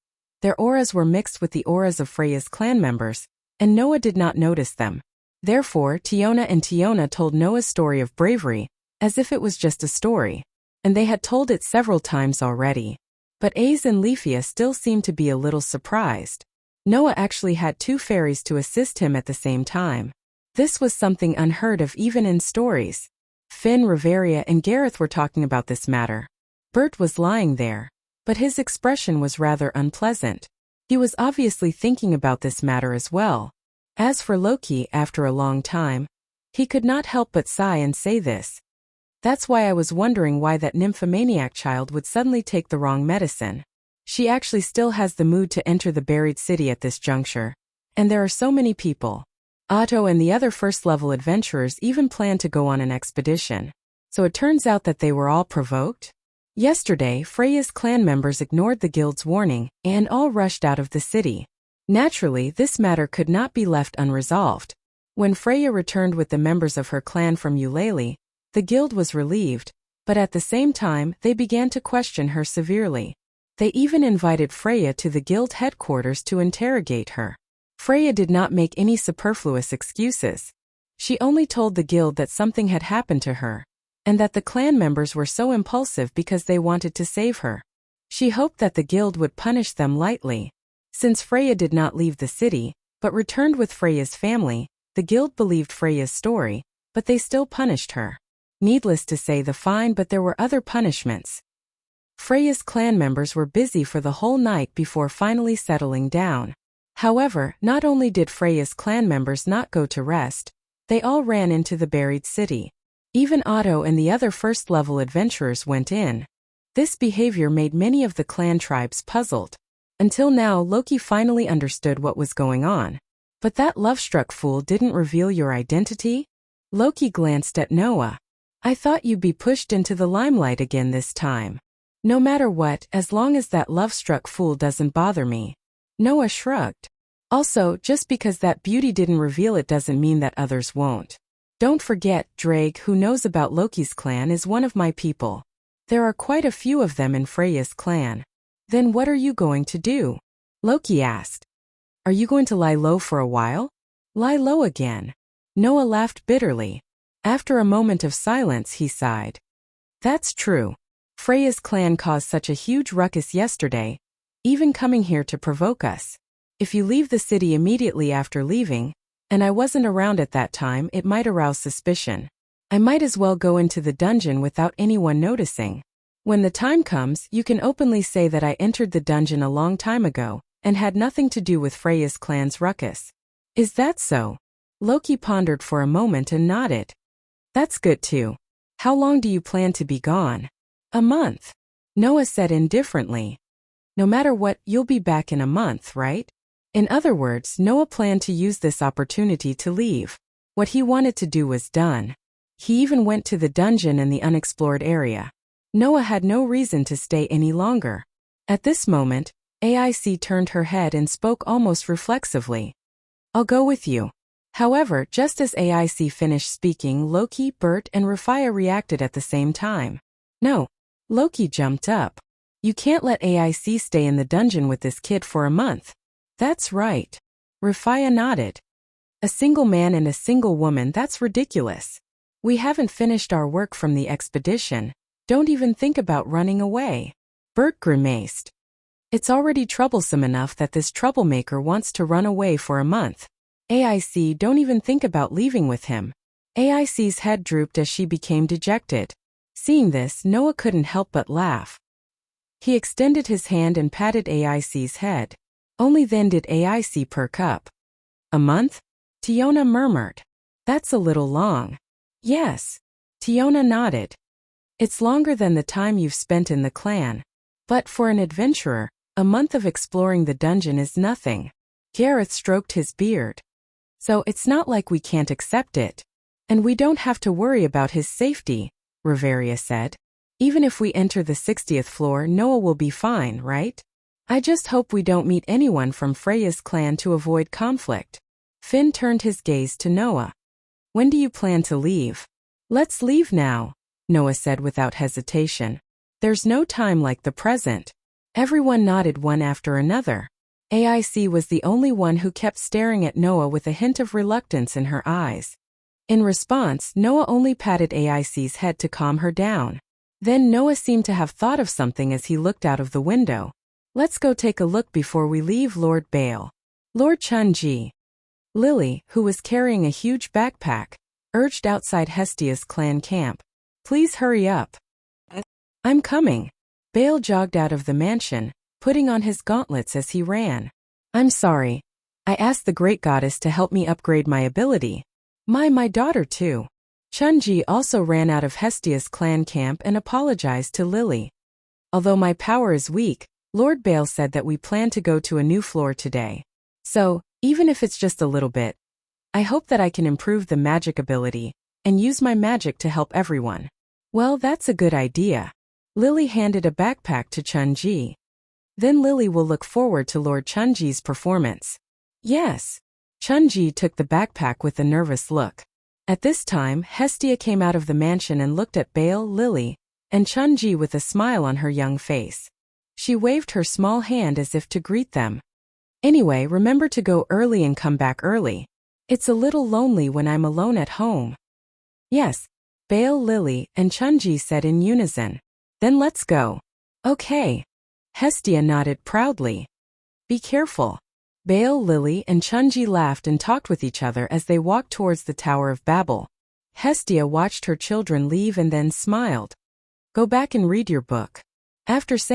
[SPEAKER 1] their auras were mixed with the auras of Freya's clan members, and Noah did not notice them. Therefore, Tiona and Tiona told Noah's story of bravery, as if it was just a story, and they had told it several times already. But Aze and Leafia still seemed to be a little surprised. Noah actually had 2 fairies to assist him at the same time. This was something unheard of even in stories. Finn, Riveria, and Gareth were talking about this matter. Bert was lying there, but his expression was rather unpleasant. He was obviously thinking about this matter as well. As for Loki, after a long time, he could not help but sigh and say this. That's why I was wondering why that nymphomaniac child would suddenly take the wrong medicine. She actually still has the mood to enter the buried city at this juncture. And there are so many people. Otto and the other first-level adventurers even planned to go on an expedition. So it turns out that they were all provoked? Yesterday, Freya's clan members ignored the guild's warning and all rushed out of the city. Naturally, this matter could not be left unresolved. When Freya returned with the members of her clan from Eulalie, the guild was relieved, but at the same time they began to question her severely. They even invited Freya to the guild headquarters to interrogate her. Freya did not make any superfluous excuses. She only told the guild that something had happened to her, and that the clan members were so impulsive because they wanted to save her. She hoped that the guild would punish them lightly. Since Freya did not leave the city, but returned with Freya's family, the guild believed Freya's story, but they still punished her. Needless to say, the fine, but there were other punishments. Freya's clan members were busy for the whole night before finally settling down. However, not only did Freya's clan members not go to rest, they all ran into the buried city. Even Otto and the other first-level adventurers went in. This behavior made many of the clan tribes puzzled. Until now, Loki finally understood what was going on. But that love-struck fool didn't reveal your identity? Loki glanced at Noah. I thought you'd be pushed into the limelight again this time. No matter what, as long as that love-struck fool doesn't bother me. Noah shrugged. Also, just because that beauty didn't reveal it doesn't mean that others won't. Don't forget, Drake, who knows about Loki's clan, is one of my people. There are quite a few of them in Freya's clan. Then what are you going to do? Loki asked. Are you going to lie low for a while? Lie low again. Noah laughed bitterly. After a moment of silence, he sighed. That's true. Freya's clan caused such a huge ruckus yesterday, even coming here to provoke us. If you leave the city immediately after leaving, and I wasn't around at that time, it might arouse suspicion. I might as well go into the dungeon without anyone noticing. When the time comes, you can openly say that I entered the dungeon a long time ago, and had nothing to do with Freya's clan's ruckus. Is that so? Loki pondered for a moment and nodded. That's good too. How long do you plan to be gone? A month. Noah said indifferently. No matter what, you'll be back in a month, right? In other words, Noah planned to use this opportunity to leave. What he wanted to do was done. He even went to the dungeon and the unexplored area. Noah had no reason to stay any longer. At this moment, AIC turned her head and spoke almost reflexively. I'll go with you. However, just as AIC finished speaking, Loki, Bert, and Rafia reacted at the same time. No. Loki jumped up. You can't let AIC stay in the dungeon with this kid for a month. That's right. Rafia nodded. A single man and a single woman, that's ridiculous. We haven't finished our work from the expedition. Don't even think about running away. Bert grimaced. It's already troublesome enough that this troublemaker wants to run away for a month. AIC, don't even think about leaving with him. AIC's head drooped as she became dejected. Seeing this, Noah couldn't help but laugh. He extended his hand and patted AIC's head. Only then did AIC perk up. A month? Tiona murmured. That's a little long. Yes. Tiona nodded. It's longer than the time you've spent in the clan. But for an adventurer, a month of exploring the dungeon is nothing. Gareth stroked his beard. So it's not like we can't accept it. And we don't have to worry about his safety, Riveria said. Even if we enter the 60th floor, Noah will be fine, right? I just hope we don't meet anyone from Freya's clan to avoid conflict. Finn turned his gaze to Noah. When do you plan to leave? Let's leave now, Noah said without hesitation. There's no time like the present. Everyone nodded one after another. AIC was the only one who kept staring at Noah with a hint of reluctance in her eyes. In response, Noah only patted AIC's head to calm her down. Then Noah seemed to have thought of something as he looked out of the window. Let's go take a look before we leave, Lord Bale. Lord Chunji. Lily, who was carrying a huge backpack, urged outside Hestia's clan camp. Please hurry up. I'm coming. Bale jogged out of the mansion, putting on his gauntlets as he ran. I'm sorry. I asked the great goddess to help me upgrade my ability. My daughter too. Chunji also ran out of Hestia's clan camp and apologized to Lily. Although my power is weak, Lord Bale said that we plan to go to a new floor today. So, even if it's just a little bit, I hope that I can improve the magic ability and use my magic to help everyone. Well, that's a good idea. Lily handed a backpack to Chunji. Then Lily will look forward to Lord Chunji's performance. Yes. Chunji took the backpack with a nervous look. At this time, Hestia came out of the mansion and looked at Bale, Lily, and Chunji with a smile on her young face. She waved her small hand as if to greet them. Anyway, remember to go early and come back early. It's a little lonely when I'm alone at home. Yes, Bale, Lily, and Chunji said in unison. Then let's go. Okay. Hestia nodded proudly. Be careful. Bale, Lily, and Chunji laughed and talked with each other as they walked towards the Tower of Babel. Hestia watched her children leave and then smiled. Go back and read your book. After saying